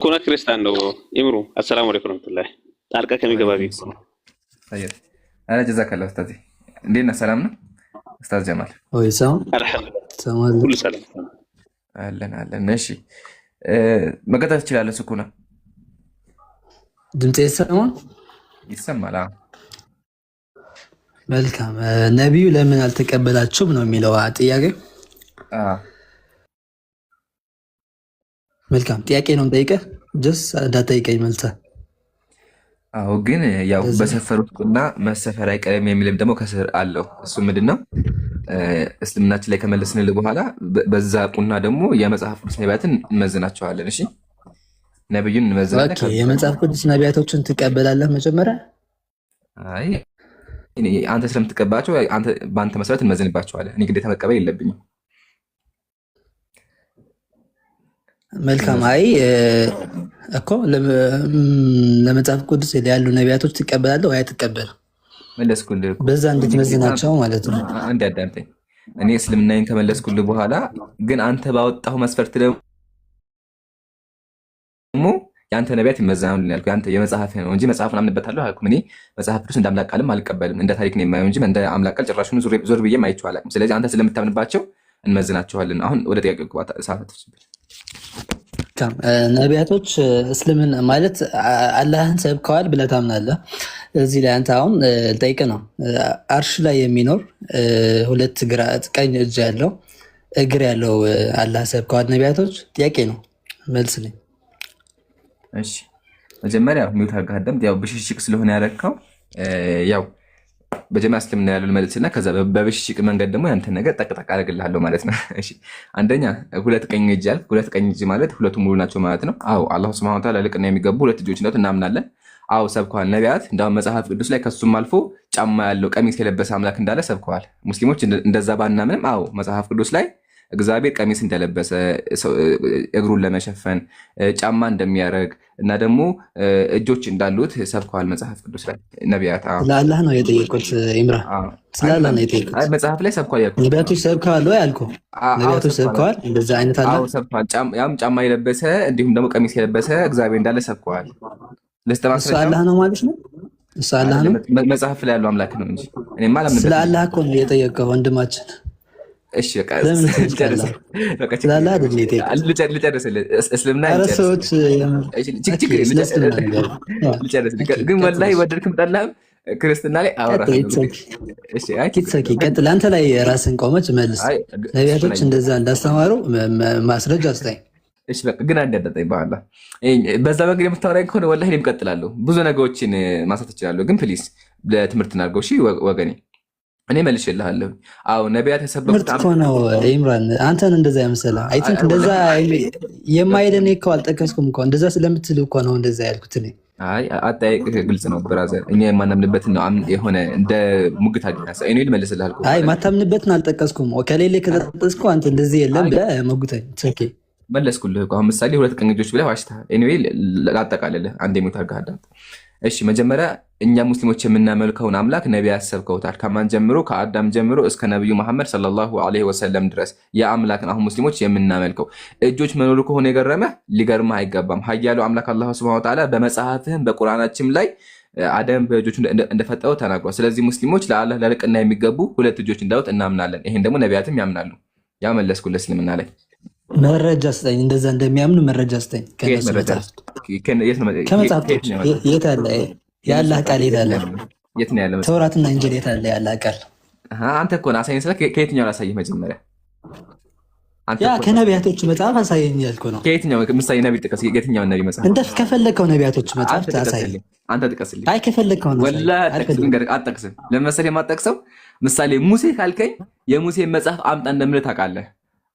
ኩና ክርስቲያን ነው ይምሩ። አሰላሙ አለይኩም ወራህመቱላህ ጣልቃ ከሚገባ ወአለይኩም ቢቆ ሰላም። አየር አረ ጀዛከላ ኡስታዝ እንዴት ነህ? ሰላም ነው ኡስታዝ ጀማል? ወይ ሰላም አልሐምዱሊላህ ሰላም ሁሉ ሰላም አለን አለን። እሺ መቀጠል ትችላለህ። ስኩና ድምጼ ይሰማል? ይሰማል? አዎ። መልካም ነቢዩ ለምን አልተቀበላችሁም ነው የሚለው ጥያቄ። መልካም ጥያቄ ነው የምጠይቀህ። ጀስ እንዳትጠይቀኝ መልሰህ። አዎ ግን ያው በሰፈሩት ቁና መሰፈር አይቀርም የሚልም ደግሞ ከስር አለው። እሱ ምንድን ነው? እስልምናችን ላይ ከመለስንልህ በኋላ በዛ ቁና ደግሞ የመጽሐፍ ቅዱስ ነቢያትን እንመዝናቸዋለን። እሺ ነቢዩን እንመዝናለን። የመጽሐፍ ቅዱስ ነቢያቶችን ትቀበላለህ መጀመሪያ? አይ አንተ ስለምትቀበላቸው በአንተ መሰረት እንመዝንባቸዋለን። እኔ ግዴታ መቀበል የለብኝም። መልካም። አይ እኮ ለመጽሐፍ ቅዱስ ያሉ ነቢያቶች ትቀበላለህ ወይ አትቀበልም? መለስኩልህ እኮ በዛ እንድትመዝናቸው ማለት ነው። አንድ አዳምጠኝ። እኔ እስልምናዬን ከመለስኩልህ በኋላ ግን አንተ ባወጣሁ መስፈርት ደግሞ የአንተ ነቢያት ይመዘናሉ ያልኩህ አንተ የመጽሐፍ ነው እንጂ መጽሐፉን አምንበታለሁ አልኩም። እኔ መጽሐፍ ቅዱስ እንደ አምላክ ቃልም አልቀበልም። እንደ ታሪክ ነው የማየው እንጂ እንደ አምላክ ቃል ጭራሹን ዞር ብዬም አይቼው አላውቅም። ስለዚህ አንተ ስለምታምንባቸው እንመዝናቸዋለን። አሁን ወደ ጥያቄው ግባ። ነቢያቶች እስልምና ማለት አላህን ሰብከዋል ብለህ ታምናለህ? እዚህ ላይ አንተ አሁን ልጠይቅህ ነው። አርሽ ላይ የሚኖር ሁለት ቀኝ እጅ ያለው እግር ያለው አላህ ሰብከዋል ነቢያቶች? ጥያቄ ነው፣ መልስ ነኝ። እሺ መጀመሪያ ሚውት አድርገህ አዳምጥ። ያው ብሽሽቅ ስለሆነ ያረካው ያው በጀማ እስልምና ያለው መልስና ከዛ በብሽሽቅ መንገድ ደግሞ ያንተን ነገር ጠቅጠቅ አደርግልሃለሁ ማለት ነው። እሺ አንደኛ ሁለት ቀኝ እጅ አልክ። ሁለት ቀኝ እጅ ማለት ሁለቱ ሙሉ ናቸው ማለት ነው? አዎ አላህ ሱብሃነሁ ወተዓላ ልቅና የሚገቡ ሁለት እጆች እንዳሉት እናምናለን። አዎ ሰብከዋል ነቢያት። እንዳውም መጽሐፍ ቅዱስ ላይ ከሱም አልፎ ጫማ ያለው ቀሚስ የለበሰ አምላክ እንዳለ ሰብከዋል። ሙስሊሞች እንደዛ ባናምንም አዎ መጽሐፍ ቅዱስ ላይ እግዚአብሔር ቀሚስ እንደለበሰ እግሩን ለመሸፈን ጫማ እንደሚያደርግ እና ደግሞ እጆች እንዳሉት ሰብከዋል መጽሐፍ ቅዱስ ላይ ነቢያት። ስለአላህ ነው የጠየቁት ኢምራን፣ ስለአላህ ነው የጠየቁት። መጽሐፍ ላይ ሰብከዋል ያልኩት ነቢያቶች ሰብከዋል ወይ አልኩህ? ነቢያቶች ሰብከዋል እንደዛ አይነት አለ? ሰብከዋል። ያም ጫማ የለበሰ እንዲሁም ደግሞ ቀሚስ የለበሰ እግዚአብሔር እንዳለ ሰብከዋል። እሱ አላህ ነው ማለት ነው? እሱ አላህ ነው? መጽሐፍ ላይ ያለው አምላክ ነው እንጂ እኔማ አላምንበትም። ስለ አላህ እኮ ነው የጠየቀው ወንድማችን። እሺ ልጨርስልህ። እስልምና ግን ወላሂ ወደድክም ጠላህም ክርስትና ላይ ቀጥል። አንተ ላይ ራስን ቆመች መልስ። ነቢያቶች እንደዛ እንዳስተማሩ ማስረጃ አስጠኝ። እሺ በቃ ግን አንድ ያዳጣኝ በኋላ በዛ መንገድ የምታወራኝ ከሆነ ወላሂ እኔም እቀጥላለሁ። ብዙ ነገሮችን ማንሳት እችላለሁ፣ ግን ፕሊዝ ለትምህርት እናድርገው። እሺ ወገኔ እኔ መልሼልሃለሁ። አዎ ነቢያት የሰበኩት እኮ ነው ኢምራን። አንተን እንደዛ ያመሰለህ አይ ቲንክ እንደዛ የማይደን እኮ አልጠቀስኩም እኮ እንደዛ ስለምትል እኮ ነው እንደዛ ያልኩት እኔ። አይ አጠያየቅህ ግልጽ ነው ብራዘር። እኛ የማናምንበትን ነው የሆነ እንደ ሙግት አድርገህ እኔ ልመልስልህ። አይ ማታምንበትን አልጠቀስኩም። ከሌለ ከተጠቀስኩ አንተ እንደዚህ የለም ብለህ ሞግተኝ። ኦኬ መለስኩልህ እኮ። አሁን ምሳሌ ሁለት ቀኝ እጆች ብለህ ዋሽተሃል። ኤኒዌይ ላጠቃልልህ አንዴ ሙት አድርገህ አዳምጥ። እሺ መጀመሪያ እኛ ሙስሊሞች የምናመልከውን አምላክ ነቢያት ሰብከውታል። ከማን ጀምሮ? ከአዳም ጀምሮ እስከ ነቢዩ መሐመድ ሰለላሁ ዐለይሂ ወሰለም ድረስ የአምላክን አሁን ሙስሊሞች የምናመልከው እጆች መኖሩ ከሆነ የገረመህ ሊገርምህ አይገባም። ኃያሉ አምላክ አላህ ሱብሃነሁ ወተዓላ በመጽሐፍህም በቁርአናችም ላይ አዳም በእጆቹ እንደፈጠረው ተናግሯል። ስለዚህ ሙስሊሞች ለአላህ ለልቅና የሚገቡ ሁለት እጆች እንዳሉት እናምናለን። ይሄን ደግሞ ነቢያትም ያምናሉ። ያ መለስኩልህ እስልምና ላይ መረጃ ስጠኝ። እንደዛ እንደሚያምኑ መረጃ ስጠኝ። ከመጽሐፍ የት አለ የአላህ ቃል? የት አለ? የት ነው ያለ? ተውራትና እንጂል የት አለ የአላህ ቃል? አንተ እኮ ነው አሳየኝ። ከየትኛው ላሳየህ? መጀመሪያ ያ ከነቢያቶች መጽሐፍ አሳየኝ ያልኩ ነው። ከየትኛው ምሳሌ ነቢ ጥቀስ። የትኛው ነቢ መጽሐፍ? እንደ ከፈለግከው ነቢያቶች መጽሐፍ አሳየኝ። አንተ ጥቀስልኝ። አይ ከፈለግከው ነው። ወላሂ አትጠቅስም። ለምሳሌ የማትጠቅሰው ምሳሌ ሙሴ ካልከኝ የሙሴ መጽሐፍ አምጣ እንደምልህ ታውቃለህ።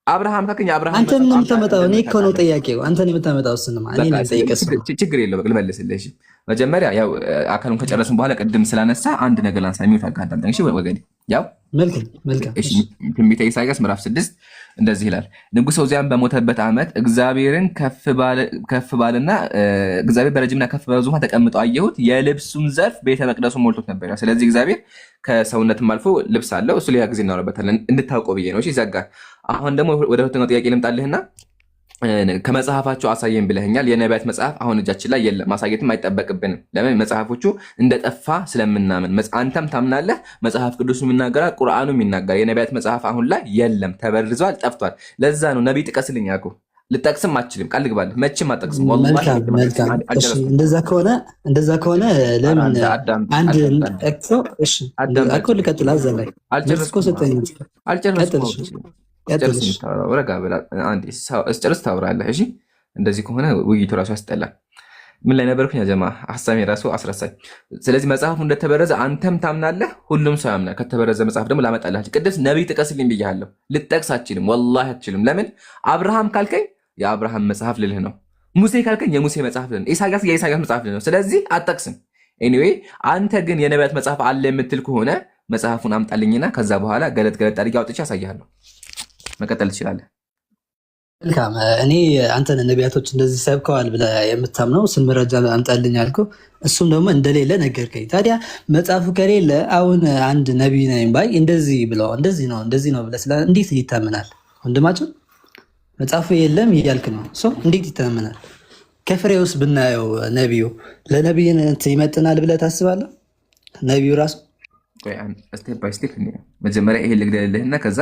አብርሃም ካከኝ አብርሃም አንተ ምን የምታመጣው? እኔ እኮ ነው ጠያቄው። አንተ ነው የምታመጣው። ስንማ እኔ ነው ጠይቀስ። ችግር የለውም ልመልስልህ። እሺ መጀመሪያ ያው አካሉን ከጨረስን በኋላ ቅድም ስላነሳ አንድ ነገር ላንሳ። የሚውት አጋዳምጠኝ። እሺ ወገኔ ያው መልካም። እሺ ትንቢተ ኢሳይያስ ምዕራፍ 6 እንደዚህ ይላል። ንጉሥ ዖዝያን በሞተበት ዓመት እግዚአብሔርን ከፍ ባለና እግዚአብሔር በረጅምና ከፍ ባለ ዙፋን ተቀምጦ አየሁት። የልብሱም ዘርፍ ቤተ መቅደሱን ሞልቶት ነበር። ስለዚህ እግዚአብሔር ከሰውነትም አልፎ ልብስ አለው። እሱ ሌላ ጊዜ እናወራበታለን እንድታውቀው ብዬ ነው። እሺ ይዘጋል። አሁን ደግሞ ወደ ሁለተኛው ጥያቄ ልምጣልህና ከመጽሐፋቸው አሳየን ብለኸኛል። የነቢያት መጽሐፍ አሁን እጃችን ላይ የለም፣ ማሳየትም አይጠበቅብንም። ለምን? መጽሐፎቹ እንደጠፋ ስለምናምን። አንተም ታምናለህ፣ መጽሐፍ ቅዱስ የሚናገራል፣ ቁርአኑ የሚናገራል። የነቢያት መጽሐፍ አሁን ላይ የለም፣ ተበርዟል፣ ጠፍቷል። ለዛ ነው ነቢይ ጥቀስልኝ ያልኩህ። ልጠቅስም አችልም፣ ቃል ልግባለህ፣ መቼም አጠቅስም። እንደዛ ከሆነ ለምን አንድ ጠቅሰው እኮ ልቀጥል። አዛ ላይ ጨርስ ታወራለህ። እሺ እንደዚህ ከሆነ ውይይቱ ራሱ ያስጠላል። ምን ላይ ነበርኩኝ? ጀማ ሀሳቤ ራሱ አስረሳኝ። ስለዚህ መጽሐፉ እንደተበረዘ አንተም ታምናለህ፣ ሁሉም ሰው ያምናል። ከተበረዘ መጽሐፍ ደግሞ ላመጣልህ። ቅድም ነቢይ ጥቀስልኝ ብያለሁ፣ ልጠቅስ አችልም፣ ወላሂ አትችልም። ለምን? አብርሃም ካልከኝ የአብርሃም መጽሐፍ ልልህ ነው። ሙሴ ካልከኝ የሙሴ መጽሐፍ ልልህ ነው። ኢሳያስ የኢሳያስ መጽሐፍ ልልህ ነው። ስለዚህ አትጠቅስም። ኤኒዌይ አንተ ግን የነቢያት መጽሐፍ አለ የምትል ከሆነ መጽሐፉን አምጣልኝና ከዛ በኋላ ገለጥ አድርጌ አውጥቼ አሳያለሁ። መቀጠል ትችላለህ። መልካም። እኔ አንተን ነቢያቶች እንደዚህ ሰብከዋል ብለህ የምታምነው ስን መረጃ አምጣልኝ አልኩህ። እሱም ደግሞ እንደሌለ ነገርከኝ። ታዲያ መጽሐፉ ከሌለ አሁን አንድ ነቢይ ነኝ ባይ እንደዚህ ብለው እንደዚህ ነው ብለህ እንዴት ይታመናል? ወንድማችን መጽሐፉ የለም እያልክ ነው። እንዴት ይታመናል? ከፍሬ ውስጥ ብናየው ነቢዩ ለነቢይነት ይመጥናል ብለህ ታስባለህ? ነቢዩ ራሱ ስቴፕ ባይ ስቴፕ መጀመሪያ ይሄ ልግደልልህና ከዛ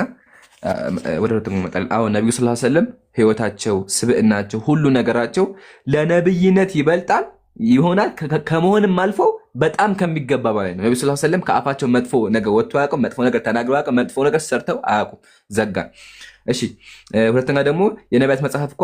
ወደ ሁለተኛው ይመጣል። አሁን ነቢዩ ሰለላሁ ዐለይሂ ወሰለም ህይወታቸው፣ ስብዕናቸው፣ ሁሉ ነገራቸው ለነብይነት ይበልጣል ይሆናል። ከመሆንም አልፎ በጣም ከሚገባ በላይ ነው። ነቢዩ ሰለላሁ ዐለይሂ ወሰለም ከአፋቸው መጥፎ ነገር ወጥቶ አያውቁም። መጥፎ ነገር ተናግረው አያውቁም። መጥፎ ነገር ሰርተው አያውቁም። ዘጋን። እሺ ሁለተኛ ደግሞ የነቢያት መጽሐፍ እኮ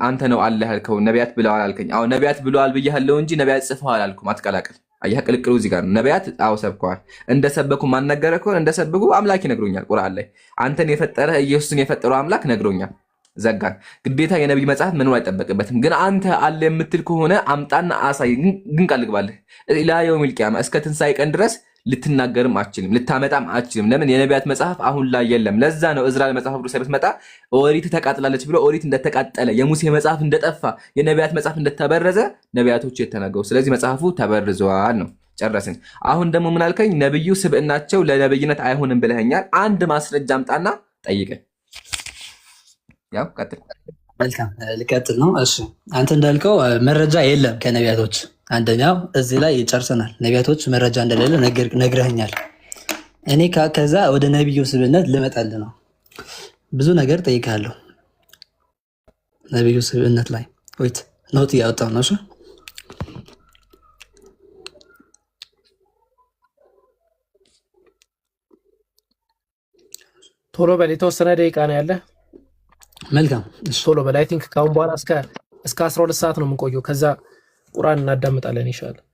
አንተ ነው አለ ያልከው። ነቢያት ብለዋል አልከኝ። አሁን ነቢያት ብለዋል ብያለሁ እንጂ ነቢያት ጽፈዋል አልኩም። አትቀላቅል። አየህ ቅልቅሉ እዚህ ጋር ነው። ነቢያት ሰብከዋል። እንደሰበኩ ማነገረ ከሆነ እንደሰበኩ አምላክ ይነግሮኛል ቁርአን ላይ። አንተን የፈጠረ ኢየሱስን የፈጠረው አምላክ ነግሮኛል። ዘጋን። ግዴታ የነቢይ መጽሐፍ ምንም አይጠበቅበትም። ግን አንተ አለ የምትል ከሆነ አምጣና አሳይ። ግን ቃል ልግባልህ ኢላ የውሚል ቂያማ እስከ ትንሣኤ ቀን ድረስ ልትናገርም አችልም፣ ልታመጣም አችልም። ለምን? የነቢያት መጽሐፍ አሁን ላይ የለም። ለዛ ነው እዝራ መጽሐፍ ቅዱስ ብትመጣ ኦሪት ተቃጥላለች ብሎ ኦሪት እንደተቃጠለ፣ የሙሴ መጽሐፍ እንደጠፋ፣ የነቢያት መጽሐፍ እንደተበረዘ ነቢያቶቹ የተናገሩ። ስለዚህ መጽሐፉ ተበርዘዋል ነው። ጨረስን። አሁን ደግሞ ምን አልከኝ? ነብዩ ስብዕናቸው ለነብይነት አይሆንም ብለኸኛል። አንድ ማስረጃ አምጣና ጠይቀኝ። ያው ቀጥል። መልካም ልቀጥል ነው። እሺ አንተ እንዳልከው መረጃ የለም ከነቢያቶች። አንደኛው እዚህ ላይ ጨርሰናል። ነቢያቶች መረጃ እንደሌለ ነግረኸኛል። እኔ ከዛ ወደ ነቢዩ ስብዕነት ልመጣል ነው። ብዙ ነገር ጠይቃለሁ ነቢዩ ስብዕነት ላይ። ወይት ኖት እያወጣሁ ነው። ቶሎ በል፣ የተወሰነ ደቂቃ ነው ያለ። መልካም ቶሎ በል። አይ ቲንክ ከአሁን በኋላ እስከ 12 ሰዓት ነው የምንቆየው። ከዛ ቁርአን እናዳምጣለን ኢንሻአላህ።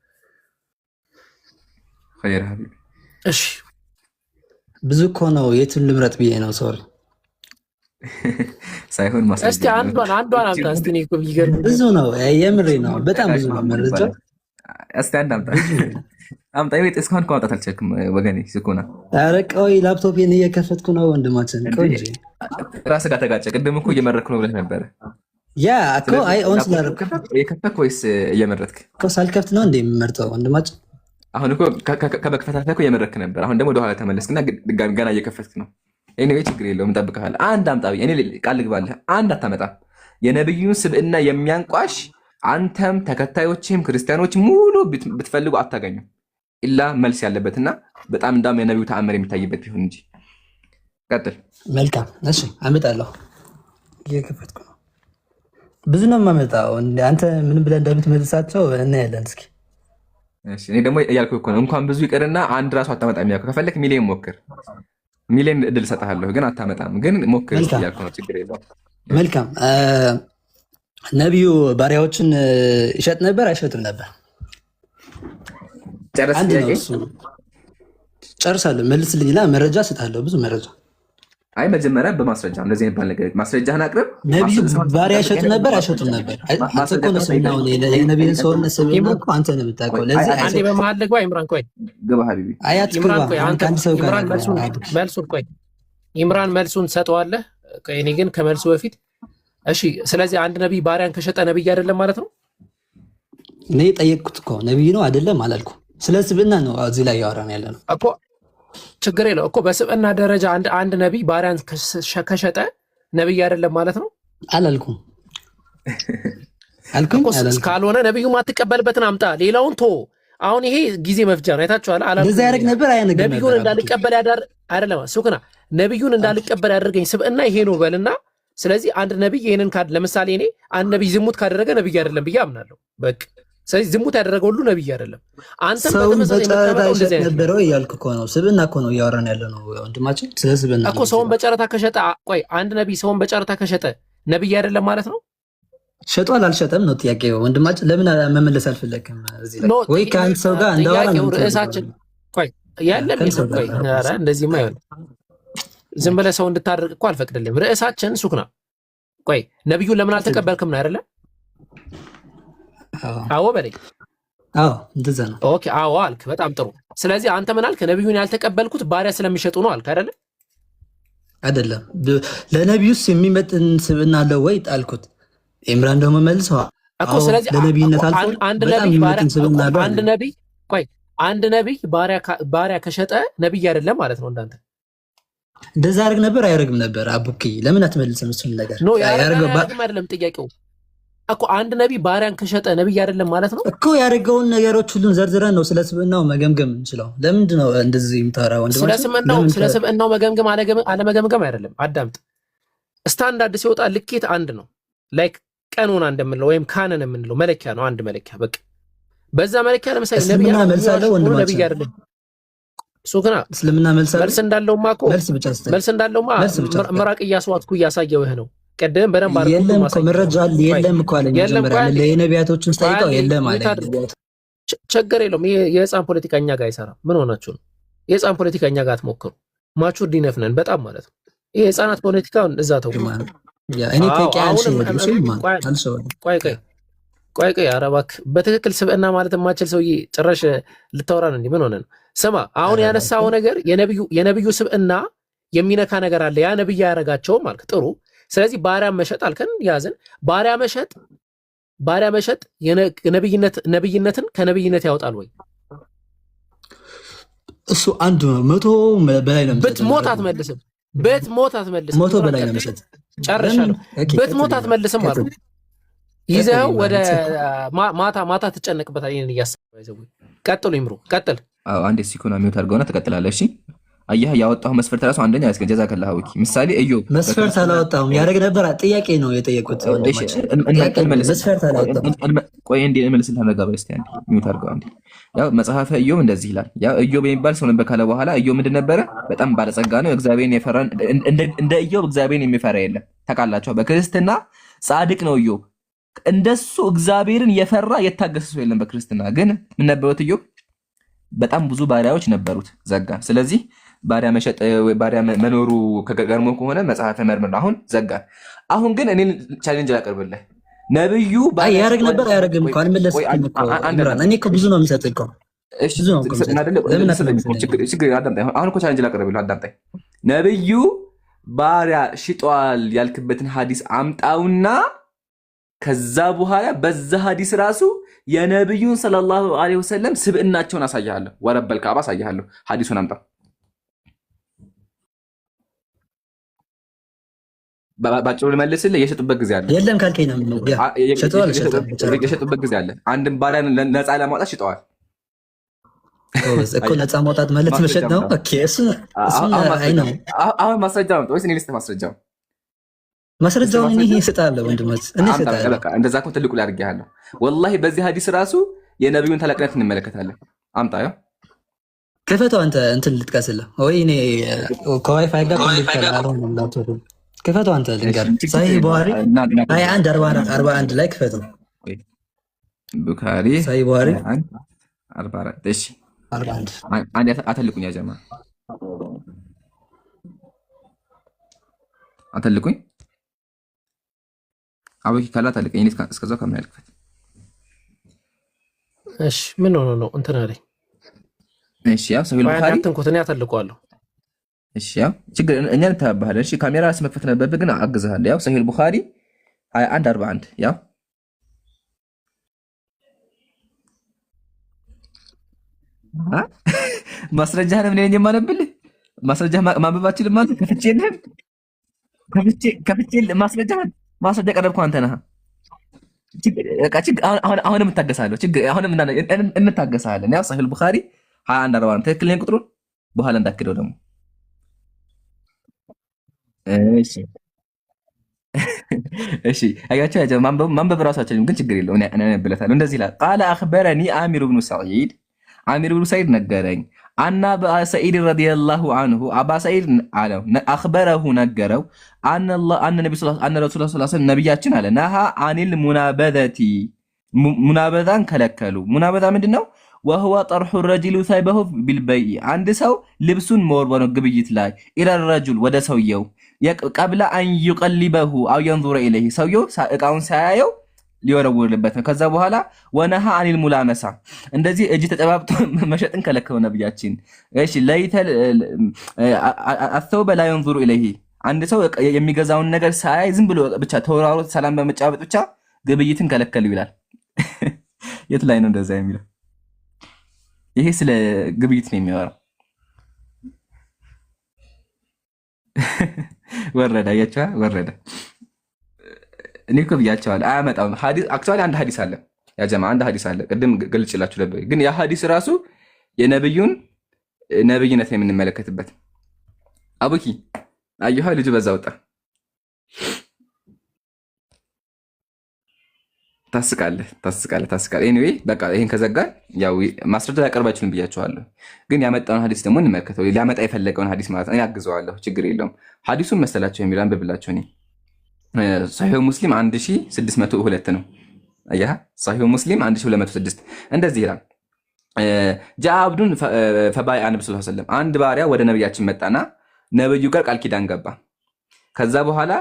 ኸይር ሀቢብ። እሺ ብዙ እኮ ነው። የቱን ልምረጥ ብዬ ነው። ሶሪ ሳይሆን ማስረጃ። እስቲ አንዷን አምጣ። እስቲ እኔ እኮ ቢገርም ብዙ ነው። የምሬ ነው። በጣም ብዙ ነው መረጃ። እስቲ አንድ አምጣ። ይወጥ እስካሁን ማውጣት አልቻልክም ወገኔ። ስኩና ኧረ ቆይ ላፕቶፔን እየከፈትኩ ነው ወንድማችን። ቆይ እንጂ ራስህ ጋር ተጋጨ። ቅድም እኮ እየመረጥኩ ነው ብለህ ነበረ። ያ እኮ አይ ኦን ስላደረኩ የከፈትክ ወይስ እየመረጥክ? እኮ ሳልከፍት ነው እንደ የምመርጠው ወንድማችን። አሁን እኮ ከመክፈታተህ እኮ እየመረጥክ ነበር። አሁን ደግሞ ወደኋላ ተመለስክና ድጋሚ ገና እየከፈትክ ነው። ኤኒዌይ ችግር የለውም እንጠብቅሃለን። አንድ አምጣ። እኔ ቃል ልግባልህ አንድ አታመጣም። የነብዩን ስብዕና የሚያንቋሽ አንተም ተከታዮችም ክርስቲያኖች ሙሉ ብትፈልጉ አታገኙም። ኢላ መልስ ያለበትና በጣም እንዳውም የነብዩ ተአምር የሚታይበት ቢሆን እንጂ። ቀጥል። መልካም እሺ፣ አመጣለሁ። እየከፈትኩ ነው። ብዙ ነው የማመጣው። አንተ ምን ብለህ እንደምትመልሳቸው እናያለን። እስኪ እሺ። እኔ ደግሞ እያልኩህ እኮ ነው እንኳን ብዙ ይቅርና አንድ ራሱ አታመጣም። ያልኩህ ከፈለክ ሚሊዮን ሞክር፣ ሚሊዮን እድል እሰጥሃለሁ፣ ግን አታመጣም። ግን ሞክር እያልኩህ ነው። ችግር የለውም። መልካም። ነቢዩ ባሪያዎችን ይሸጥ ነበር አይሸጥም ነበር? ጨርሳለሁ። መልስልኝና መረጃ እሰጥሃለሁ። ብዙ መረጃ። አይ መጀመሪያ በማስረጃ እንደዚህ የሚባል ነገር ማስረጃህን አቅርብ። ነቢዩ ባሪያ ይሸጡ ነበር አይሸጡም ነበር? አንተ እኮ ነው ስናውን የነቢይን ሰውነት ስብዕና እኮ አንተ ነው የምታውቀው። ለዚህ አንዴ በመሀል ልግባ። ኢምራን ቆይ ግባ ሀቢቢ። አያት ግባ። አንድ ሰው ጋር መልሱን ቆይ ኢምራን መልሱን ሰጠዋለህ። እኔ ግን ከመልሱ በፊት እሺ። ስለዚህ አንድ ነቢይ ባሪያን ከሸጠ ነቢይ አይደለም ማለት ነው? እኔ ጠየቅኩት እኮ ነቢይ ነው አይደለም አላልኩም። ስለ ስብዕና ነው እዚህ ላይ ያወራን ያለ ነው እኮ። ችግር የለው እኮ በስብዕና ደረጃ አንድ ነቢይ ባሪያን ከሸጠ ነቢይ አይደለም ማለት ነው? አላልኩም። አልኩኝ ካልሆነ ነብዩ ማትቀበልበትን አምጣ፣ ሌላውን ቶ አሁን ይሄ ጊዜ መፍጃ ነው። አይታችኋል። እንደዛ ያደርግ ነበር አያነግም ነበር። ነብዩን እንዳልቀበል አይደለም ሱክና ነብዩን እንዳልቀበል ያደርገኝ ስብዕና ይሄ ነው በልና ስለዚህ አንድ ነብይ ይሄንን ለምሳሌ እኔ አንድ ነብይ ዝሙት ካደረገ ነብይ አይደለም ብዬ አምናለሁ። በቃ ስለዚህ ዝሙት ያደረገ ሁሉ ነብይ አይደለም። አንተም በተመሳሳይ ነበረው እያልክ እኮ ነው። ስብዕና እኮ ነው እያወራን ያለ ነው ወንድማችን። ስለ ስብዕና እኮ ሰውን በጨረታ ከሸጠ ቆይ አንድ ነብይ ሰውን በጨረታ ከሸጠ ነብይ አይደለም ማለት ነው። ሸጧል አልሸጠም ነው ጥያቄው ወንድማችን። ለምን መመለስ አልፈለግም? እዚህ ላይ ወይ ከአንድ ሰው ጋር እንዳወራ ነው ርዕሳችን። ቆይ ያለም ቆይ ኧረ እንደዚህማ አይሆንም። ዝም ብለህ ሰው እንድታደርግ እኮ አልፈቅድልህም። ርዕሳችን ሱክና ቆይ ነብዩን ለምን አልተቀበልክም ነው አይደለ? አዎ በለኝ። አዎ እንደዛ ነው። ኦኬ አዎ አልክ። በጣም ጥሩ። ስለዚህ አንተ ምን አልክ? ነብዩን ያልተቀበልኩት ባሪያ ስለሚሸጡ ነው አልክ አይደለ? አይደለም። ለነብዩስ የሚመጥን ስብዕና አለው ወይ ጣልኩት። ኢምራን ደግሞ መልሰዋል እኮ። ስለዚህ ለነብይነት አልፎ አንድ ነብይ ባሪያ ከሸጠ ነብይ አይደለም ማለት ነው እንዳንተ። እንደዛ ያደርግ ነበር አያደርግም ነበር? አቡኪ ለምን አትመልስም? እሱን ነገር ነው ያደርግም አይደለም ጥያቄው እኮ። አንድ ነብይ ባሪያን ከሸጠ ነብይ አይደለም ማለት ነው እኮ። ያደርገውን ነገሮች ሁሉን ዘርዝረን ነው ስለ ስብዕናው መገምገም እንችለው። ለምንድን ነው እንደዚህ የምታወራው ወንድማችን? ስለ ስብዕናው መገምገም አለመገምገም አይደለም። አዳምጥ። ስታንዳርድ ሲወጣ ልኬት አንድ ነው። ላይክ ቀኑና እንደምንለው ወይም ካነን የምንለው መለኪያ ነው። አንድ መለኪያ በቃ በዛ መለኪያ ለምሳሌ ነብይ አይደለም ሱክና እስልምና መልስ እንዳለውማ እኮ መልስ እንዳለውማ ምራቅ እያስዋጥኩ እያሳየውህ ነው። ቀደም በደንብ አድርጎ የለም እኮ መረጃ አለ። የለም እኮ አለ መጀመሪያ ለነቢያቶችን ጠይቀው የለም አለ። ችግር የለውም። ይሄ የህፃን ፖለቲካኛ ጋር አይሰራም። ምን ሆናችሁ ነው? የህፃን ፖለቲካኛ ጋር አትሞክሩ። ማቹር ዲነፍነን በጣም ማለት ነው። ይሄ የህፃናት ፖለቲካውን እዛ ተው። እኔ ተቂያንሽ ቆይ ኧረ እባክህ በትክክል ስብዕና ማለት የማችል ሰውዬ ጭራሽ ልታወራ ነው እንዴ? ምን ሆነ ነው? ስማ አሁን ያነሳው ነገር የነብዩ ስብዕና የሚነካ ነገር አለ። ያ ነብይ ያደረጋቸውም አልክ። ጥሩ። ስለዚህ ባሪያ መሸጥ አልከን ያዝን። ባሪያ መሸጥ ነብይነትን ከነብይነት ያወጣል ወይ? እሱ አንዱ ነው። 100 በላይ ነው። ብትሞት አትመልስም። ሞቶ በላይ ነው መሸጥ። ጨርሻለሁ። ብትሞት አትመልስም ማለት ነው። ይዘው ወደ ማታ ትጨነቅበታል። ይሄን እያሰበ ቀጥሉ። ይምሩ ቀጥል። አዎ አንዴ ሲኮና ሚውት አድርገውና ትቀጥላለህ። እሺ አየህ ያወጣው መስፈርት ራሱ አንደኛ ያስገ ጀዛከላህ ወኪ ምሳሌ ኢዮብ መስፈርት አላወጣሁም። ያደረግ ነበር ጥያቄ ነው የጠየቁት። መስፈርት አላወጣሁም። ቆይ እንዴ መልስልህ አነጋባይ እስቲ አንዴ ሚውት አድርገው አንዴ። ያው መጽሐፈ ኢዮብ እንደዚህ ይላል። ያው ኢዮብ የሚባል ሰው ነበር ካለ በኋላ ኢዮብ ምንድን ነበረ? በጣም ባለጸጋ ነው። እግዚአብሔርን የፈራ እንደ ኢዮብ እግዚአብሔርን የሚፈራ የለም። ታውቃላችሁ በክርስትና ጻድቅ ነው ኢዮብ። እንደሱ እግዚአብሔርን የፈራ የታገሰ ሰው የለም በክርስትና። ግን ምን ነበሩት ኢዮብ? በጣም ብዙ ባሪያዎች ነበሩት ዘጋ። ስለዚህ ባሪያ መሸጥ ባሪያ መኖሩ ከገርሞ ከሆነ መጽሐፈ መርምር ነው። አሁን ዘጋ። አሁን ግን እኔ ቻሌንጅ ላቀርብልህ። ነብዩ ባሪያ ያረግ ነበር አያረግም እንኳን መለስ እኔ እኮ ብዙ ነው የምሰጥህ እኮ። እሺ ብዙ ነው አሁን እኮ ቻሌንጅ ላቀርብልህ አዳምጠኝ። ነብዩ ባሪያ ሽጧል ያልክበትን ሐዲስ አምጣውና ከዛ በኋላ በዛ ሐዲስ ራሱ የነብዩን ሰለላሁ ዐለይሂ ወሰለም ስብዕናቸውን አሳያለሁ። ወረበል ካባ አሳያለሁ። ሐዲሱን አምጣ። ባጭሩ ልመልስልህ። የሸጡበት ጊዜ አለ። የለም ካልከኝ ነው የሸጡበት ጊዜ አለ። አንድም ባሪያ ነፃ ለማውጣት ሽጠዋል እኮ። ነፃ ማውጣት ማለት መሸጥ ነው። ኦኬ እሱ አይ ነው። አሁን ማስረጃ ነው ወይስ እኔ ልስጥህ ማስረጃው? ማስረጃውን እኔ እሰጥሃለሁ ወንድሞች፣ እኔ እሰጥሃለሁ። በቃ እንደዛ እኮ ትልቁ ላይ አድርጌሃለሁ። ወላሂ በዚህ ሐዲስ ራሱ የነብዩን ታላቅነት እንመለከታለን። አምጣ ያው ክፈተው። አንተ እንትን ልጥቀስልህ ወይ እኔ ከዋይፋይ ጋር ኮኔክት አልሆነም ላፕቶፕ። ክፈተው አንተ ልንገርህ። ሳሂህ ቡኻሪ 21:41 ላይ ክፈተው። ቡኻሪ ሳሂህ ቡኻሪ 44 እሺ 41 አንዴ አተልቁኝ ያ ጀማ አተልቁኝ አብኪ ካላ ታልቀኝ እኔ እስከዛው ከምን ያልክፈት። እሺ ምን ሆነ ነው እንትን አለኝ። እሺ ያው ሰሂህ ቡኻሪ እንትን ያተልቀዋለሁ። እሺ ያው ችግር እኛ እንተባባለን። እሺ ካሜራ ስመክፈት ነበር ግን አግዝሃለሁ። ያው ሰሂህ ቡኻሪ 21:41 ያው ማስረጃህን ምን ነኝ የማነብልህ? ማስረጃ ማንበባችን ማለት ከፍቼ ማስረጃ ቀረብኩ አንተ ነህ። አሁንም እታገሳለሁ። አሁንም እንታገሳለን። ያው ሰሂህ ቡኻሪ 2140 ነው ትክክል። ቁጥሩን በኋላ እንዳክደው ደግሞ። እሺ እሺ አያቸው ያጀ ማንበብ ራሳችን ግን ችግር የለውም። እኔ ብለታለሁ። እንደዚህ ይላል ቃለ አኽበረኒ አሚር ብኑ ሰዒድ አሚር ብኑ ሰዒድ ነገረኝ አና አባ ሰዒድ ረዲየላሁ ዐንሁ አባ ሰዒድ አለው አኽበረሁ ነገረው አነ ነብዩ ሰለላሁ ዐለይሂ ወሰለም ነብያችን አለ ነሃ አኒል ሙናበዘቲ ሙናበዛን ከለከሉ። ሙናበዛ ምንድነው? ወህወ ጠርሑ ረጅሉ ሰይበሁ ቢልበይ አንድ ሰው ልብሱን መወርወር ነው ግብይት ላይ ኢላ ረጁል ወደ ሰውየው ቀብለ አን ይቀሊበሁ አው የንዙረ ኢለይሂ ሰውየው እቃውን ሳያየው ሊወረውርበት ነው። ከዛ በኋላ ወነሃ አኒል ሙላመሳ እንደዚህ እጅ ተጨባብጦ መሸጥን ከለከሉ ነብያችን። እሺ ለይተል አተውበ ላ የንዙሩ ኢለይሂ አንድ ሰው የሚገዛውን ነገር ሳያይ ዝም ብሎ ብቻ ተወራሮ ሰላም በመጫወት ብቻ ግብይትን ከለከሉ ይላል። የት ላይ ነው እንደዛ የሚለው? ይሄ ስለ ግብይት ነው የሚያወራው። ወረደ ያቻ ወረደ። እኔ እኮ ብያቸዋለሁ አያመጣም። ሐዲስ አክቹዋሊ አንድ ሐዲስ አለ ያ ጀማ አንድ ሐዲስ አለ። ቅድም ገልጭላችሁ ነበር፣ ግን ያ ሐዲስ ራሱ የነብዩን ነብይነት ነው የምንመለከትበት። አቡኪ አየሁ ልጅ በዛ ወጣ። ታስቃለህ። ኤኒዌይ በቃ ይሄን ከዘጋን ያው ማስረጃ ያቀርባችሁን ብያችኋለሁ። ግን ያመጣውን ሐዲስ ደግሞ እንመልከተው። ሊያመጣ የፈለገውን ሐዲስ ማለት ነው። ያግዘዋለሁ፣ ችግር የለውም። ሐዲሱን መሰላችሁ የሚል አንብብላችሁ እኔ ሰሒህ ሙስሊም 1602 ነው። አያ ሰሒህ ሙስሊም 1206 እንደዚህ ይላል። ጃ አብዱን ፈባይአ ነብዩ ሰለላሁ ዐለይሂ ወሰለም አንድ ባሪያ ወደ ነብያችን መጣና ነብዩ ጋር ቃል ኪዳን ገባ። ከዛ በኋላ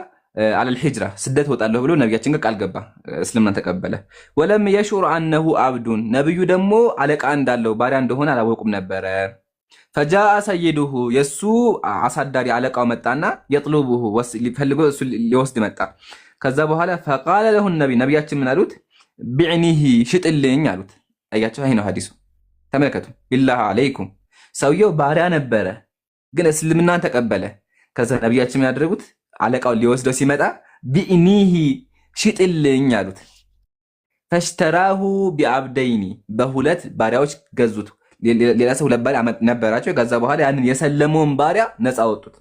አለል ሂጅራ ስደት ወጣለሁ ብሎ ነብያችን ጋር ቃል ገባ፣ እስልምናን ተቀበለ። ወለም የሹር አነሁ አብዱን ነብዩ ደግሞ አለቃ እንዳለው ባሪያ እንደሆነ አላወቁም ነበረ። ፈጃአ ሰይዱሁ የሱ አሳዳሪ አለቃው መጣና የጥሉቡሁ ፈልጎ እሱ ሊወስድ መጣ። ከዛ በኋላ ፈቃለ ለሁ ነብያችን ምን አሉት? ቢዕኒሂ ሽጥልኝ አሉት። አያቸው ይሄ ነው ሐዲሱ ተመልከቱ። ቢላህ አለይኩም ሰውየው ባሪያ ነበረ፣ ግን እስልምናን ተቀበለ። ከዛ ነብያችን ምን ያደረጉት? አለቃው ሊወስደው ሲመጣ ቢዕኒሂ ሽጥልኝ አሉት። ፈሽተራሁ ቢአብደይኒ በሁለት ባሪያዎች ገዙት። ሌላ ሰው ሁለት ባሪያ ነበራቸው። ከዛ በኋላ ያንን የሰለመውን ባሪያ ነፃ ወጡት።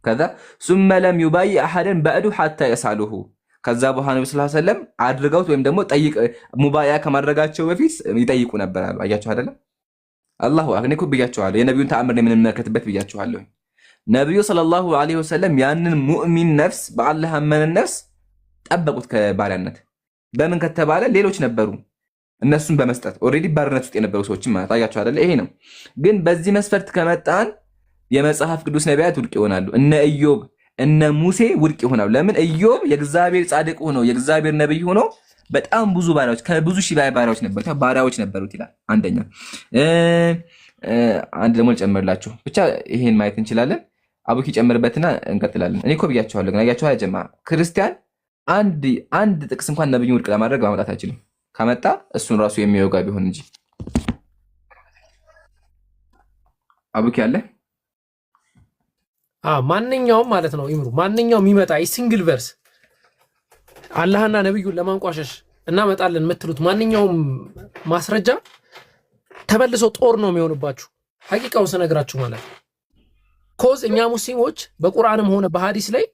ከዛ ሱመ ለም ዩባይ አሐደን በዕዱ ሐታ የሳሉሁ ከዛ በኋላ ነብዩ ሰለላሁ ዐለይሂ ወሰለም አድርገውት ወይም ደግሞ ሙባያ ከማድረጋቸው በፊት ይጠይቁ ነበር አሉ። አያችሁ አይደለም? አላሁ አክበር እኮ ብያችኋለሁ። የነብዩን ተአምር የምንመለከትበት ብያችኋለሁ። ነብዩ ሰለላሁ ዐለይሂ ወሰለም ያንን ሙእሚን ነፍስ በአላህ አመነን ነፍስ ጠበቁት ከባሪያነት። በምን ከተባለ ሌሎች ነበሩ እነሱን በመስጠት ኦልሬዲ ባርነት ውስጥ የነበሩ ሰዎችን ማለት አያችሁ አይደለ? ይሄ ነው። ግን በዚህ መስፈርት ከመጣን የመጽሐፍ ቅዱስ ነቢያት ውድቅ ይሆናሉ። እነ ኢዮብ እነ ሙሴ ውድቅ ይሆናሉ። ለምን? ኢዮብ የእግዚአብሔር ጻድቅ ሆኖ የእግዚአብሔር ነብይ ሆኖ በጣም ብዙ ባሪያዎች ከብዙ ሺህ ባሪያዎች ነበሩት ይላል። አንደኛ አንድ ደግሞ ልጨምርላችሁ ብቻ ይሄን ማየት እንችላለን። አቡኪ ጨምርበትና እንቀጥላለን። እኔ እኮ ብያችኋለሁ፣ ግን አያችሁ ጀማ ክርስቲያን አንድ ጥቅስ እንኳን ነብዩን ውድቅ ለማድረግ ማምጣት አይችልም። ከመጣ እሱን ራሱ የሚወጋ ቢሆን እንጂ። አቡኪ አለ ማንኛውም ማለት ነው ኢምሩ ማንኛውም የሚመጣ ሲንግል ቨርስ አላህና ነብዩን ለማንቋሸሽ እናመጣለን የምትሉት ማንኛውም ማስረጃ ተበልሶ ጦር ነው የሚሆንባችሁ። ሐቂቃውን ስነግራችሁ ማለት ነው። ኮዝ እኛ ሙስሊሞች በቁርአንም ሆነ በሐዲስ ላይ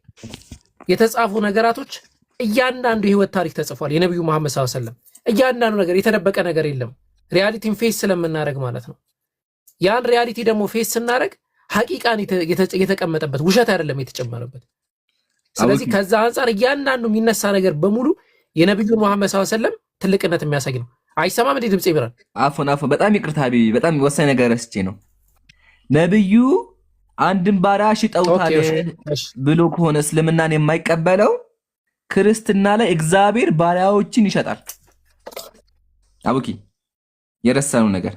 የተጻፉ ነገራቶች እያንዳንዱ የህይወት ታሪክ ተጽፏል። የነብዩ መሐመድ ሰለላሁ ዐለይሂ ወሰለም እያንዳንዱ ነገር የተደበቀ ነገር የለም። ሪያሊቲን ፌስ ስለምናደርግ ማለት ነው። ያን ሪያሊቲ ደግሞ ፌስ ስናደርግ ሐቂቃን የተቀመጠበት ውሸት አይደለም የተጨመረበት። ስለዚህ ከዛ አንፃር እያንዳንዱ የሚነሳ ነገር በሙሉ የነብዩ መሐመድ ሰለላሁ ዐለይሂ ወሰለም ትልቅነት የሚያሳይ ነው። አይሰማም እንዴ ድምጽ ይብራል? አፎን በጣም ይቅርታ ቢቢ፣ በጣም ወሳኝ ነገር ረስቼ ነው። ነብዩ አንድን ባሪያ ሽጠውታል ብሎ ከሆነ እስልምናን የማይቀበለው ክርስትና ላይ እግዚአብሔር ባሪያዎችን ይሸጣል። አቡኪ የረሳነው ነገር።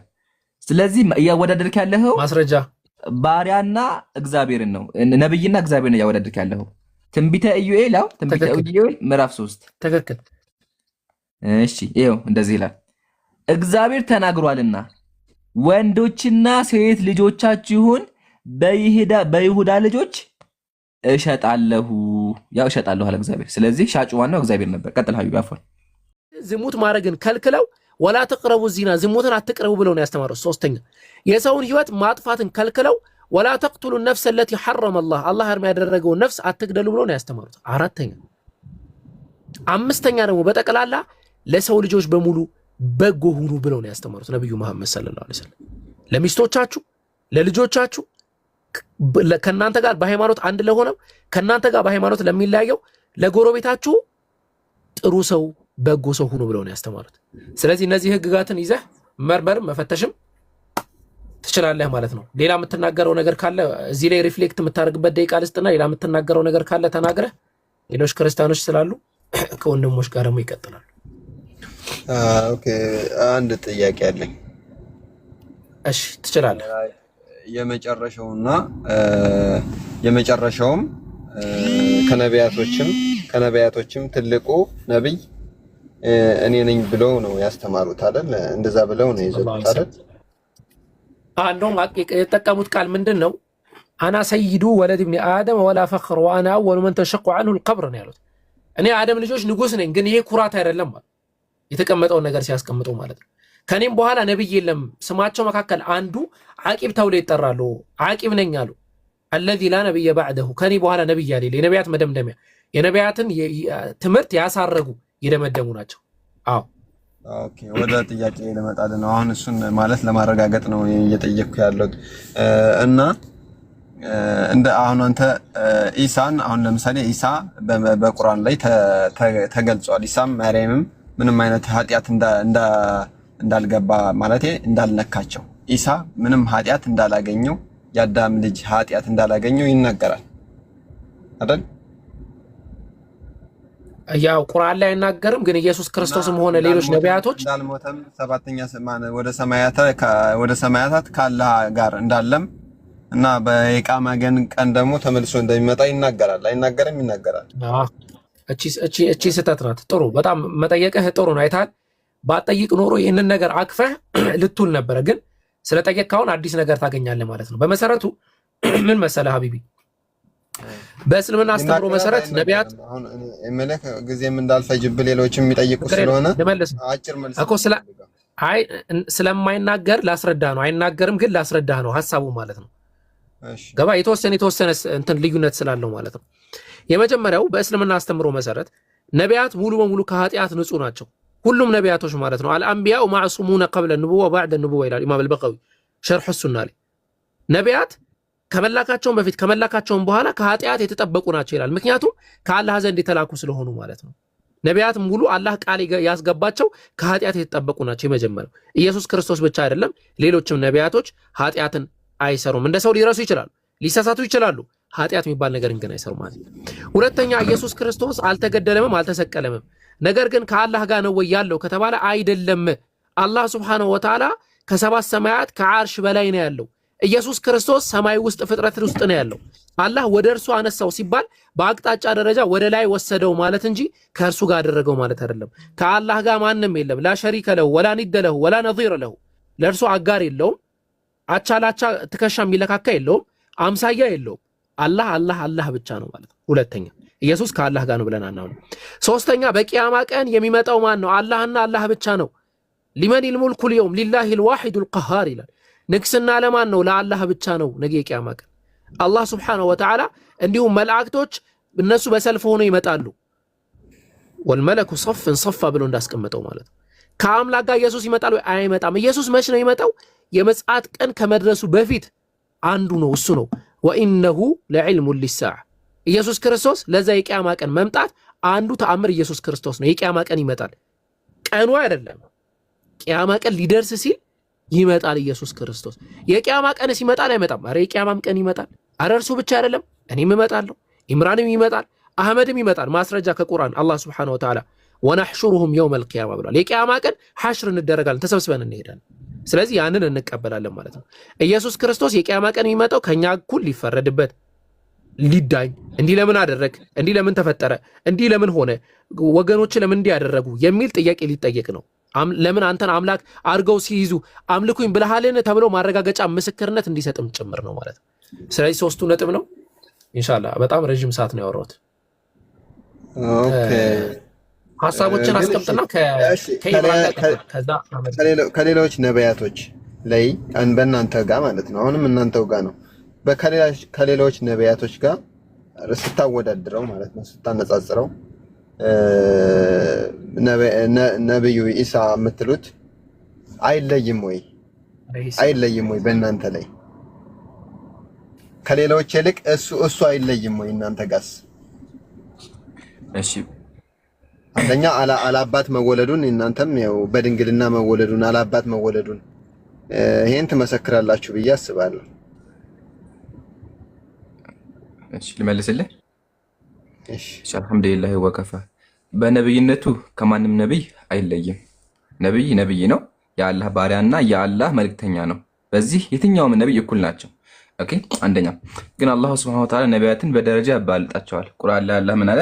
ስለዚህ እያወዳደርክ ያለኸው ማስረጃ ባሪያና እግዚአብሔርን ነው። ነብይና እግዚአብሔርን እያወዳደርክ ያለኸው ትንቢተ ኢዩኤል ትንቢተ ኢዩኤል ምዕራፍ 3 ትክክል። እሺ ይኸው እንደዚህ ይላል፣ እግዚአብሔር ተናግሯልና ወንዶችና ሴት ልጆቻችሁን በይሁዳ ልጆች እሸጣለሁ። ያው እሸጣለሁ አለ እግዚአብሔር። ስለዚህ ሻጩ ዋናው እግዚአብሔር ነበር። ቀጥል ሀቢብ አፎን። ዝሙት ማድረግን ከልክለው ወላ ተቅረቡ ዚና ዝሙትን አትቅረቡ ብለው ነው ያስተማሩት። ሶስተኛ የሰውን ህይወት ማጥፋትን ከልክለው ወላ ተቅቱሉ ነፍስ التي حرم الله አላህ ሐራም ያደረገውን ነፍስ አትግደሉ ብለው ነው ያስተማሩት። አራተኛ አምስተኛ ደግሞ በጠቅላላ ለሰው ልጆች በሙሉ በጎ ሁኑ ብለው ነው ያስተማሩት ነብዩ መሐመድ ሰለላሁ ዐለይሂ ወሰለም። ለሚስቶቻችሁ፣ ለልጆቻችሁ፣ ከናንተ ጋር በሃይማኖት አንድ ለሆነው ከናንተ ጋር በሃይማኖት ለሚለያየው ለጎረቤታችሁ ጥሩ ሰው በጎ ሰው ሁኑ ብለው ነው ያስተማሩት። ስለዚህ እነዚህ ህግጋትን ይዘህ መርመር መፈተሽም ትችላለህ ማለት ነው። ሌላ የምትናገረው ነገር ካለ እዚህ ላይ ሪፍሌክት የምታደርግበት ደቂቃ ልስጥና ሌላ የምትናገረው ነገር ካለ ተናግረህ ሌሎች ክርስቲያኖች ስላሉ ከወንድሞች ጋር ደግሞ ይቀጥላሉ። ኦኬ አንድ ጥያቄ አለኝ። እሺ ትችላለህ። የመጨረሻውም ከነቢያቶችም ትልቁ ነብይ እኔ ነኝ ብለው ነው ያስተማሩት አይደል? እንደዛ ብለው ነው ይዘሉት አይደል? አንዱም የተጠቀሙት ቃል ምንድነው? አና ሰይዱ ወለድ ኢብኒ አደም ወላ ፈኽር ወአና አወሉ መን ተሸቁ ዐንሁ القبر ነው ያሉት። እኔ አደም ልጆች ንጉስ ነኝ፣ ግን ይሄ ኩራት አይደለም ማለት የተቀመጠው ነገር ሲያስቀምጡ ማለት ነው። ከኔም በኋላ ነብይ የለም። ስማቸው መካከል አንዱ ዓቂብ ተብለው ይጠራሉ። ዓቂብ ነኝ አሉ። الذي لا نبي بعده ከኔ በኋላ ነብይ ያለ የነቢያት መደምደሚያ የነቢያትን ትምህርት ያሳረጉ የደመደሙ ናቸው። አዎ ኦኬ ወደ ጥያቄ ለመጣል ነው። አሁን እሱን ማለት ለማረጋገጥ ነው እየጠየቅኩ ያለሁት እና እንደ አሁን አንተ ኢሳን አሁን ለምሳሌ ኢሳ በቁርአን ላይ ተገልጿል። ኢሳም ማርያምም ምንም አይነት ኃጢያት እንዳልገባ ማለት እንዳልነካቸው ኢሳ ምንም ኃጢያት እንዳላገኘው የአዳም ልጅ ኃጢያት እንዳላገኘው ይናገራል አይደል? ያው ቁርአን ላይ አይናገርም፣ ግን ኢየሱስ ክርስቶስም ሆነ ሌሎች ነቢያቶች እንዳልሞተም ሰባተኛ ወደ ሰማያታት ከአላህ ጋር እንዳለም እና በኢቃማ ቀን ደግሞ ተመልሶ እንደሚመጣ ይናገራል። አይናገርም? ይናገራል። እቺ ስህተት ናት። ጥሩ በጣም መጠየቅህ ጥሩ ነው። አይታል ባጠይቅ ኖሮ ይህንን ነገር አክፈህ ልትውል ነበረ፣ ግን ስለጠየቅከውን አዲስ ነገር ታገኛለህ ማለት ነው። በመሰረቱ ምን መሰለህ ሀቢቢ፣ በእስልምና አስተምሮ መሰረት ነቢያት አሁን እመለክ ጊዜም እንዳልፈጅብ ሌሎችም የሚጠይቁ ስለሆነ አጭር መልስ እኮ ስለማይናገር ላስረዳህ ነው። አይናገርም፣ ግን ላስረዳህ ነው ሐሳቡ ማለት ነው። እሺ ገባ? የተወሰነ እንትን ልዩነት ስላለው ማለት ነው። የመጀመሪያው በእስልምና አስተምሮ መሰረት ነቢያት ሙሉ በሙሉ ከኃጢአት ንጹህ ናቸው። ሁሉም ነቢያቶች ማለት ነው። አልአንቢያኡ ማዕሱሙነ ቀብለ ንቡወ ወበዕደ ንቡወ ይላል ኢማም አልበቀዊ ሸርሕ ሱና ላይ። ነቢያት ከመላካቸውን በፊት ከመላካቸውን በኋላ ከኃጢአት የተጠበቁ ናቸው ይላል። ምክንያቱም ከአላህ ዘንድ የተላኩ ስለሆኑ ማለት ነው። ነቢያት ሙሉ አላህ ቃል ያስገባቸው ከኃጢአት የተጠበቁ ናቸው። የመጀመሪያው ኢየሱስ ክርስቶስ ብቻ አይደለም፣ ሌሎችም ነቢያቶች ኃጢአትን አይሰሩም። እንደ ሰው ሊረሱ ይችላሉ፣ ሊሳሳቱ ይችላሉ። ኃጢአት የሚባል ነገርን ግን አይሰሩም ማለት ነው። ሁለተኛ ኢየሱስ ክርስቶስ አልተገደለምም፣ አልተሰቀለምም። ነገር ግን ከአላህ ጋር ነው ወይ ያለው ከተባለ አይደለም። አላህ ሱብሓነሁ ወተዓላ ከሰባት ሰማያት ከዓርሽ በላይ ነው ያለው። ኢየሱስ ክርስቶስ ሰማይ ውስጥ ፍጥረት ውስጥ ነው ያለው። አላህ ወደ እርሱ አነሳው ሲባል በአቅጣጫ ደረጃ ወደ ላይ ወሰደው ማለት እንጂ ከእርሱ ጋር አደረገው ማለት አይደለም። ከአላህ ጋር ማንም የለም። ላ ሸሪከ ለሁ ወላ ኒደ ለሁ ወላ ነዚረ ለሁ። ለእርሱ አጋር የለውም፣ አቻላቻ ትከሻ የሚለካካ የለውም፣ አምሳያ የለውም። አላህ ብቻ ነው ማለት ነው። ሁለተኛ ኢየሱስ ከአላህ ጋር ነው ብለን አናምንም። ሶስተኛ በቂያማ ቀን የሚመጣው ማን ነው? አላህና አላህ ብቻ ነው። ሊመኒል ሙልኩል የውም ሊላሂል ዋሂዱል ቀሃር ይላል። ንግስና ለማን ነው? ለአላህ ብቻ ነው። ነገ የቂያማ ቀን አላህ ሱብሓነሁ ወተዓላ እንዲሁም መላእክቶች እነሱ በሰልፍ ሆነው ይመጣሉ። ወልመለኩ ሶፍን ሶፋ ብሎ እንዳስቀመጠው ማለት ነው። ከአምላክ ጋር ኢየሱስ ይመጣል ወይ? አይመጣም። ኢየሱስ መች ነው ይመጣው? የመጽአት ቀን ከመድረሱ በፊት አንዱ ነው፣ እሱ ነው። ወኢነሁ ለዕልሙን ሊሳዓ ኢየሱስ ክርስቶስ ለዛ የቂያማ ቀን መምጣት አንዱ ተአምር ኢየሱስ ክርስቶስ ነው። የቂያማ ቀን ይመጣል፣ ቀኑ አይደለም። ቂያማ ቀን ሊደርስ ሲል ይመጣል ኢየሱስ ክርስቶስ። የቂያማ ቀን ሲመጣል አይመጣም? አረ የቂያማም ቀን ይመጣል። አረ እርሱ ብቻ አይደለም፣ እኔም እመጣለሁ፣ ኢምራንም ይመጣል፣ አህመድም ይመጣል። ማስረጃ ከቁርአን አላህ ሱብሓነሁ ወተዓላ ወነሕሹሩሁም የውመል ቂያማ ብሏል። የቂያማ ቀን ሐሽር እንደረጋለን፣ ተሰብስበን እንሄዳለን። ስለዚህ ያንን እንቀበላለን ማለት ነው። ኢየሱስ ክርስቶስ የቂያማ ቀን የሚመጣው ከኛ እኩል ሊፈረድበት፣ ሊዳኝ፣ እንዲህ ለምን አደረግ፣ እንዲህ ለምን ተፈጠረ፣ እንዲህ ለምን ሆነ፣ ወገኖች ለምን እንዲህ ያደረጉ የሚል ጥያቄ ሊጠየቅ ነው። ለምን አንተን አምላክ አድርገው ሲይዙ አምልኩኝ ብለሃልን ተብሎ ማረጋገጫ ምስክርነት እንዲሰጥም ጭምር ነው ማለት ነው። ስለዚህ ሶስቱ ነጥብ ነው። ኢንሻአላህ በጣም ረጅም ሰዓት ነው ያወራሁት። ኦኬ ሀሳቦችን አስቀምጥና ከኢምራን ጋር ከዛ ከሌሎች ነቢያቶች ላይ በእናንተ ጋር ማለት ነው። አሁንም እናንተው ጋር ነው። ከሌሎች ነቢያቶች ጋር ስታወዳድረው ማለት ነው፣ ስታነጻጽረው ነብዩ ኢሳ የምትሉት አይለይም ወይ? አይለይም ወይ? በእናንተ ላይ ከሌሎች ይልቅ እሱ አይለይም ወይ? እናንተ ጋርስ? እሺ አንደኛ አላባት መወለዱን እናንተም ያው በድንግልና መወለዱን አላባት መወለዱን ይሄን ትመሰክራላችሁ ብዬ አስባለሁ። እሺ ልመልስልህ። እሺ አልሐምዱሊላህ ወከፋ። በነብይነቱ ከማንም ነብይ አይለይም። ነብይ ነው፣ የአላህ ባሪያና የአላህ መልእክተኛ ነው። በዚህ የትኛውም ነብይ እኩል ናቸው። ኦኬ። አንደኛ ግን አላህ Subhanahu Wa Ta'ala ነቢያትን በደረጃ ያባልጣቸዋል። ቁርአን ላይ አላህ ምን አለ?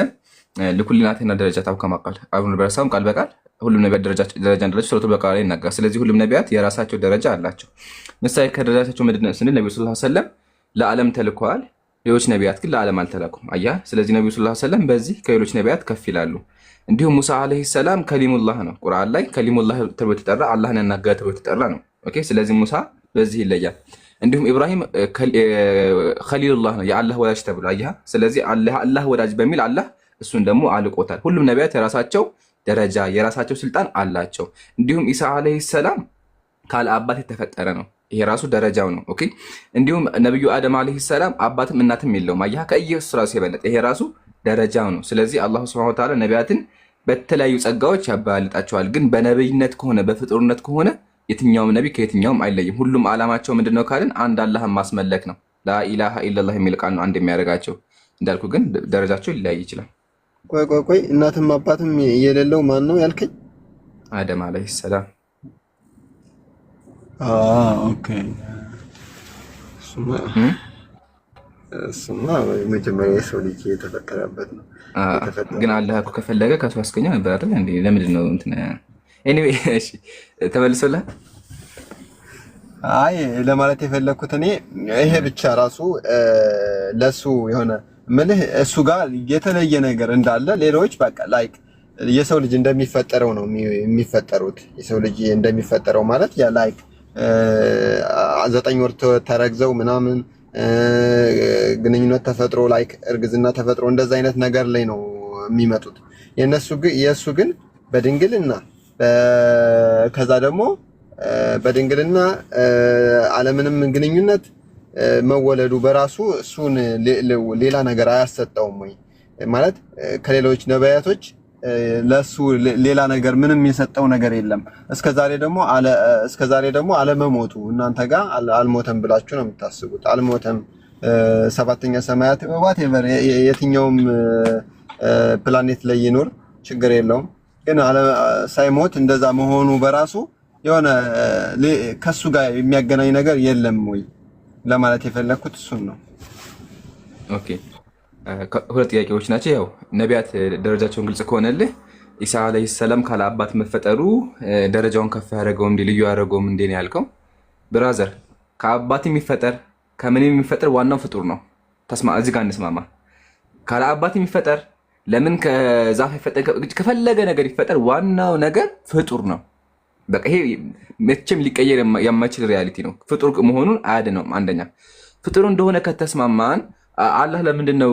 ለኩልናትና ደረጃ ከማቃል አሁን በራሳም ቃል በቃል ሁሉም ነቢያት ደረጃ እንዳላቸው ሱረቱ በቀራ ላይ ይናገራል። ስለዚህ ሁሉም ነቢያት የራሳቸው ደረጃ አላቸው። ምሳሌ ከደረጃቸው ምንድነው ስንል ነብዩ ሰለላሁ ዐለይሂ ወሰለም ለዓለም ተልከዋል። ሌሎች ነቢያት ግን ለዓለም አልተላኩም። አያ ስለዚህ ነብዩ ሰለላሁ ዐለይሂ ወሰለም በዚህ ከሌሎች ነቢያት ከፍ ይላሉ። እንዲሁም ሙሳ አለይሂ ሰላም ከሊሙላህ ነው። ቁርአን ላይ ከሊሙላህ ተብሎ ተጠራ፣ አላህን ያናገረ ተብሎ ተጠራ ነው። ኦኬ። ስለዚህ ሙሳ በዚህ ይለያል። እንዲሁም ኢብራሂም ኸሊሉላህ ነው፣ የአላህ ወዳጅ ተብሎ አያ። ስለዚህ አላህ ወዳጅ በሚል አላህ እሱን ደግሞ አልቆታል። ሁሉም ነቢያት የራሳቸው ደረጃ የራሳቸው ስልጣን አላቸው። እንዲሁም ኢሳ አለይሂ ሰላም ካለ አባት የተፈጠረ ነው። ይሄ ራሱ ደረጃው ነው። ኦኬ። እንዲሁም ነብዩ አደም አለይሂ ሰላም አባትም እናትም የለውም። አያ ከኢየሱስ ራሱ የበለጠ ይሄ ራሱ ደረጃው ነው። ስለዚህ አላህ Subhanahu Wa Ta'ala ነቢያትን በተለያዩ ጸጋዎች ያባልጣቸዋል። ግን በነብይነት ከሆነ በፍጡርነት ከሆነ የትኛውም ነቢ ከየትኛውም አይለይም። ሁሉም ዓላማቸው ምንድነው ካልን አንድ አላህን ማስመለክ ነው። ላኢላሃ ኢላላህ የሚል ቃል ነው አንድ የሚያደርጋቸው። እንዳልኩ ግን ደረጃቸው ሊለያይ ይችላል። ቆይ እናትም አባትም የሌለው ማን ነው ያልከኝ? አደም አለይሂ ሰላም። ኦኬ። እሱማ መጀመሪያ የሰው ልጅ የተፈጠረበት ነው። ግን አላህ እኮ ከፈለገ ከሱ አስገኘው ነበር አይደል እንዴ? ለምንድን ነው እንትን ኤኒዌይ እሺ ተመልሶልህ? አይ ለማለት የፈለኩት እኔ ይሄ ብቻ ራሱ ለሱ የሆነ ምልህ እሱ ጋር የተለየ ነገር እንዳለ ሌሎች በቃ ላይክ የሰው ልጅ እንደሚፈጠረው ነው የሚፈጠሩት። የሰው ልጅ እንደሚፈጠረው ማለት ያ ላይክ 9 ወር ተረግዘው ምናምን ግንኙነት ተፈጥሮ ላይክ እርግዝና ተፈጥሮ እንደዛ አይነት ነገር ላይ ነው የሚመጡት። የእሱ ግን በድንግልና ከዛ ደግሞ በድንግልና አለምንም ግንኙነት መወለዱ በራሱ እሱን ሌላ ነገር አያሰጠውም ወይ? ማለት ከሌሎች ነቢያቶች ለሱ ሌላ ነገር ምንም የሰጠው ነገር የለም። እስከዛሬ ደግሞ አለመሞቱ እናንተ ጋር አልሞተም ብላችሁ ነው የምታስቡት። አልሞተም፣ ሰባተኛ ሰማያት ዋትኤቨር የትኛውም ፕላኔት ላይ ይኖር ችግር የለውም። ግን ሳይሞት እንደዛ መሆኑ በራሱ የሆነ ከሱ ጋር የሚያገናኝ ነገር የለም ወይ ለማለት የፈለኩት እሱን ነው። ኦኬ። ሁለት ጥያቄዎች ናቸው። ያው ነቢያት ደረጃቸውን ግልጽ ከሆነልህ ኢሳ አለይሂ ሰላም ካለ አባት መፈጠሩ ደረጃውን ከፍ ያደረገው እንዴ ልዩ ያደረገው እንዴ ነው ያልከው? ብራዘር ከአባት የሚፈጠር ከምንም የሚፈጠር ዋናው ፍጡር ነው። ተስማ እዚህ ጋር እንስማማ። ካለ አባት የሚፈጠር ለምን ከዛፍ ይፈጠር ከፈለገ ነገር ይፈጠር ዋናው ነገር ፍጡር ነው። በቃ ይሄ መቼም ሊቀየር የማይችል ሪያሊቲ ነው። ፍጡር መሆኑን አያድነውም። አንደኛ ፍጡር እንደሆነ ከተስማማን አላህ ለምንድነው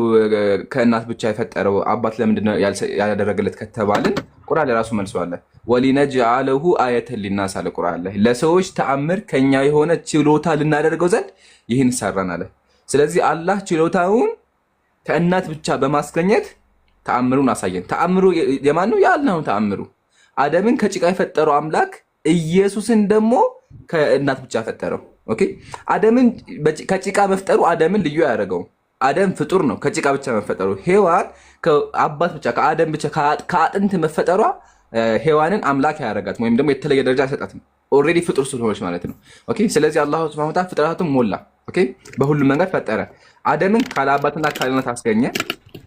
ከእናት ብቻ የፈጠረው አባት ለምንድነው ያላደረገለት ከተባልን ቁርአን ለራሱ መልሷል። ወሊነጅዐለሁ አየተን ሊናስ አለ ቁርአን ላይ ለሰዎች ተአምር ከኛ የሆነ ችሎታ ልናደርገው ዘንድ ይህን ሰራን አለ። ስለዚህ አላህ ችሎታውን ከእናት ብቻ በማስገኘት ተአምሩን አሳየን። ተአምሩ የማን ነው? የአላህ ነው ተአምሩ። አደምን ከጭቃ የፈጠረው አምላክ ኢየሱስን ደግሞ ከእናት ብቻ ፈጠረው። ኦኬ። አደምን ከጭቃ መፍጠሩ አደምን ልዩ ያደረገው አደም ፍጡር ነው፣ ከጭቃ ብቻ መፈጠሩ። ሔዋን ከአባት ብቻ ከአደም ብቻ ከአጥንት መፈጠሯ ሔዋንን አምላክ ያደረጋት ወይም ደግሞ የተለየ ደረጃ አይሰጣትም። ኦልሬዲ ፍጡር ስለሆነች ማለት ነው። ኦኬ። ስለዚህ አላህ ሱብሃነሁ ወተዓላ ፍጥረታቱን ሞላ። ኦኬ። በሁሉም መንገድ ፈጠረ። አደምን ካለ አባትና ካለ እናት አስገኘ።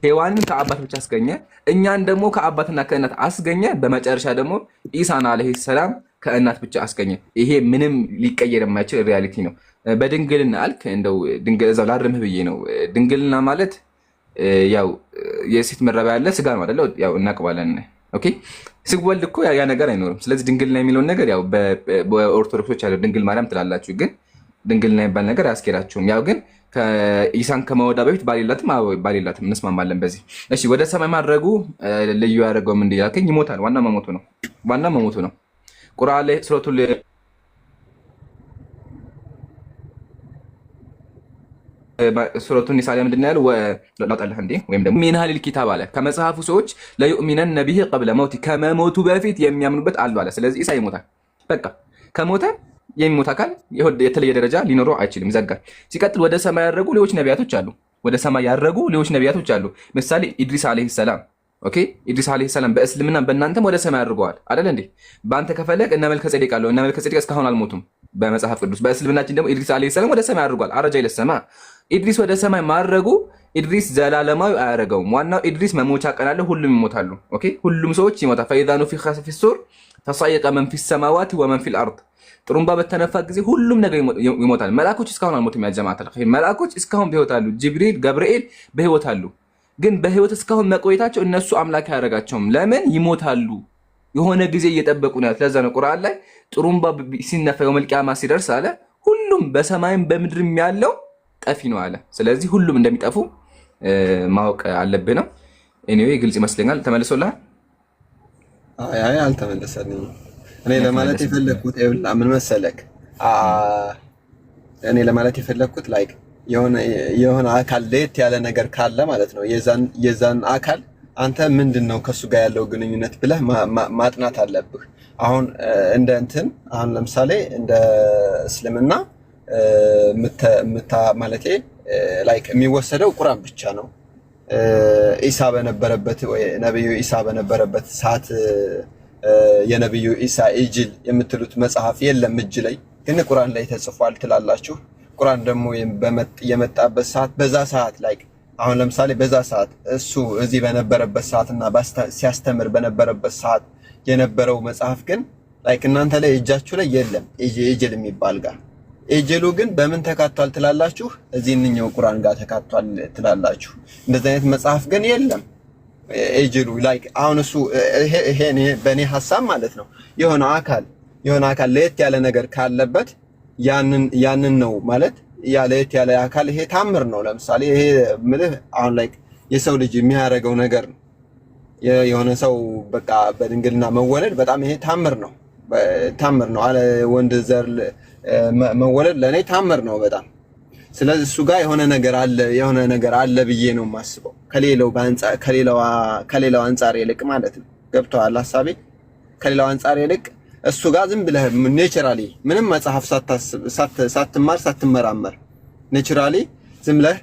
ሔዋንን ከአባት ብቻ አስገኘ። እኛን ደግሞ ከአባትና ከእናት አስገኘ። በመጨረሻ ደግሞ ኢሳን አለይሂ ሰላም ከእናት ብቻ አስገኘ። ይሄ ምንም ሊቀየር የማይችል ሪያሊቲ ነው። በድንግልና አልክ እንደው ድንግል እዛው ላርምህ ብዬ ነው። ድንግልና ማለት ያው የሴት መረቢያ ያለ ስጋ ነው አይደል? ያው እናቅባለን። ኦኬ ሲወልድ እኮ ያ ነገር አይኖርም። ስለዚህ ድንግልና የሚለውን ነገር ያው በኦርቶዶክሶች ያለው ድንግል ማርያም ትላላችሁ፣ ግን ድንግልና የሚባል ነገር አያስኬዳችሁም። ያው ግን ኢሳን ከመወዳ በፊት ባሌላትም እንስማማለን በዚህ። እሺ ወደ ሰማይ ማድረጉ ልዩ ያደረገው ምንድን ያልከኝ፣ ይሞታል። ዋና መሞቱ ነው። ቁርአን ላይ ሱረቱ ኒሳ ላይ ምንድን ነው ያለው? ላውጣልህ እንዴ ወይም ደግሞ ሚን አህሊል ኪታብ አለ ከመጽሐፉ ሰዎች ለዩእሚነነ ቢሂ ቀብለ መውቲ ከመሞቱ በፊት የሚያምኑበት አሉ አለ። ስለዚህ ኢሳ ይሞታል። በቃ ከሞተ የሚሞት አካል የተለየ ደረጃ ሊኖረው አይችልም፣ ይዘጋል። ሲቀጥል ወደ ሰማይ ያረጉ ሌሎች ነቢያቶች አሉ። ምሳሌ ኢድሪስ አለይሂ ሰላም። ኦኬ ኢድሪስ አለይሂ ሰላም በእስልምና በእናንተም ወደ ሰማይ አድርገዋል አይደል እንዴ? በአንተ ከፈለግ እነ መልከ ጼዴቅ አለው። እነ መልከ ጼዴቅ እስካሁን አልሞቱም በመጽሐፍ ቅዱስ። በእስልምናችን ደግሞ ኢድሪስ አለይሂ ሰላም ወደ ሰማይ አድርጓል። አረጃ ይለሰማ ኢድሪስ ወደ ሰማይ ማድረጉ ኢድሪስ ዘላለማዊ አያደርገውም። ዋናው ኢድሪስ መሞቻ ቀን አለ፣ ሁሉም ይሞታሉ። ኦኬ ሁሉም ሰዎች ይሞታል። ፈኢዛ ኑፊኸ ፊሱር ተሰየቀ መን ፊ ሰማዋት ወመን ፊል አርድ። ጥሩምባ በተነፋ ጊዜ ሁሉም ነገር ይሞታል። መላእክቶች እስካሁን አልሞቱም። ያ ጀማዓተል ኸይር መላእክቶች እስካሁን በህይወት አሉ። ጅብሪል፣ ገብርኤል በህይወት አሉ። ግን በህይወት እስካሁን መቆየታቸው እነሱ አምላክ አያደርጋቸውም። ለምን? ይሞታሉ። የሆነ ጊዜ እየጠበቁ ነው። ለዛ ነው ቁርአን ላይ ጥሩምባ ሲነፋ የውመል ቂያማ ሲደርስ አለ ሁሉም በሰማይም በምድርም ያለው ጠፊ ነው አለ። ስለዚህ ሁሉም እንደሚጠፉ ማወቅ አለብህ ነው። ኤኒዌይ ግልጽ ይመስለኛል። ተመልሶልሃል? አይ አልተመለሰልኝም። እኔ ለማለት የፈለኩት ምን መሰለክ፣ እኔ ለማለት የፈለኩት ላይክ የሆነ አካል ለየት ያለ ነገር ካለ ማለት ነው የዛን አካል አንተ ምንድነው ከሱ ጋር ያለው ግንኙነት ብለህ ማጥናት አለብህ። አሁን አሁን ለምሳሌ እንደ እስልምና ማለቴ ላይክ የሚወሰደው ቁርአን ብቻ ነው። ኢሳ በነበረበት ወይ ነብዩ ኢሳ በነበረበት ሰዓት የነብዩ ኢሳ ኢንጂል የምትሉት መጽሐፍ የለም እጅ ላይ፣ ግን ቁርአን ላይ ተጽፏል ትላላችሁ። ቁርአን ደግሞ የመጣበት ሰዓት በዛ ሰዓት ላይክ አሁን ለምሳሌ በዛ ሰዓት እሱ እዚህ በነበረበት ሰዓትና ሲያስተምር በነበረበት ሰዓት የነበረው መጽሐፍ ግን ላይክ እናንተ ላይ እጃችሁ ላይ የለም ኢንጂል የሚባል ጋር። ኢንጂሉ ግን በምን ተካቷል ትላላችሁ? እዚህኛው ቁርአን ጋር ተካቷል ትላላችሁ። እንደዚህ አይነት መጽሐፍ ግን የለም ኢንጂሉ ላይክ አሁን እሱ ይሄ በእኔ ሐሳብ ማለት ነው የሆነ አካል ለየት ያለ ነገር ካለበት ያንን ነው ማለት ያ ለየት ያለ አካል ይሄ ታምር ነው። ለምሳሌ ይሄ ምልህ አሁን ላይክ የሰው ልጅ የሚያደርገው ነገር ነው። የሆነ ሰው በቃ በድንግልና መወለድ በጣም ይሄ ታምር ነው አለ ወንድ ዘር መወለድ ለኔ ታምር ነው በጣም። ስለዚህ እሱ ጋር የሆነ ነገር አለ ብዬ ነው የማስበው ከሌላው አንፃር ይልቅ ማለት ነው። ገብቶሃል ሐሳቤ? ከሌላው አንፃር ይልቅ እሱ ጋር ዝም ብለህ ኔቸራሊ ምንም መጽሐፍ ሳትማር ሳትመራመር ኔቸራሊ ዝም ብለህ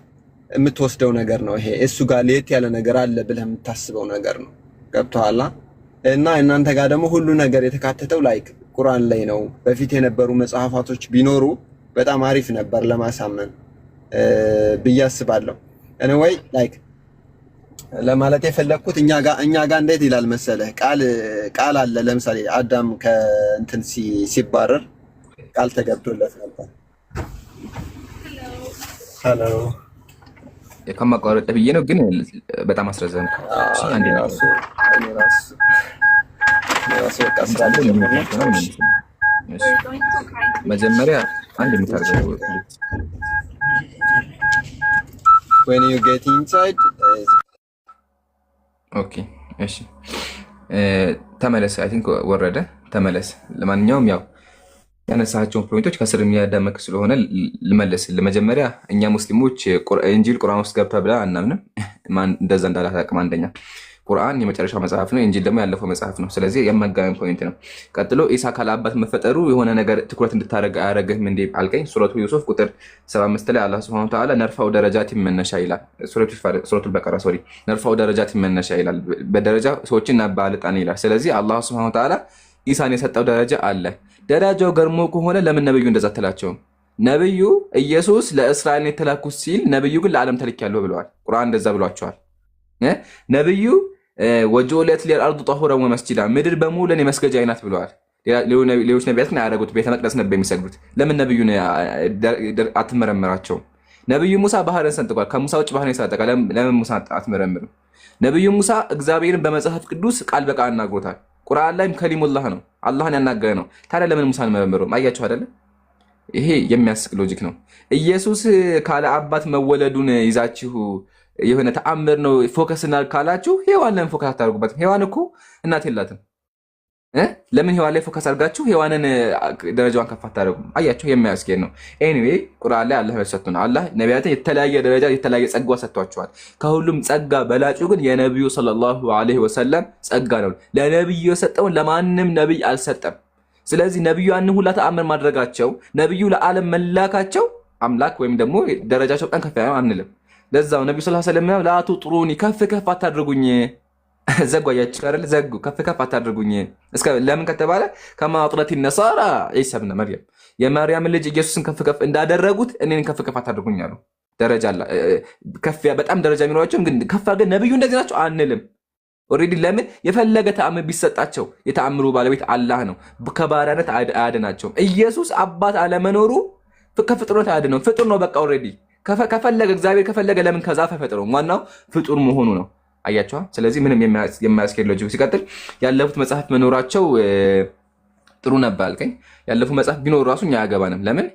የምትወስደው ነገር ነው። ይሄ እሱ ጋር ለየት ያለ ነገር አለ ብለህ የምታስበው ነገር ነው። ገብቶሃል? እና እናንተ ጋር ደግሞ ሁሉ ነገር የተካተተው ላይክ ቁርአን ላይ ነው። በፊት የነበሩ መጽሐፋቶች ቢኖሩ በጣም አሪፍ ነበር ለማሳመን ብዬ አስባለሁ። anyway ላይክ ለማለት የፈለኩት እኛ ጋር እንዴት ይላል መሰለህ ቃል አለ። ለምሳሌ አዳም ከእንትን ሲባረር ቃል ተገብቶለት ነበር። ሄሎ ከማቋረጥ ብዬ ነው ግን በጣም አስረዘም። እሺ አንዴ ነው መጀመሪያ አንድ የምታደርገው when you get inside ኦኬ እሺ ተመለስ። አይ ቲንክ ወረደ። ተመለስ። ለማንኛውም ያው ያነሳቸውን ፖይንቶች ከስር የሚያዳመቅ ስለሆነ ልመለስ። ለመጀመሪያ እኛ ሙስሊሞች ኢንጂል ቁርአን ውስጥ ገብታ ብላ አናምንም። እንደዛ እንዳላታቅም አንደኛ ቁርአን የመጨረሻው መጽሐፍ ነው፣ ኢንጂል ደግሞ ያለፈው መጽሐፍ ነው። ስለዚህ የመጋቢያ ፖይንት ነው። ቀጥሎ ኢሳ ካለአባት መፈጠሩ የሆነ ነገር ትኩረት እንድታደርግ አያደርግህም እንዴ አልከኝ። ሱረቱ ዩሱፍ ቁጥር 75 ላይ አላህ ሱብሃነሁ ወተዓላ ነርፋው ደረጃት መነሻ ይላል። ሱረቱ በቀራ ነርፋው ደረጃት መነሻ ይላል። በደረጃ ሰዎችን እናባልጣን ይላል። ስለዚህ አላህ ሱብሃነሁ ወተዓላ ኢሳን የሰጠው ደረጃ አለ። ደረጃው ገርሞ ከሆነ ለምን ነብዩ እንደዛ አትላቸውም? ነብዩ ኢየሱስ ለእስራኤል የተላኩት ሲል ነብዩ ግን ለዓለም ተልኬያለሁ ብለዋል። ቁርአን እንደዛ ብሏቸዋል። ነብዩ ወጆለት ለአርዱ ጠሁረን ወመስጂዳ ምድር በሙሉ ለኔ መስገጃ አይናት ብለዋል። ሌሎች ነቢያት ግን ያደረጉት ቤተ መቅደስ ነበር የሚሰግዱት። ለምን ነብዩን አትመረምራቸው? ነብዩ ሙሳ ባህርን ሰንጥቋል። ከሙሳ ውጭ ባህርን ሰንጠቀ። ለምን ሙሳ አትመረምርም? ነብዩ ሙሳ እግዚአብሔርን በመጽሐፍ ቅዱስ ቃል በቃል አናግሮታል። ቁርአን ላይም ከሊሙላህ ነው፣ አላህን ያናገረ ነው። ታዲያ ለምን ሙሳን መረምሩም? አያችሁ አይደለ? ይሄ የሚያስቅ ሎጂክ ነው። ኢየሱስ ካለ አባት መወለዱን ይዛችሁ የሆነ ተአምር ነው ፎከስ እናድርግ ካላችሁ ሔዋን ለምን ፎከስ አታደርጉበትም? ሔዋን እኮ እናት የላትም። ለምን ሔዋን ላይ ፎከስ አድርጋችሁ ሔዋንን ደረጃዋን ከፍ አታደርጉም? አያችሁ የሚያስኬድ ነው። ኤኒዌይ ቁርአን ላይ አላህ ሰጥቶናል። አላህ ነቢያትን የተለያየ ደረጃ የተለያየ ጸጋ ሰጥቷቸዋል። ከሁሉም ጸጋ በላጩ ግን የነቢዩ ሰለላሁ ዐለይሂ ወሰለም ጸጋ ነው። ለነቢዩ የሰጠውን ለማንም ነቢይ አልሰጠም። ስለዚህ ነቢዩ ያንን ሁላ ተአምር ማድረጋቸው ነቢዩ ለዓለም መላካቸው አምላክ ወይም ደግሞ ደረጃቸው በጣም ከፍ ያለው አንልም። ለዛው ነቢዩ ሰለላሁ ዐለይሂ ወሰለም ላ ቱጥሩኒ ከፍ ከፍ አታድርጉኝ ዘጉ። አያችሁ አይደል? ዘጉ ከፍ ከፍ አታድርጉኝ። እስከ ለምን ከተባለ ከማ አጥረት ነሳራ ዒሳ ኢብኑ መርየም የማርያም ልጅ ኢየሱስን ከፍ ከፍ እንዳደረጉት እኔን ከፍ ከፍ አታድርጉኝ አሉ። ደረጃ አለ ከፍ በጣም ደረጃ የሚኖራቸው ግን ከፍ ግን ነቢዩ እንደዚህ ናቸው አንልም። ኦሬዲ ለምን የፈለገ ተአምር ቢሰጣቸው የተአምሩ ባለቤት አላህ ነው። ከባሪያነት አያድናቸውም። ኢየሱስ አባት አለመኖሩ ከፍጥረት አያድነው። ፍጡር ነው በቃ ኦሬዲ ከፈለገ እግዚአብሔር ከፈለገ ለምን ከዛፍ አይፈጥረውም? ዋናው ፍጡር መሆኑ ነው። አያቸዋ። ስለዚህ ምንም የማያስኬድ ሎጂክ። ሲቀጥል ያለፉት መጽሐፍ መኖራቸው ጥሩ ነበር አልከኝ። ያለፉ መጽሐፍ ቢኖሩ ራሱ እኛ አያገባንም። ለምን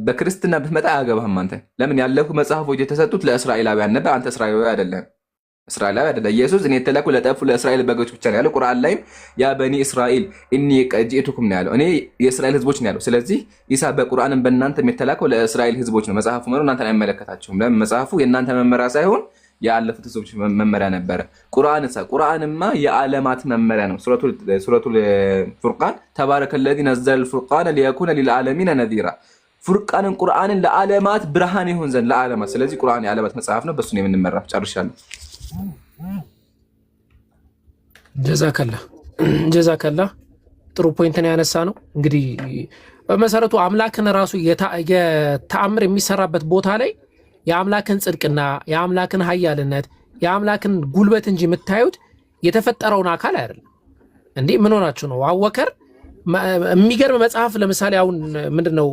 በክርስትና ብትመጣ አያገባህም አንተ። ለምን ያለፉ መጽሐፎች የተሰጡት ለእስራኤላውያን ነበር። አንተ እስራኤላዊ አይደለም። እስራኤላዊ አይደለም። ኢየሱስ እኔ የተላኩ ለጠፉ ለእስራኤል በጎች ብቻ ነው ያለው። ቁርአን ላይም ያ በኒ እስራኤል እኒ ቀጂቱኩም ነው ያለው። እኔ የእስራኤል ህዝቦች ነው ያለው። ስለዚህ ኢሳ በቁርአንም በእናንተም የተላከው ለእስራኤል ህዝቦች ነው። መጽሐፉ ማለት እናንተን አይመለከታችሁም። ለምን መጽሐፉ የእናንተ መመሪያ ሳይሆን ያለፉት ህዝቦች መመሪያ ነበረ። ቁርአንማ የዓለማት መመሪያ ነው። ሱረቱል ፉርቃን ተባረከ ለዚ ነዘለ ፉርቃን ሊየኩነ ሊልዓለሚነ ነዚራ። ፉርቃንን ቁርአንን ለዓለማት ብርሃን ይሆን ዘንድ ለዓለማት። ስለዚህ ቁርአን የዓለማት መጽሐፍ ነው። በሱ ነው የምንመራው። ጨርሻለሁ። ጀዛከላ ጥሩ ፖይንትን ያነሳ ነው። እንግዲህ በመሰረቱ አምላክን ራሱ የተአምር የሚሰራበት ቦታ ላይ የአምላክን ጽድቅና የአምላክን ኃያልነት የአምላክን ጉልበት እንጂ የምታዩት የተፈጠረውን አካል አይደለም። እንዲህ ምን ሆናችሁ ነው? አወከር የሚገርም መጽሐፍ ለምሳሌ አሁን ምንድነው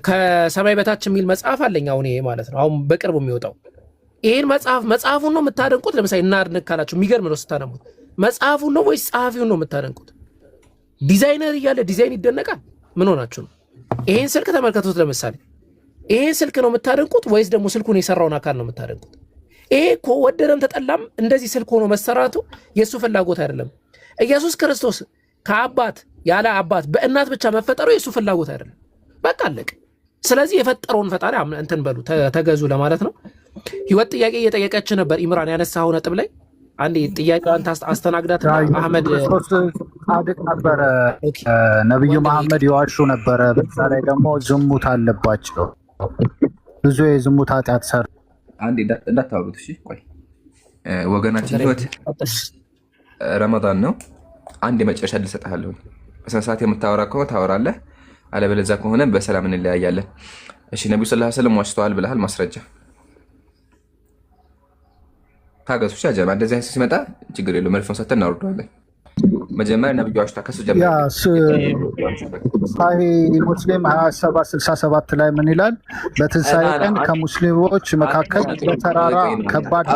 ከሰማይ በታች የሚል መጽሐፍ አለኝ አሁን ይሄ ማለት ነው አሁን በቅርቡ የሚወጣው ይሄን መጽሐፉን ነው የምታደንቁት? ለምሳሌ እናድንቅ ካላችሁ የሚገርም ነው ስታነቡት። መጽሐፉን ነው ወይስ ጸሐፊውን ነው የምታደንቁት? ዲዛይነር እያለ ዲዛይን ይደነቃል? ምን ሆናችሁ ነው? ይሄን ስልክ ተመልከቱት። ለምሳሌ ይሄን ስልክ ነው የምታደንቁት ወይስ ደግሞ ስልኩን የሰራውን አካል ነው የምታደንቁት? ይሄ እኮ ወደደም ተጠላም እንደዚህ ስልክ ሆኖ መሰራቱ የእሱ ፍላጎት አይደለም። ኢየሱስ ክርስቶስ ከአባት ያለ አባት በእናት ብቻ መፈጠሩ የእሱ ፍላጎት አይደለም። በቃ አለቀ። ስለዚህ የፈጠረውን ፈጣሪ እንትን በሉ ተገዙ ለማለት ነው። ህይወት ጥያቄ እየጠየቀች ነበር። ኢምራን ያነሳው ነጥብ ላይ አንዴ ጥያቄዋን አስተናግዳት። አህመድ ጻድቅ ነበረ፣ ነብዩ መሐመድ ይዋሹ ነበረ። በዛ ላይ ደግሞ ዝሙት አለባቸው፣ ብዙ የዝሙት ኃጢአት ሰር አንዴ እንዳታወሩት እሺ። ቆይ ወገናችን ህይወት ረመዳን ነው። አንድ የመጨረሻ ዕድል እሰጥሃለሁ። በስነ ስርዓት የምታወራ ከሆነ ታወራለህ፣ አለበለዚያ ከሆነ በሰላም እንለያያለን። እሺ ነብዩ ሰለላሁ ዐለይሂ ወሰለም ዋሽተዋል ብለሃል፣ ማስረጃ ታገሱ። ሻጀማ እንደዚህ አይነት ሲመጣ ችግር የለውም፣ መልፎን ሰጥተን እናወርደዋለን። መጀመሪያ ነብዩ ዋሽታ ከሱ ጀምሮ ሳሂህ ሙስሊም 2767 ላይ ምን ይላል? በትንሣኤ ቀን ከሙስሊሞች መካከል በተራራ ከባድ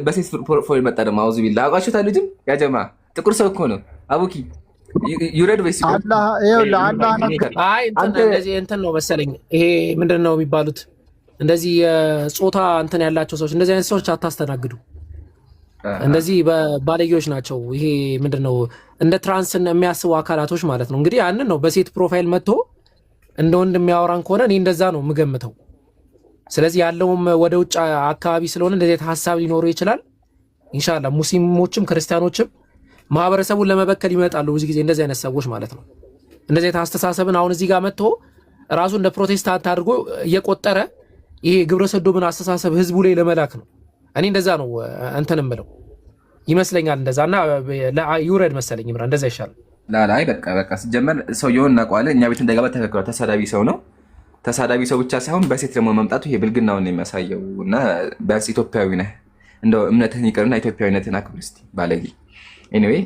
በሴት ፕሮፋይል መጣ። ደግሞ አውዙ ቢላ አውቃችሁታል። ልጅም ያጀማ ጥቁር ሰው እኮ ነው። አቡኪ ዩረድ ወይስ አላህ ይኸው ለአላህ ነው። አይ እንትን ነው መሰለኝ። ይሄ ምንድን ነው የሚባሉት እንደዚህ የጾታ እንትን ያላቸው ሰዎች እንደዚህ አይነት ሰዎች አታስተናግዱ። እንደዚህ ባለጌዎች ናቸው። ይሄ ምንድነው እንደ ትራንስን የሚያስቡ አካላቶች ማለት ነው። እንግዲህ ያንን ነው በሴት ፕሮፋይል መጥቶ እንደ ወንድ የሚያወራን ከሆነ እኔ እንደዛ ነው የምገምተው። ስለዚህ ያለውም ወደ ውጭ አካባቢ ስለሆነ እንደዚህ አይነት ሀሳብ ሊኖሩ ይችላል። ኢንሻአላህ ሙስሊሞችም ክርስቲያኖችም ማህበረሰቡን ለመበከል ይመጣሉ ብዙ ጊዜ እንደዚህ አይነት ሰዎች ማለት ነው። እንደዚህ አይነት አስተሳሰብን አሁን እዚህ ጋር መጥቶ ራሱ እንደ ፕሮቴስታንት አድርጎ እየቆጠረ ይሄ ግብረ ሰዶምን አስተሳሰብ ህዝቡ ላይ ለመላክ ነው። እኔ እንደዛ ነው እንትን እምለው ይመስለኛል። እንደዛና ይውረድ መሰለኝ ምራ እንደዛ ይሻላል። ላላይ በቃ ሲጀመር ሰውየውን እናውቀዋለን። እኛ ቤት እንደገባ ተከክሯል። ተሳዳቢ ሰው ነው። ተሳዳቢ ሰው ብቻ ሳይሆን በሴት ደግሞ መምጣቱ ይሄ ብልግናውን ነው የሚያሳየው። እና ቢያንስ ኢትዮጵያዊ ነህ እንደው እምነትህን ይቅርና ኢትዮጵያዊነትን አክብር እስቲ ባለጌ። ኤኒዌይ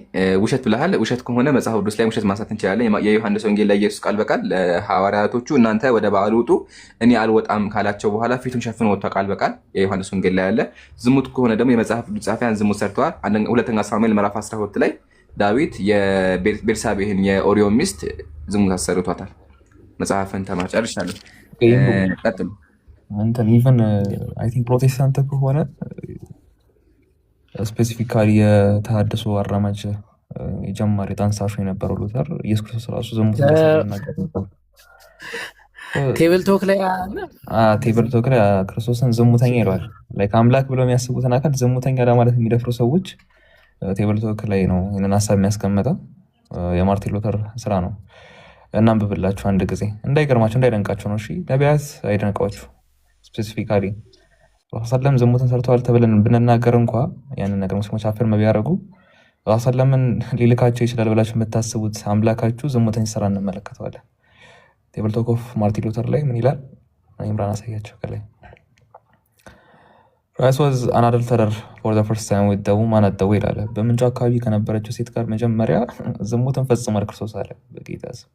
ውሸት ብለሃል። ውሸት ከሆነ መጽሐፍ ቅዱስ ላይ ውሸት ማንሳት እንችላለን። የዮሐንስ ወንጌል ላይ ኢየሱስ ቃል በቃል ለሐዋርያቶቹ እናንተ ወደ በዓል ውጡ እኔ አልወጣም ካላቸው በኋላ ፊቱን ሸፍኖ ወጥቷል። ቃል በቃል የዮሐንስ ወንጌል ላይ ያለ። ዝሙት ከሆነ ደግሞ የመጽሐፍ ቅዱስ ጸሐፊያን ዝሙት ሰርተዋል። ሁለተኛ ሳሙኤል ምዕራፍ 12 ላይ ዳዊት የቤርሳቤህን የኦሪዮን ሚስት ዝሙት አሰርቷታል። መጽሐፍን ተማጨርሻለሁ። ቀጥሉ። እንትን ኢቨን አይ ቲንክ ፕሮቴስታንት ከሆነ ስፔሲፊካሊ የተሃድሶ አራማጅ የጀማሪ ጠንሳሹ የነበረው ሉተር ኢየሱስ ክርስቶስ ራሱ ዝሙት ቴብል ቶክ ላይ ክርስቶስን ዝሙተኛ ይለዋል። አምላክ ብለው የሚያስቡትን አካል ዝሙተኛ ለማለት የሚደፍሩ ሰዎች ቴብል ቶክ ላይ ነው ይህንን ሀሳብ የሚያስቀምጠው። የማርቲን ሉተር ስራ ነው። እናንብብላችሁ አንድ ጊዜ እንዳይገርማችሁ እንዳይደንቃችሁ ነው። እሺ ነቢያት አይደንቃችሁ። ስፔሲፊካሊ ሰለም ዝሙትን ሰርተዋል ተብለን ብንናገር እንኳ ያንን ነገር ሙስሊሞች አፈር ቢያደርጉ ሰለምን ሊልካቸው ይችላል ብላችሁ የምታስቡት አምላካችሁ ዝሙትን ሲሰራ እንመለከተዋለን። ቴብል ቶክ ኦፍ ማርቲን ሉተር ላይ ምን ይላል? ኢምራን አሳያቸው ከላይ Christ was an adulterer for the first time with the woman at the well አለ። በምንጩ አካባቢ ከነበረችው ሴት ጋር መጀመሪያ ዝሙትን ፈጽሟል ክርስቶስ አለ በጌታ ስም።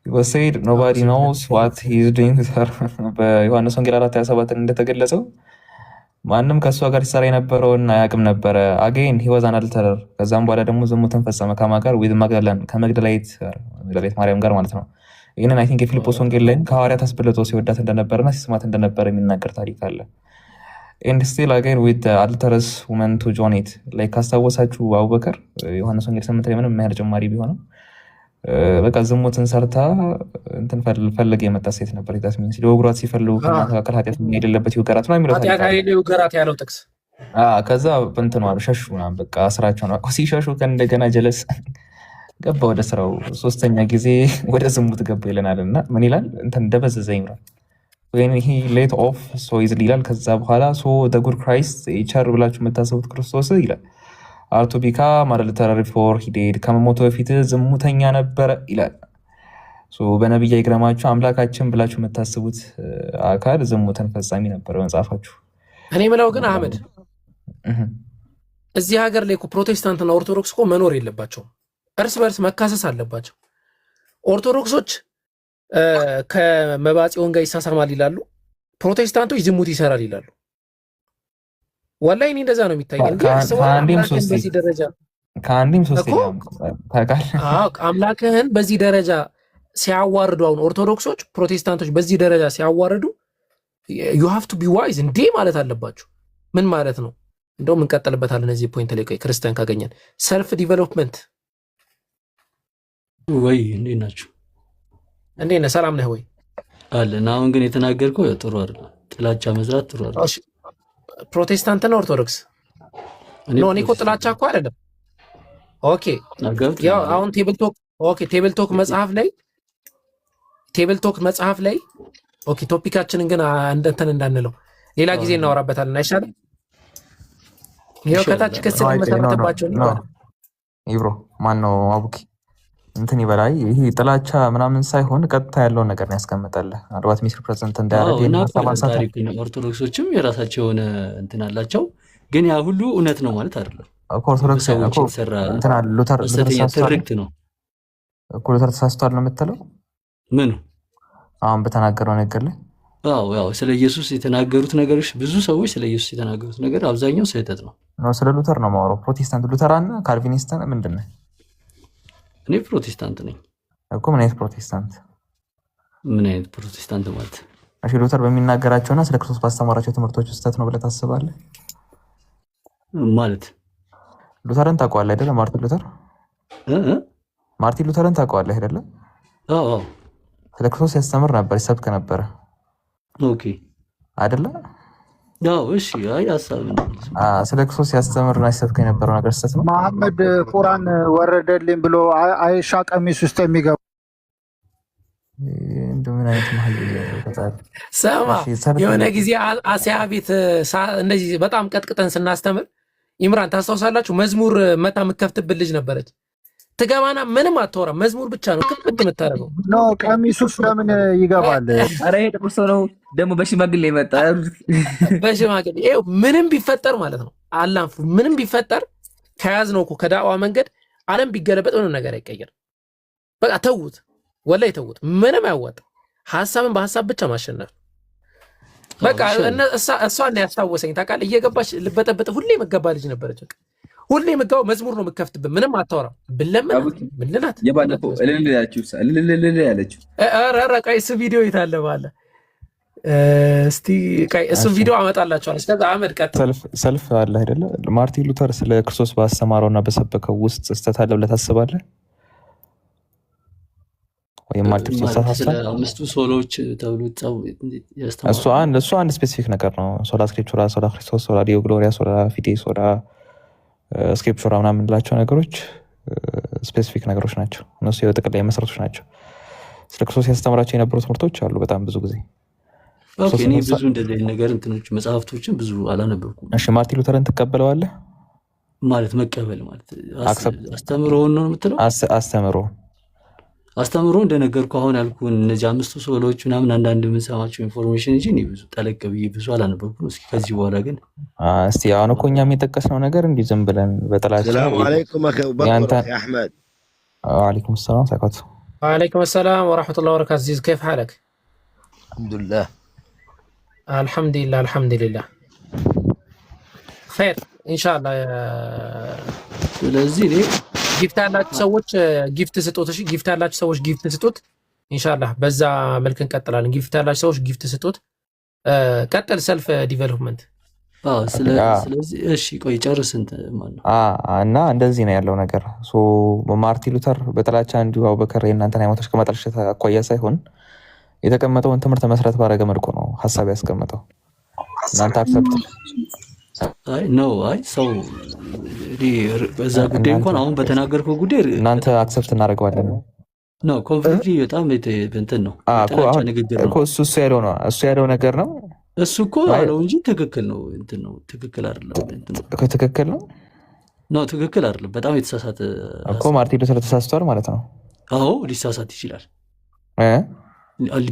He was said nobody knows what he is doing with her በዮሐንስ ወንጌል 4:27 እንደተገለጸው ማንም ከእሷ ጋር ሲሰራ የነበረውን አያውቅም ነበረ። አጌን he was an adulterer ከዛም በኋላ ደግሞ ዝሙትን ፈጸመ ከማን ጋር? with ከመግደላዊት ማርያም ጋር ማለት ነው። ይህንን አይ ቲንክ የፊልጶስ ወንጌል ላይ ከሐዋርያት አስበልጦ ሲወዳት እንደነበረና ሲስማት እንደነበረ የሚናገር ታሪክ አለ። and still again with the adulterous woman to join it ካስታወሳችሁ አቡበከር ዮሐንስ ወንጌል 8 ላይ ምንም ያህል ጀማሪ ቢሆንም በቃ ዝሙትን ሰርታ እንትን ፈልገ የመጣ ሴት ነበር። ይታስ ምን ሲል ወግሯት ሲፈልጉ ከማተካከል ኃጢአት የሌለበት ይወገራት ነው የሚለው ኃጢአት ይወገራት ያለው ጥቅስ ከዛ እንትን ነው ሸሹ ምናምን በቃ ስራቸው ነው። ሲሸሹ ከእንደገና ጀለስ ገባ ወደ ስራው ሶስተኛ ጊዜ ወደ ዝሙት ገባ ይለናልና ምን ይላል? እንትን ደበዘዘ ይምራል when he let off so easily ይላል። ከዛ በኋላ so the good Christ ቸር ብላችሁ የምታስቡት ክርስቶስ ይላል are to become adulterer before he did ከመሞቱ በፊት ዝሙተኛ ነበረ ይላል። በነቢይ ይግረማችሁ አምላካችን ብላችሁ የምታስቡት አካል ዝሙትን ፈጻሚ ነበረ መጽሐፋችሁ። እኔ ምለው ግን አህመድ እዚህ ሀገር ላይ ፕሮቴስታንትና ኦርቶዶክስ መኖር የለባቸውም፣ እርስ በርስ መካሰስ አለባቸው። ኦርቶዶክሶች ከመባጽዮን ጋር ይሳሳማል ይላሉ፣ ፕሮቴስታንቶች ዝሙት ይሰራል ይላሉ። ወላሂ እኔ እንደዛ ነው የሚታየኝ። ከአንዴም ሶስት አምላክህን በዚህ ደረጃ ሲያዋርዱ አሁን ኦርቶዶክሶች ፕሮቴስታንቶች በዚህ ደረጃ ሲያዋርዱ you have to be wise እንዴ ማለት አለባችሁ። ምን ማለት ነው? እንደውም እንቀጥልበታለን እዚህ ፖይንት ላይ ክርስቲያን ካገኘን ሰልፍ ዲቨሎፕመንት ወይ እንዴት ናችሁ? እንዴት ነህ? ሰላም ነህ ወይ? አለን። አሁን ግን የተናገርከው ጥሩ አይደለም። ጥላቻ መዝራት ጥሩ አይደለም። እሺ ፕሮቴስታንት እና ኦርቶዶክስ ነው። እኔ እኮ ጥላቻ እኮ አይደለም። ኦኬ ያው አሁን ቴብል ቶክ መጽሐፍ ላይ ኦኬ ቶፒካችንን ግን እንትን እንዳንለው ሌላ ጊዜ እናወራበታለን አይሻልም? ይሄው ከታች ከስለ መሰረተባቸው ነው ይብሮ ማን ነው አቡኪ እንትን ይበላይ ይሄ ጥላቻ ምናምን ሳይሆን ቀጥታ ያለው ነገር ነው ያስቀምጣል። አርባት ሚስ ሪፕሬዘንት እንዳያረግ ኦርቶዶክሶችም የራሳቸው የሆነ እንትን አላቸው፣ ግን ያ ሁሉ እውነት ነው ማለት አይደለም። ኦርቶዶክስ እንትን ሉተር ትርክት ነው እኮ ሉተር ተሳስቷል ነው የምትለው ምን አሁን በተናገረው ነገር ላይ ያው ስለ ኢየሱስ የተናገሩት ነገሮች ብዙ ሰዎች ስለ ኢየሱስ የተናገሩት ነገር አብዛኛው ስህተት ነው። ስለ ሉተር ነው የማወራው። ፕሮቴስታንት ሉተራን ካልቪኒስት ምንድን ነው? እኔ ፕሮቴስታንት ነኝ እኮ። ምን አይነት ፕሮቴስታንት? ምን አይነት ፕሮቴስታንት ማለት? እሺ ሉተር በሚናገራቸውና ስለ ክርስቶስ ባስተማራቸው ትምህርቶች ስህተት ነው ብለህ ታስባለህ ማለት? ሉተርን ታውቀዋለህ አይደለ? ማርቲን ሉተርን ታውቀዋለህ አይደለ? አዎ ስለ ክርስቶስ ያስተምር ነበር፣ ይሰብክ ነበር። ኦኬ አይደለ? ያው እሺ አይ ሐሳብ ነው። ስለ ክርስቶስ ያስተምርና ይሰብክ የነበረው ነገር ስህተት ነው። መሐመድ ቁርአን ወረደልኝ ብሎ አይሻ ቀሚስ ውስጥ የሚገባ እንደምን አይነት ማህል ሰማ የሆነ ጊዜ አሲያ ቤት እንደዚህ በጣም ቀጥቅጠን ስናስተምር ኢምራን ታስታውሳላችሁ? መዝሙር መታ የምከፍትብን ልጅ ነበረች። ትገባና ምንም አትወራ፣ መዝሙር ብቻ ነው ክፍት የምታደርገው። ኖ ቀሚሱ ለምን ይገባል? አረ ይሄ ጥቁር ሰው ነው ደግሞ በሽማግሌ መጣ። በሽማግሌ ይኸው ምንም ቢፈጠር ማለት ነው አላንፉ ምንም ቢፈጠር ከያዝነው እኮ ከዳዕዋ መንገድ ዓለም ቢገለበጥ ምንም ነገር አይቀየርም። በቃ ተውት፣ ወላሂ ተውት፣ ምንም አያዋጣ። ሐሳብን በሐሳብ ብቻ ማሸነፍ በቃ እሷን ያስታወሰኝ ታውቃለህ። እየገባች ልበጠበጥ ሁሌ መገባ ልጅ ነበረች። ሁሌ መጋው መዝሙር ነው የምከፍትብን። ምንም አታወራም። ብለምን ምን ልላት የባለፈው እልል ያለችው ኧረ ቆይ እሱ ቪዲዮ የታለ ባለ እስቲ ቆይ እሱ ቪዲዮ አመጣላችኋለሁ። እስከዛ አህመድ ቀጥል። ሰልፍ አለ አይደለ? ማርቲን ሉተር ስለ ክርስቶስ ባስተማረውና በሰበከው ውስጥ ስህተት አለ ብለህ ታስባለህ? ወይም ማርቲን ሉተር ስለ አምስቱ ሶሎች ተብሎ እሱ አንድ ስፔሲፊክ ነገር ነው። ሶላ ስክሪፕቹራ፣ ሶላ ክርስቶስ፣ ሶላ ዲዮ ግሎሪያ፣ ሶላ ፊዴ፣ ሶላ ስክሪፕቹራ ምናምን የምንላቸው ነገሮች ስፔሲፊክ ነገሮች ናቸው። እነሱ የጥቅል መሰረቶች ናቸው። ስለ ክርስቶስ ያስተምራቸው የነበሩ ትምህርቶች አሉ በጣም ብዙ ጊዜ። እኔ ብዙ እንደዚህ ነገር እንትኖች መጽሐፍቶችን ብዙ አላነበብኩም። እሺ ማርቲን ሉተርን ትቀበለዋለህ? ማለት መቀበል ማለት አስተምሮውን ነው የምትለው? አስተምሮ እንደነገርኩህ አሁን ያልኩህን እነዚህ አምስቱ ሶሎች ምናምን አንዳንድ የምንሰማቸው ኢንፎርሜሽን እንጂ እኔ ብዙ ጠለቅ ብዬ ብዙ አላነበብኩም። እስኪ ከዚህ በኋላ ግን እስቲ አሁን እኮ እኛም የጠቀስነው ነገር እንዲህ ዝም ብለን በጥላቻ ሰላም አለይኩም አቡበክር አሕመድ። ወአለይኩም ሰላም ሰካቱ። ወአለይኩም ሰላም ወራህመቱላሂ ወበረካቱ። ዚዝ كيف حالك? አልሐምዱሊላህ አልሐምዱሊላህ ኸይር ኢንሻአላህ። ስለዚህ እኔ ጊፍት ያላችሁ ሰዎች ጊፍት ስጡት። እሺ ጊፍት ያላችሁ ሰዎች ጊፍት ስጡት። ኢንሻአላህ በዛ መልክ እንቀጥላለን። ጊፍት ያላችሁ ሰዎች ጊፍት ስጡት። ቀጥል። ሰልፍ ዲቨሎፕመንት ስለዚህ እሺ ቆይ ጨርስ። እና እንደዚህ ነው ያለው ነገር። ማርቲን ሉተር በጥላቻ እንዲሁ አቡበከር የእናንተን ሃይማኖቶች ከመጠልሸት አኳያ ሳይሆን የተቀመጠውን ትምህርት መሰረት ባደረገ መልኩ ነው ሀሳብ ያስቀመጠው። እናንተ አክሰፕት ሰው በዛ ጉዳይ እንኳን አሁን በተናገርከው ጉዳይ እናንተ አክሰፕት እናደርገዋለን ነው። ኮንፍሊክት በጣም እንትን ነው እኮ እሱ ያለው ነው እሱ ያለው ነገር ነው። እሱ እኮ አለው እንጂ ትክክል ነው እንትን ነው ትክክል አይደለም። ትክክል ነው ትክክል አይደለም። በጣም የተሳሳተ እኮ ማርቲን ሉተር ተሳስቷል ማለት ነው። አዎ ሊሳሳት ይችላል፣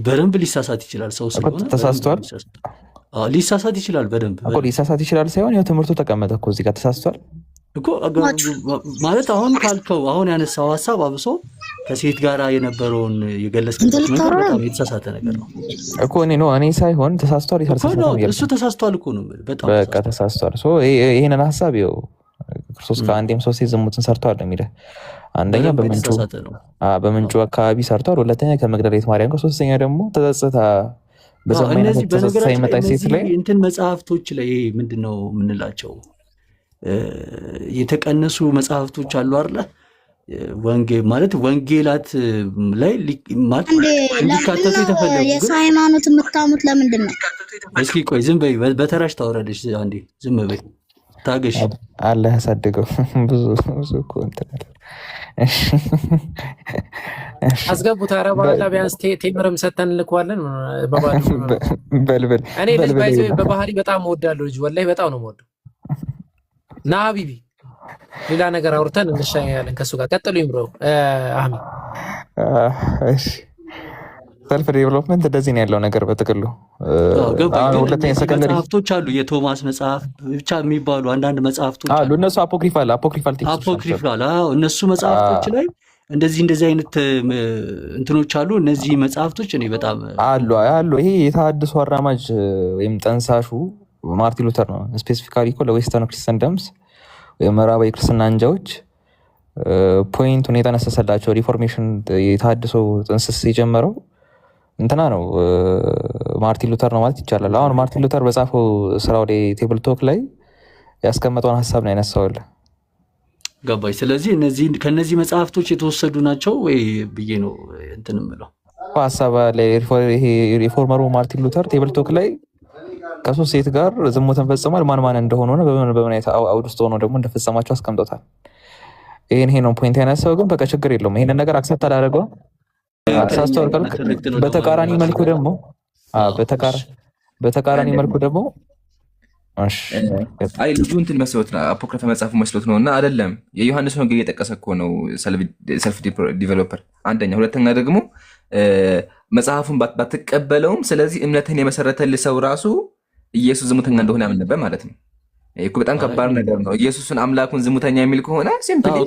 በደንብ ሊሳሳት ይችላል። ሰው ስለሆነ ተሳስቷል፣ ሊሳሳት ይችላል በደንብ እኮ ሊሳሳት ይችላል ሳይሆን ያው ትምህርቱ ተቀመጠ እኮ እዚህ ጋር ተሳስቷል እኮ ማለት አሁን ካልከው አሁን ያነሳው ሀሳብ አብሶ ከሴት ጋር የነበረውን የገለጽክበት ነገር በጣም የተሳሳተ ነገር ነው እኮ እኔ ሳይሆን ተሳስቷል እሱ ተሳስቷል እኮ ነው በጣም በቃ ተሳስቷል። ይሄንን ሀሳብ ይኸው ክርስቶስ ከአንዴም ሶስቴ ዝሙትን ሰርቷል ነው የሚለው። አንደኛ በምንጩ አካባቢ ሰርቷል፣ ሁለተኛ ከመግደላዊት ማርያም ጋር፣ ሶስተኛ ደግሞ ተጸጽታ እንትን መጽሐፍቶች ላይ ምንድነው የምንላቸው የተቀነሱ መጽሐፍቶች አሉ አይደለ? ወንጌል ማለት ወንጌላት ላይ እንዲካተቱ የተፈለጉ የሰው ሃይማኖት የምታሙት ለምንድን ነው? እስኪ ቆይ ዝም በይ፣ በተራሽ ታወራለሽ። አንዴ ዝም በይ ታገሽ። አላህ ያሳድገው። ብዙ እኮ እንትን አስገቡት። ኧረ በኋላ ቢያንስ ቴምርም ሰተን እንልከዋለን። በልበል እኔ ልጅ ባይዘ በባህሪ በጣም እወዳለሁ ልጅ ወላሂ በጣም ነው የምወደው። ና ሀቢቢ ሌላ ነገር አውርተን እንሻያለን ከሱ ጋር። ቀጥሉ ይምሮ አህሚ። እሺ ሰልፍ ዴቨሎፕመንት እንደዚህ ነው ያለው ነገር በጥቅሉ። ሁለተኛ ሰከንደሪ መጽሐፍቶች አሉ፣ የቶማስ መጽሐፍ ብቻ የሚባሉ አንዳንድ መጽሐፍቶች አሉ። እነሱ አፖክሪፋል እነሱ መጽሐፍቶች ላይ እንደዚህ አይነት እንትኖች አሉ። እነዚህ መጽሐፍቶች እኔ በጣም አሉ። ይሄ የተሐድሶ አራማጅ ወይም ጠንሳሹ ማርቲን ሉተር ነው። ስፔሲፊካሊ እኮ ለዌስተርን ክርስቲያንደምስ ወይም ምዕራባዊ ክርስትና አንጃዎች ፖይንቱን የጠነሰሰላቸው ሪፎርሜሽን የተሐድሶ ጥንስስ የጀመረው እንትና ነው ማርቲን ሉተር ነው ማለት ይቻላል። አሁን ማርቲን ሉተር በጻፈው ስራው ላይ ቴብል ቶክ ላይ ያስቀመጠውን ሀሳብ ነው ያነሳውል። ገባኝ። ስለዚህ ከነዚህ መጽሐፍቶች የተወሰዱ ናቸው ወይ ብዬ ነው እንትን የምለው ሀሳብ ላይ ሪፎርመሩ ማርቲን ሉተር ቴብል ቶክ ላይ ከሶስት ሴት ጋር ዝሙትን ፈጽሟል። ማን እንደሆነ ሆነ በምን አይነት አውድ ውስጥ ሆኖ ደግሞ እንደፈጸማቸው አስቀምጦታል። ይሄ ነው ፖይንት ያነሳው። ግን በቃ ችግር የለውም ይሄንን ነገር አክሰፕት አላደረገው ተሳስቷል። በተቃራኒ መልኩ ደግሞ አይ ልጁ እንትን መስሎት ነው አፖክሪፋ መጽሐፉ መስሎት ነው እና አይደለም። የዮሐንስ ወንጌል እየጠቀሰ እኮ ነው ሰልፍ ዲቨሎፐር አንደኛ። ሁለተኛ ደግሞ መጽሐፉን ባትቀበለውም ስለዚህ እምነትን የመሰረተልህ ሰው ራሱ ኢየሱስ ዝሙተኛ እንደሆነ ያምን ነበር ማለት ነው። እኮ በጣም ከባድ ነገር ነው። ኢየሱስን አምላኩን ዝሙተኛ የሚል ከሆነ ሲምፕሊ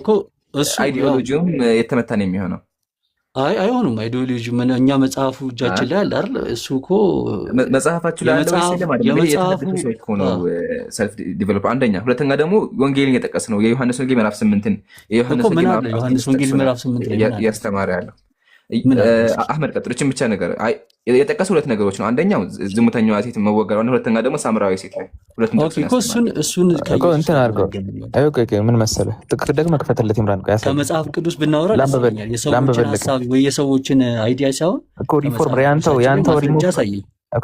አይዲዮሎጂውም የተመታ ነው የሚሆነው። አይሆኑም። አይዲዮሎጂ እኛ መጽሐፉ እጃችን ላይ አለ አይደል? እሱ እኮ መጽሐፋችሁ ላይ አለ ወይስ የለም? ሰልፍ ዲቨሎፕ አንደኛ፣ ሁለተኛ ደግሞ ወንጌልን የጠቀስ ነው የዮሐንስ ወንጌል ምዕራፍ 8ን የዮሐንስ ወንጌል ምዕራፍ 8 ላይ ያስተማረ ያለው አህመድ ቀጥሎችን ብቻ ነገር የጠቀሱ ሁለት ነገሮች ነው። አንደኛው ዝሙተኛዋ ሴት መወገሯ፣ ሁለተኛ ደግሞ ሳምራዊ ሴት ላይ እሱን እንትን አድርገው ምን መሰለህ ደግሞ ክፈትለት ይምራን ከመጽሐፍ ቅዱስ ብናወራ የሰዎችን ሀሳብ ወይ የሰዎችን አይዲያ ሳይሆን ሪፎርመር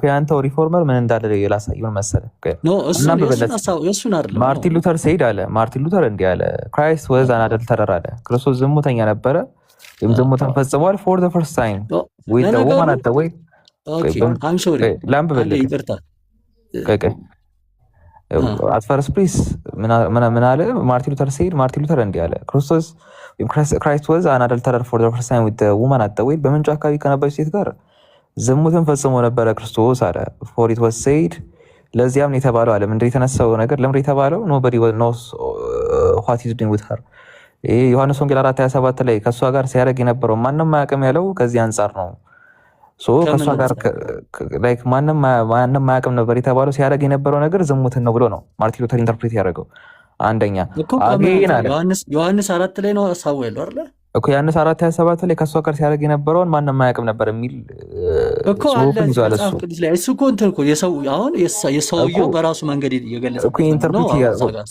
ያንተው ሪፎርመር ምን እንዳለ ላሳይ ምን መሰለህ ማርቲን ሉተር ሴድ አለ። ማርቲን ሉተር እንዲህ አለ፣ ክራይስት ወዝ አን አደልተረር አለ። ክርስቶስ ዝሙተኛ ነበረ ወይም ዝሙትን ፈጽሟል ፎር ዘ ፈርስት ታይም ዊዝ ዘ ውማን አት ዘ ዌይ አት ፈርስት ፕሌስ ምን አለ ማርቲን ሉተር ሴድ። ማርቲን ሉተር እንዲህ አለ፣ ክርስቶስ ክራይስት ወዝ አን አደልተረር ፎር ዘ ፈርስት ታይም ዊዝ ዘ ውማን አት ዘ ዌይ በምንጩ አካባቢ ከነበረች ሴት ጋር ዝሙትን ፈጽሞ ነበረ ክርስቶስ አለ። ፎር ኢት ዋዝ ሴድ ለዚያም የተባለው አለ ምንድን የተነሳው ነገር ለምንድን የተባለው ኖበዲ ኖውስ ዋት ኢዝ ዱይንግ ዊዝ ሀር። ይህ ዮሐንስ ወንጌል 4:27 ላይ ከእሷ ጋር ሲያደርግ የነበረው ማንም አያውቅም ያለው ከዚህ አንጻር ነው። ከእሷ ጋር ማንም አያውቅም ነበር የተባለው ሲያደርግ የነበረው ነገር ዝሙትን ነው ብሎ ነው ማርቲን ሉተር ኢንተርፕሬት ያደረገው። አንደኛ አሜን አለ ዮሐንስ 4 ላይ ነው ሀሳቡ ያለው አይደል እኮ ዮሐንስ 4:27 ላይ ከእሷ ጋር ሲያደርግ የነበረውን ማንም አያውቅም ነበር የሚል እኮ አለ መጽሐፍ ቅዱስ ላይ። እሱ እኮ እንትን እኮ የሰውየው በራሱ መንገድ የገለጸ እኮ ኢንተርፕሬት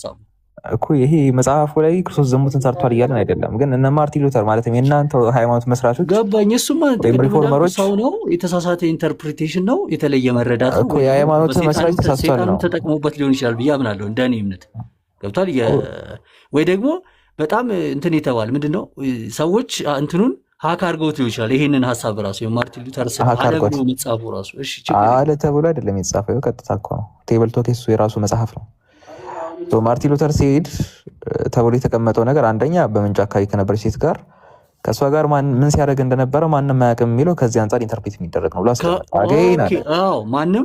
እኮ ይሄ መጽሐፉ ላይ ክርስቶስ ዝሙትን ሰርቷል እያለን አይደለም። ግን እነ ማርቲን ሉተር ማለትም የእናንተ ሃይማኖት መስራቾች ገባኝ። እሱማ ሪፎርመሮች ሰው ነው፣ የተሳሳተ ኢንተርፕሪቴሽን ነው፣ የተለየ መረዳት ነው። እኮ የሃይማኖት መስራች ተሳስቷል ነው ተጠቅሞበት ሊሆን ይችላል ብዬ አምናለሁ። እንደኔ እምነት ገብቷል። ወይ ደግሞ በጣም እንትን የተባለ ምንድነው ሰዎች እንትኑን ሀክ አድርገውት ሊሆን ይችላል። ይሄንን ሀሳብ ራሱ የማርቲን ሉተር አለብሎ መጽሐፉ ራሱ እሺ አለ ተብሎ አይደለም የተጻፈው፣ ቀጥታ እኮ ነው። ቴብል ቶክ እሱ የራሱ መጽሐፍ ነው። ማርቲን ሉተር ሲሄድ ተብሎ የተቀመጠው ነገር አንደኛ በምንጭ አካባቢ ከነበረች ሴት ጋር ከእሷ ጋር ምን ሲያደርግ እንደነበረ ማንም አያውቅም የሚለው ከዚህ አንጻር ኢንተርፕሬት የሚደረግ ነው ብሎ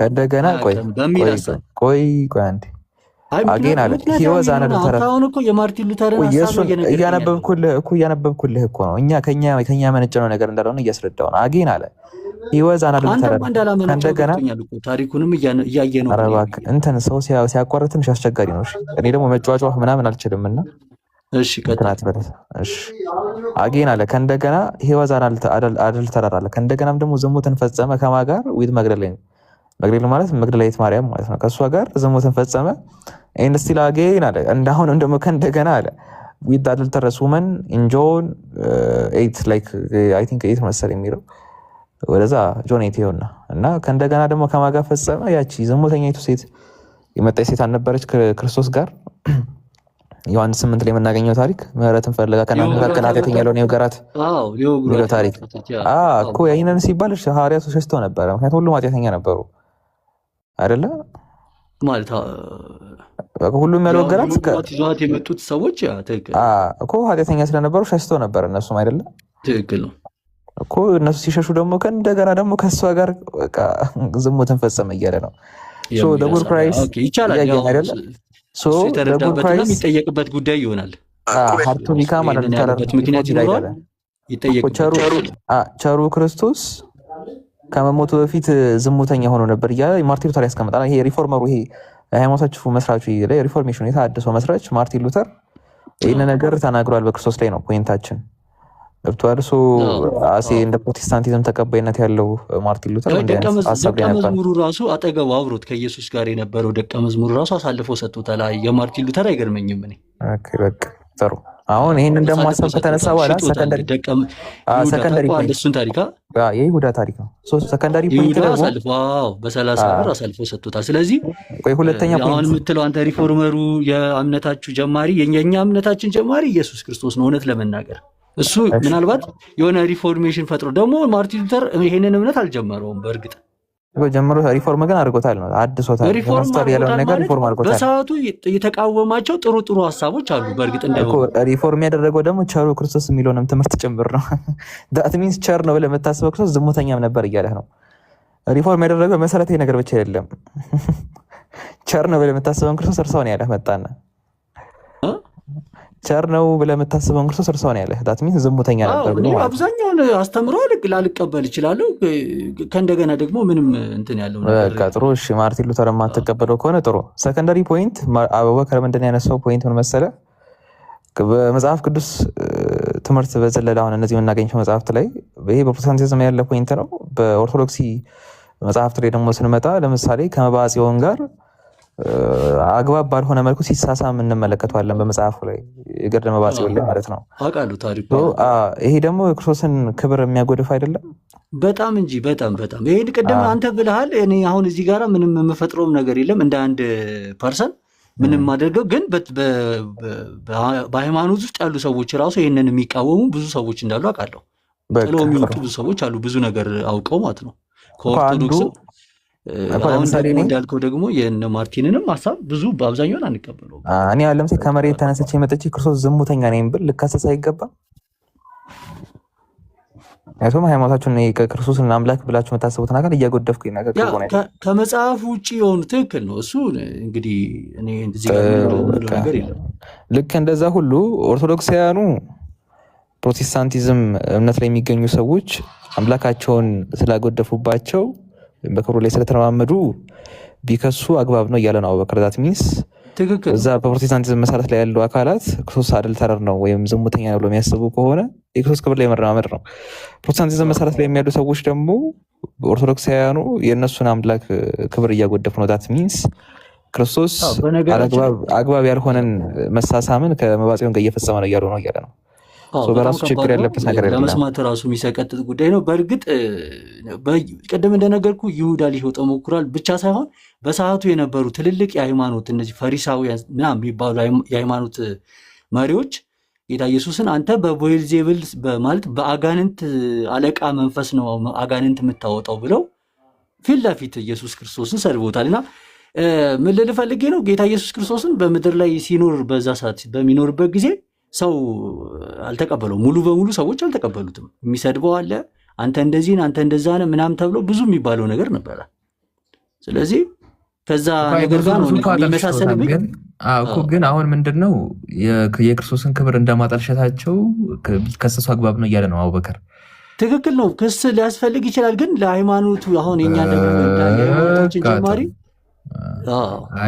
እንደገና ቆይ አንዴ አጌን አለ ህይወት እያነበብኩልህ እኮ ነው። እኛ ከኛ መነጨነው ነገር እንዳልሆነ እያስረዳው ነው። አጌን አለ ህይወት እንደገና ታሪኩንም እያየ ነው። እንትን ሰው ሲያቋርጥ ትንሽ አስቸጋሪ ነው። እኔ ደግሞ መጫዋጫ ምናምን አልችልም እና አጌን አለ ከእንደገና ህይወት አደልተረር አለ ከእንደገናም ደግሞ ዝሙትን ፈጸመ ከማ ጋር ዊት መግደላዊት ማለት መግደላዊት ማርያም ማለት ነው። ከእሷ ጋር ዝሙትን ፈጸመ ኤንድ ስቲል አጌን አለ እንዳሁን ደግሞ ከእንደገና አለ ዊት አደልተረስ ውመን ኢን ጆን 8 ላይክ አይ ቲንክ 8 መሰለኝ የሚለው ወደዛ ጆን 8 ይሆንና እና ከእንደገና ደግሞ ከማጋ ፈጸመ ያቺ ዝሙተኛይቱ ሴት የመጣች ሴት አልነበረች ክርስቶስ ጋር ዮሐንስ 8 ላይ የምናገኘው ታሪክ ምህረትን ፈልጋ ከናንተ መካከል ኃጢአተኛ ያለውን ይውገራት የሚለው ታሪክ እኮ ይህንን ሲባል ሐዋርያቱ ሸሽተው ነበረ። ምክንያቱም ሁሉም ኃጢአተኛ ነበሩ አይደለ ማለት ሁሉም ያልወገራት ይዟት የመጡት ሰዎች እኮ ኃጢአተኛ ስለነበሩ ሸሽተው ነበር እነሱም አይደለ ትክክል ነው እኮ እነሱ ሲሸሹ ደግሞ ከእንደገና ደግሞ ከእሷ ጋር በቃ ዝሙትን ፈጸመ እያለ ነው። ደጉር ፕራይስ ይቻላል የሚጠየቅበት ጉዳይ ይሆናል። ሀርቶኒካ ማለት ምክንያት ይኖራል ይጠየቅበታል። ቸሩ ክርስቶስ ከመሞቱ በፊት ዝሙተኛ ሆኖ ነበር እያለ ማርቲን ሉተር ያስቀምጣል። ይሄ ሪፎርመሩ ይሄ ሃይማኖታችሁ መስራቹ ላይ ሪፎርሜሽን የታደሰው መስራች ማርቲን ሉተር ይህን ነገር ተናግሯል። በክርስቶስ ላይ ነው ፖይንታችን ገብቷል። አሴ እንደ ፕሮቴስታንቲዝም ተቀባይነት ያለው ማርቲን ሉተር ደቀ መዝሙሩ ራሱ አጠገቡ አብሮት ከኢየሱስ ጋር የነበረው ደቀ መዝሙሩ ራሱ አሳልፎ ሰጥቶታል። የማርቲን ሉተር አይገርመኝም እኔ። በቃ ጥሩ። አሁን ይሄንን ደግሞ ሐሳብ ከተነሳ በኋላ ሰከንደሪ እሱን ታሪክ የይሁዳ ታሪክ ነው። ሰከንደሪ ፖይንት ደግሞ በ30 ብር አሳልፎ ሰጥቶታል። ስለዚህ ሁለተኛ ፖይንት አሁን የምትለው አንተ ሪፎርመሩ የእምነታችሁ ጀማሪ የኛ እምነታችን ጀማሪ ኢየሱስ ክርስቶስ ነው። እውነት ለመናገር እሱ ምናልባት የሆነ ሪፎርሜሽን ፈጥሮ ደግሞ ማርቲን ሉተር ይሄንን እምነት አልጀመረውም። በእርግጥ ጀምሮ ሪፎርም ግን አድርጎታል ነው አድሶታል። ሪፎርም ያለውን ነገር ሪፎርም አድርጎታል። በሰዓቱ የተቃወማቸው ጥሩ ሀሳቦች አሉ። በእርግጥ ሪፎርም ያደረገው ደግሞ ቸሩ ክርስቶስ የሚለውንም ትምህርት ጭምር ነው። ዳት ሚንስ ቸር ነው ብለህ የምታስበው ክርስቶስ ዝሙተኛም ነበር እያለህ ነው። ሪፎርም ያደረገው መሰረታዊ ነገር ብቻ አይደለም። ቸር ነው ብለህ የምታስበውን ክርስቶስ እርሳውን ያለህ መጣና ቸር ነው ብለህ የምታስበውን ክርስቶስ እርሳውን ያለህ ዳት ሚንስ ዝሙተኛ ነበር ብሎ ማለት አብዛኛውን አስተምሮ ላልቀበል እችላለሁ። ከእንደገና ደግሞ ምንም እንትን ያለው ነገር በቃ ጥሩ። እሺ ማርቲን ሉተር የማትቀበለው ከሆነ ጥሩ። ሰከንደሪ ፖይንት አቡበከር ምንድን ያነሳው ፖይንት ምን መሰለህ? በመጽሐፍ ቅዱስ ትምህርት በዘለለ አሁን እነዚህ የምናገኘው መጽሐፍት ላይ ይሄ በፕሮቴስታንቲዝም ያለ ፖይንት ነው። በኦርቶዶክሲ መጽሐፍት ላይ ደግሞ ስንመጣ ለምሳሌ ከመባዓ ጽዮን ጋር አግባብ ባልሆነ መልኩ ሲሳሳም እንመለከተዋለን በመጽሐፉ ላይ የገድለ መባዓ ጽዮን ላይ ማለት ነው። አውቃለሁ ታሪኩ። ይሄ ደግሞ የክርስቶስን ክብር የሚያጎድፍ አይደለም? በጣም እንጂ በጣም ይሄን ቅድም አንተ ብለሃል። እኔ አሁን እዚህ ጋር ምንም የምፈጥረውም ነገር የለም እንደ አንድ ፐርሰን ምንም አደርገው። ግን በሃይማኖት ውስጥ ያሉ ሰዎች ራሱ ይሄንን የሚቃወሙ ብዙ ሰዎች እንዳሉ አውቃለሁ። ጥለው የሚወጡ ብዙ ሰዎች አሉ፣ ብዙ ነገር አውቀው ማለት ነው ከኦርቶዶክስ። አሁን ደግሞ እንዳልከው ደግሞ የእነ ማርቲንንም ሀሳብ ብዙ በአብዛኛውን አንቀበለው። እኔ አሁን ለምሳሌ ከመሬት ተነስቼ መጥቼ ክርስቶስ ዝሙተኛ ነኝ ብል ልካሰስ አይገባም። ምክንያቱም ሃይማኖታችሁን ክርስቶስን አምላክ ብላችሁ የምታስቡትን ነገር እያጎደፍኩ ነገር ከመጽሐፍ ውጭ የሆኑ ትክክል ነው። እሱ እንግዲህ እኔ እንደዚህ ጋር ነገር የለም። ልክ እንደዛ ሁሉ ኦርቶዶክሳውያኑ ፕሮቴስታንቲዝም እምነት ላይ የሚገኙ ሰዎች አምላካቸውን ስላጎደፉባቸው በክብሩ ላይ ስለተረማመዱ ቢከሱ አግባብ ነው እያለ ነው አቡበከር። ዛት ሚንስ እዛ በፕሮቴስታንቲዝም መሰረት ላይ ያሉ አካላት ክርስቶስ አደልተረር ነው ወይም ዝሙተኛ ነው ብሎ የሚያስቡ ከሆነ የክርስቶስ ክብር ላይ መረማመድ ነው። ፕሮቴስታንቲዝም መሰረት ላይ የሚያሉ ሰዎች ደግሞ ኦርቶዶክሳውያኑ የእነሱን አምላክ ክብር እያጎደፉ ነው። ዛት ሚንስ ክርስቶስ አግባብ ያልሆነን መሳሳምን ከመባዓ ጽዮን ጋር እየፈጸመ ነው እያሉ ነው እያለ ነው። በራሱ ችግር ያለበት ነገር ለመስማት ራሱ የሚሰቀጥጥ ጉዳይ ነው። በእርግጥ ቅድም እንደነገርኩ ይሁዳ ሊሾጠው ሞክሯል ብቻ ሳይሆን በሰዓቱ የነበሩ ትልልቅ የሃይማኖት እነዚህ ፈሪሳውያን ምናምን የሚባሉ የሃይማኖት መሪዎች ጌታ ኢየሱስን አንተ በቤልዜቡል ማለት በአጋንንት አለቃ መንፈስ ነው አጋንንት የምታወጣው ብለው ፊት ለፊት ኢየሱስ ክርስቶስን ሰድቦታል። እና ምን ልል ፈልጌ ነው ጌታ ኢየሱስ ክርስቶስን በምድር ላይ ሲኖር በዛ ሰዓት በሚኖርበት ጊዜ ሰው አልተቀበለው፣ ሙሉ በሙሉ ሰዎች አልተቀበሉትም። የሚሰድበው አለ፣ አንተ እንደዚህ አንተ እንደዛ ነህ ምናምን ተብሎ ብዙ የሚባለው ነገር ነበረ። ስለዚህ ከዛ ነገር ጋር ነው የሚመሳሰልብኝ እኮ። ግን አሁን ምንድነው የክርስቶስን ክብር እንደማጠልሸታቸው ከሰሱ አግባብ ነው እያለ ነው አቡበከር። ትክክል ነው፣ ክስ ሊያስፈልግ ይችላል። ግን ለሃይማኖቱ አሁን የኛ ለሃይማኖታችን ጀማሪ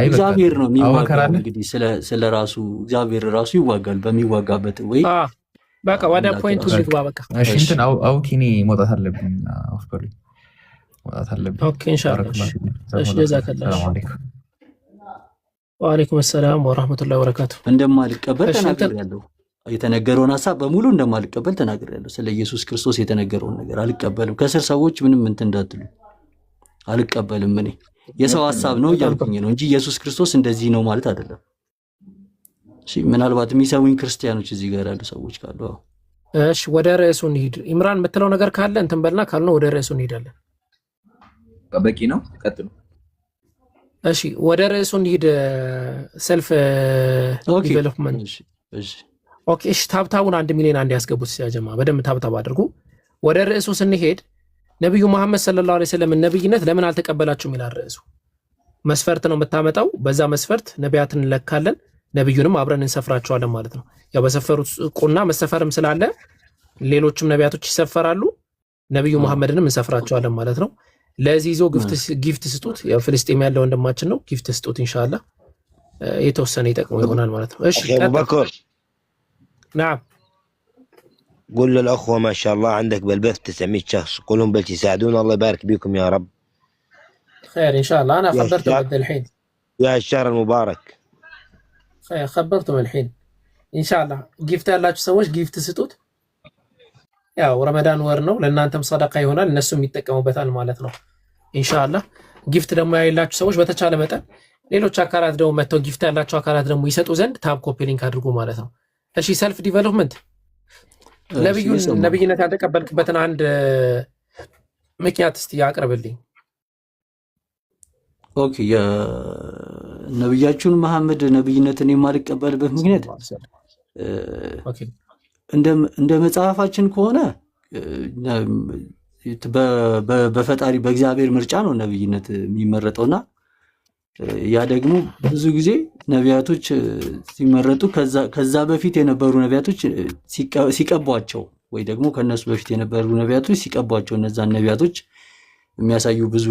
እግዚአብሔር ነው የሚዋጋው። እንግዲህ ስለ ራሱ እግዚአብሔር ራሱ ይዋጋል። በሚዋጋበት ወይ በቃ ወደ ፖይንቱ ልግባ። በቃ እሺ እንትን አውኪኒ መውጣት አለብኝ መውጣት አለብኝ። ኦኬ ኢንሻአላህ። እሺ ጀዛከላህ። ወአለይኩም ሰላም ወራህመቱላሂ ወበረካቱ። እንደማልቀበል ተናግሬያለሁ። የተነገረውን ሐሳብ በሙሉ እንደማልቀበል ተናግሬያለሁ። ስለ ኢየሱስ ክርስቶስ የተነገረውን ነገር አልቀበልም። ከስር ሰዎች ምንም እንትን እንዳትሉ አልቀበልም። እኔ የሰው ሐሳብ ነው እያልኩኝ ነው እንጂ ኢየሱስ ክርስቶስ እንደዚህ ነው ማለት አይደለም። እሺ ምናልባት የሚሰሙኝ ክርስቲያኖች እዚህ ጋር ያሉ ሰዎች ካሉ እሺ ወደ ርዕሱ እንሂድ። ኢምራን የምትለው ነገር ካለ እንትን በልና ካልነው ወደ ርዕሱ እንሄዳለን። በቂ ነው፣ ቀጥሉ። እሺ ወደ ርዕሱ እንሂድ። ሰልፍ ዲቨሎፕመንት። እሺ ኦኬ። እሺ ታብታቡን 1 ሚሊዮን አንድ ያስገቡት ሲያጀማ በደንብ ታብታብ አድርጉ። ወደ ርዕሱ ስንሄድ ነብዩ መሐመድ ሰለላሁ ዐለይሂ ወሰለም ነብይነት ለምን አልተቀበላችሁም ይላል ርዕሱ። መስፈርት ነው የምታመጣው። በዛ መስፈርት ነቢያትን እንለካለን፣ ነብዩንም አብረን እንሰፍራቸዋለን ማለት ነው። ያው በሰፈሩት ቁና መሰፈርም ስላለ ሌሎችም ነቢያቶች ይሰፈራሉ፣ ነብዩ መሐመድንም እንሰፍራቸዋለን ማለት ነው። ለዚህ ይዞ ጊፍት ስጡት። ያው ፍልስጤም ያለው ወንድማችን ነው። ጊፍት ስጡት ኢንሻአላህ የተወሰነ ይጠቅመው ይሆናል ማለት ነው። እሺ አቡበከር نعم قول للأخوة ما شاء الله عندك بالبث 900 شخص، كلهم بلش يساعدونا، الله يبارك بيكم يا رب. خير إن شاء الله. أنا خبرتهم الحين يا الشهر المبارك. خير خبرتهم الحين إن شاء الله. جيفت الله تسويش جيفت ستوت يا ورمضان ورنو لأن أنتم صدقة هنا الناس يتكلموا بثال مالتنا إن شاء الله. جيفت لما الله تسويش بتشالة متى ليلو شاكرات دو متى جيفت الله شاكرات دو ميسات وزند تاب كوبي لينك هدرجو مالتنا. እሺ ሰልፍ ዲቨሎፕመንት ነብይነት ያልተቀበልክበትን አንድ ምክንያት እስቲ ያቅርብልኝ። ኦኬ የነብያችሁን መሐመድ ነብይነትን የማልቀበልበት ምክንያት እንደ መጽሐፋችን ከሆነ በፈጣሪ በእግዚአብሔር ምርጫ ነው ነብይነት የሚመረጠውና ያ ደግሞ ብዙ ጊዜ ነቢያቶች ሲመረጡ ከዛ በፊት የነበሩ ነቢያቶች ሲቀቧቸው ወይ ደግሞ ከነሱ በፊት የነበሩ ነቢያቶች ሲቀቧቸው እነዛን ነቢያቶች የሚያሳዩ ብዙ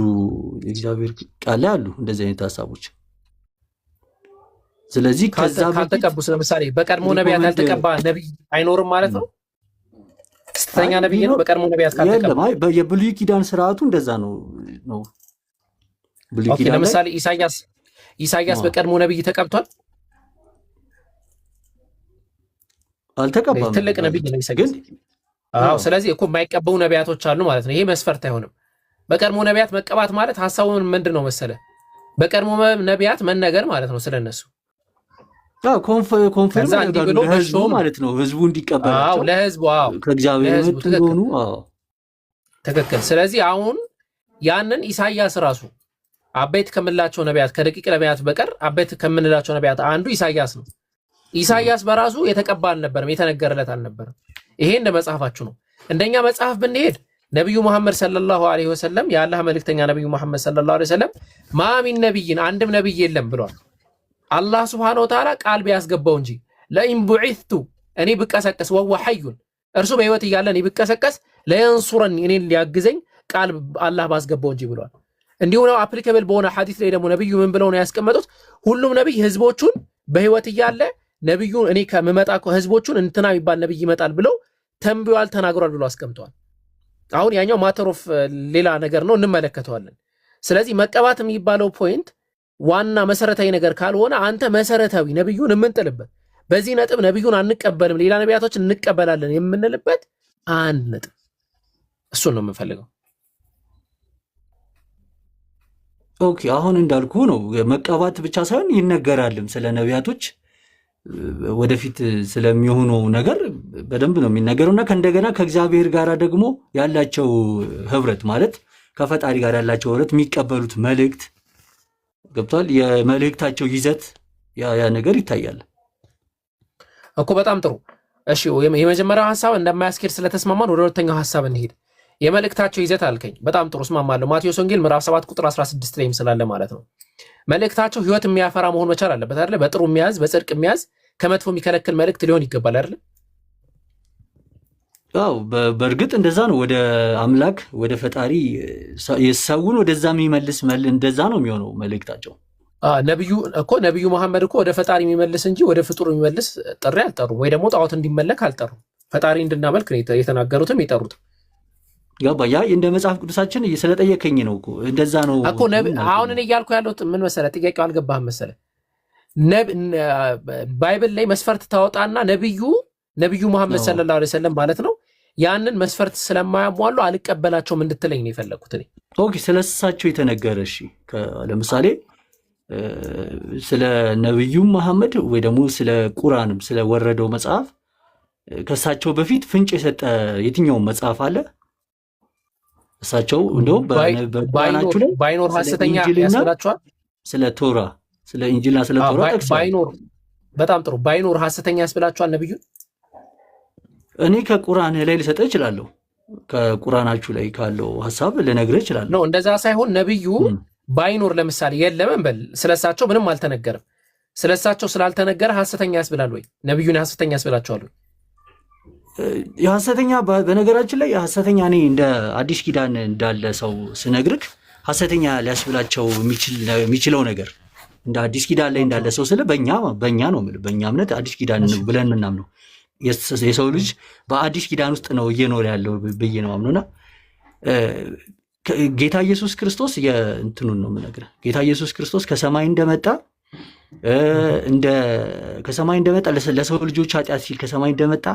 የእግዚአብሔር ቃል ላይ አሉ እንደዚህ አይነት ሐሳቦች። ስለዚህ ከዛ ካልተቀቡስ ለምሳሌ በቀድሞ ነቢያት ያልተቀባ ነብይ አይኖርም ማለት ነው። ስተኛ ነብይ ነው በቀድሞ ነቢያት ካልተቀባ። የብሉይ ኪዳን ስርዓቱ እንደዛ ነው። ብሉይ ኪዳን ለምሳሌ ኢሳያስ በቀድሞ ነብይ ተቀብቷል? አልተቀባም። ትልቅ ነብይ ነው ኢሳያስ። አዎ፣ ስለዚህ እኮ የማይቀበው ነቢያቶች አሉ ማለት ነው። ይሄ መስፈርት አይሆንም። በቀድሞ ነቢያት መቀባት ማለት ሐሳቡን ምንድነው መሰለ? በቀድሞ ነቢያት መነገር ማለት ነው ስለነሱ። ኮንፈርም ያደርጋሉ ለህዝቡ ማለት ነው። ህዝቡ እንዲቀበላቸው ለህዝቡ ከእግዚአብሔር የመጡ ትክክል። ስለዚህ አሁን ያንን ኢሳያስ ራሱ አበይት ከምንላቸው ነቢያት ከደቂቅ ነቢያት በቀር አበይት ከምንላቸው ነቢያት አንዱ ኢሳያስ ነው። ኢሳያስ በራሱ የተቀባ አልነበረም፣ የተነገረለት አልነበረም። ይሄ እንደ መጽሐፋችሁ ነው። እንደኛ መጽሐፍ ብንሄድ ነብዩ መሐመድ ሰለላሁ ዐለይሂ ወሰለም የአላህ መልእክተኛ ነብዩ መሐመድ ሰለላሁ ዐለይሂ ወሰለም ማሚን ነብይን አንድም ነብይ የለም ብሏል። አላህ ሱብሓነሁ ወተዓላ ቃል ቢያስገባው እንጂ ለኢን ቡዒቱ እኔ ብቀሰቀስ ወወ ሐዩን እርሱ በህይወት እያለ እኔ ብቀሰቀስ ለየንሱረኒ እኔን ሊያግዘኝ ቃል አላህ ባስገባው እንጂ ብሏል። እንዲሁ ነው አፕሊኬብል በሆነ ሐዲስ ላይ ደግሞ ነብዩ ምን ብለው ነው ያስቀመጡት? ሁሉም ነብይ ህዝቦቹን በህይወት እያለ ነብዩን እኔ ከመመጣ ህዝቦቹን እንትና የሚባል ነብይ ይመጣል ብለው ተንብዮአል፣ ተናግሯል ብለው አስቀምጠዋል። አሁን ያኛው ማተር ኦፍ ሌላ ነገር ነው እንመለከተዋለን። ስለዚህ መቀባት የሚባለው ፖይንት ዋና መሰረታዊ ነገር ካልሆነ አንተ መሰረታዊ ነብዩን የምንጥልበት በዚህ ነጥብ ነብዩን አንቀበልም ሌላ ነቢያቶችን እንቀበላለን የምንልበት አንድ ነጥብ እሱን ነው የምንፈልገው። ኦኬ፣ አሁን እንዳልኩ ነው መቀባት ብቻ ሳይሆን ይነገራልም ስለ ነቢያቶች ወደፊት ስለሚሆነው ነገር በደንብ ነው የሚነገረውና ከእንደገና ከእግዚአብሔር ጋር ደግሞ ያላቸው ህብረት ማለት ከፈጣሪ ጋር ያላቸው ህብረት የሚቀበሉት መልእክት ገብቷል። የመልእክታቸው ይዘት ያ ነገር ይታያል እኮ። በጣም ጥሩ። እሺ፣ የመጀመሪያው ሐሳብ እንደማያስኬድ ስለተስማማን ወደ ሁለተኛው ሐሳብ እንሄድ። የመልእክታቸው ይዘት አልከኝ። በጣም ጥሩ እስማማለሁ። ማቴዎስ ወንጌል ምዕራፍ 7 ቁጥር 16 ላይ ስላለ ማለት ነው። መልእክታቸው ህይወት የሚያፈራ መሆን መቻል አለበት አይደል? በጥሩ የሚያዝ በጽድቅ የሚያዝ ከመጥፎ የሚከለክል መልእክት ሊሆን ይገባል አይደል? አዎ፣ በእርግጥ እንደዛ ነው። ወደ አምላክ ወደ ፈጣሪ የሰውን ወደዛ የሚመልስ እንደዛ ነው የሚሆነው መልእክታቸው። ነብዩ መሐመድ እኮ ወደ ፈጣሪ የሚመልስ እንጂ ወደ ፍጡር የሚመልስ ጥሪ አልጠሩም፣ ወይ ደግሞ ጣዖት እንዲመለክ አልጠሩም። ፈጣሪ እንድናመልክ ነው የተናገሩትም የጠሩትም። ገባ? ያ እንደ መጽሐፍ ቅዱሳችን ስለጠየቀኝ ነው እኮ እንደዛ ነው እኮ። አሁን እኔ እያልኩ ያለሁት ምን መሰለህ? ጥያቄው አልገባህም መሰለህ? ባይብል ላይ መስፈርት ታወጣና ነብዩ መሐመድ ሰለላሁ ዐለይሂ ወሰለም ማለት ነው ያንን መስፈርት ስለማያሟሉ አልቀበላቸውም እንድትለኝ ነው የፈለኩት እኔ። ኦኬ፣ ስለሳቸው የተነገረ እሺ፣ ለምሳሌ ስለ ነብዩ መሐመድ ወይ ደግሞ ስለ ቁርአንም ስለወረደው መጽሐፍ ከሳቸው በፊት ፍንጭ የሰጠ የትኛውም መጽሐፍ አለ? እሳቸው እንደው በቁርአናችሁ ላይ ባይኖር ሐሰተኛ ያስብላችኋል። ስለ ቶራ ስለ ኢንጂልና ስለ ቶራ ባይኖር በጣም ጥሩ ባይኖር ሐሰተኛ ያስብላችኋል ነብዩ? እኔ ከቁርአን ላይ ልሰጥህ እችላለሁ። ከቁርአናችሁ ላይ ካለው ሐሳብ ልነግርህ እችላለሁ። ነው እንደዛ ሳይሆን ነብዩ ባይኖር ለምሳሌ የለም እንበል፣ ስለሳቸው ምንም አልተነገረም። ስለሳቸው ስላልተነገረ ሐሰተኛ ያስብላል ወይ? ነብዩን ሐሰተኛ ያስብላችኋል ወይ? የሐሰተኛ በነገራችን ላይ ሐሰተኛ እኔ እንደ አዲስ ኪዳን እንዳለ ሰው ስነግርህ ሐሰተኛ ሊያስብላቸው የሚችለው ነገር እንደ አዲስ ኪዳን ላይ እንዳለ ሰው ስለ በእኛ ነው የምልህ። በእኛ እምነት አዲስ ኪዳን ብለን ምናምነው የሰው ልጅ በአዲስ ኪዳን ውስጥ ነው እየኖረ ያለው ብዬ ነው ማምነውና ጌታ ኢየሱስ ክርስቶስ የእንትኑን ነው የምነግርህ። ጌታ ኢየሱስ ክርስቶስ ከሰማይ እንደመጣ ለሰው ልጆች ኃጢአት ሲል ከሰማይ እንደመጣ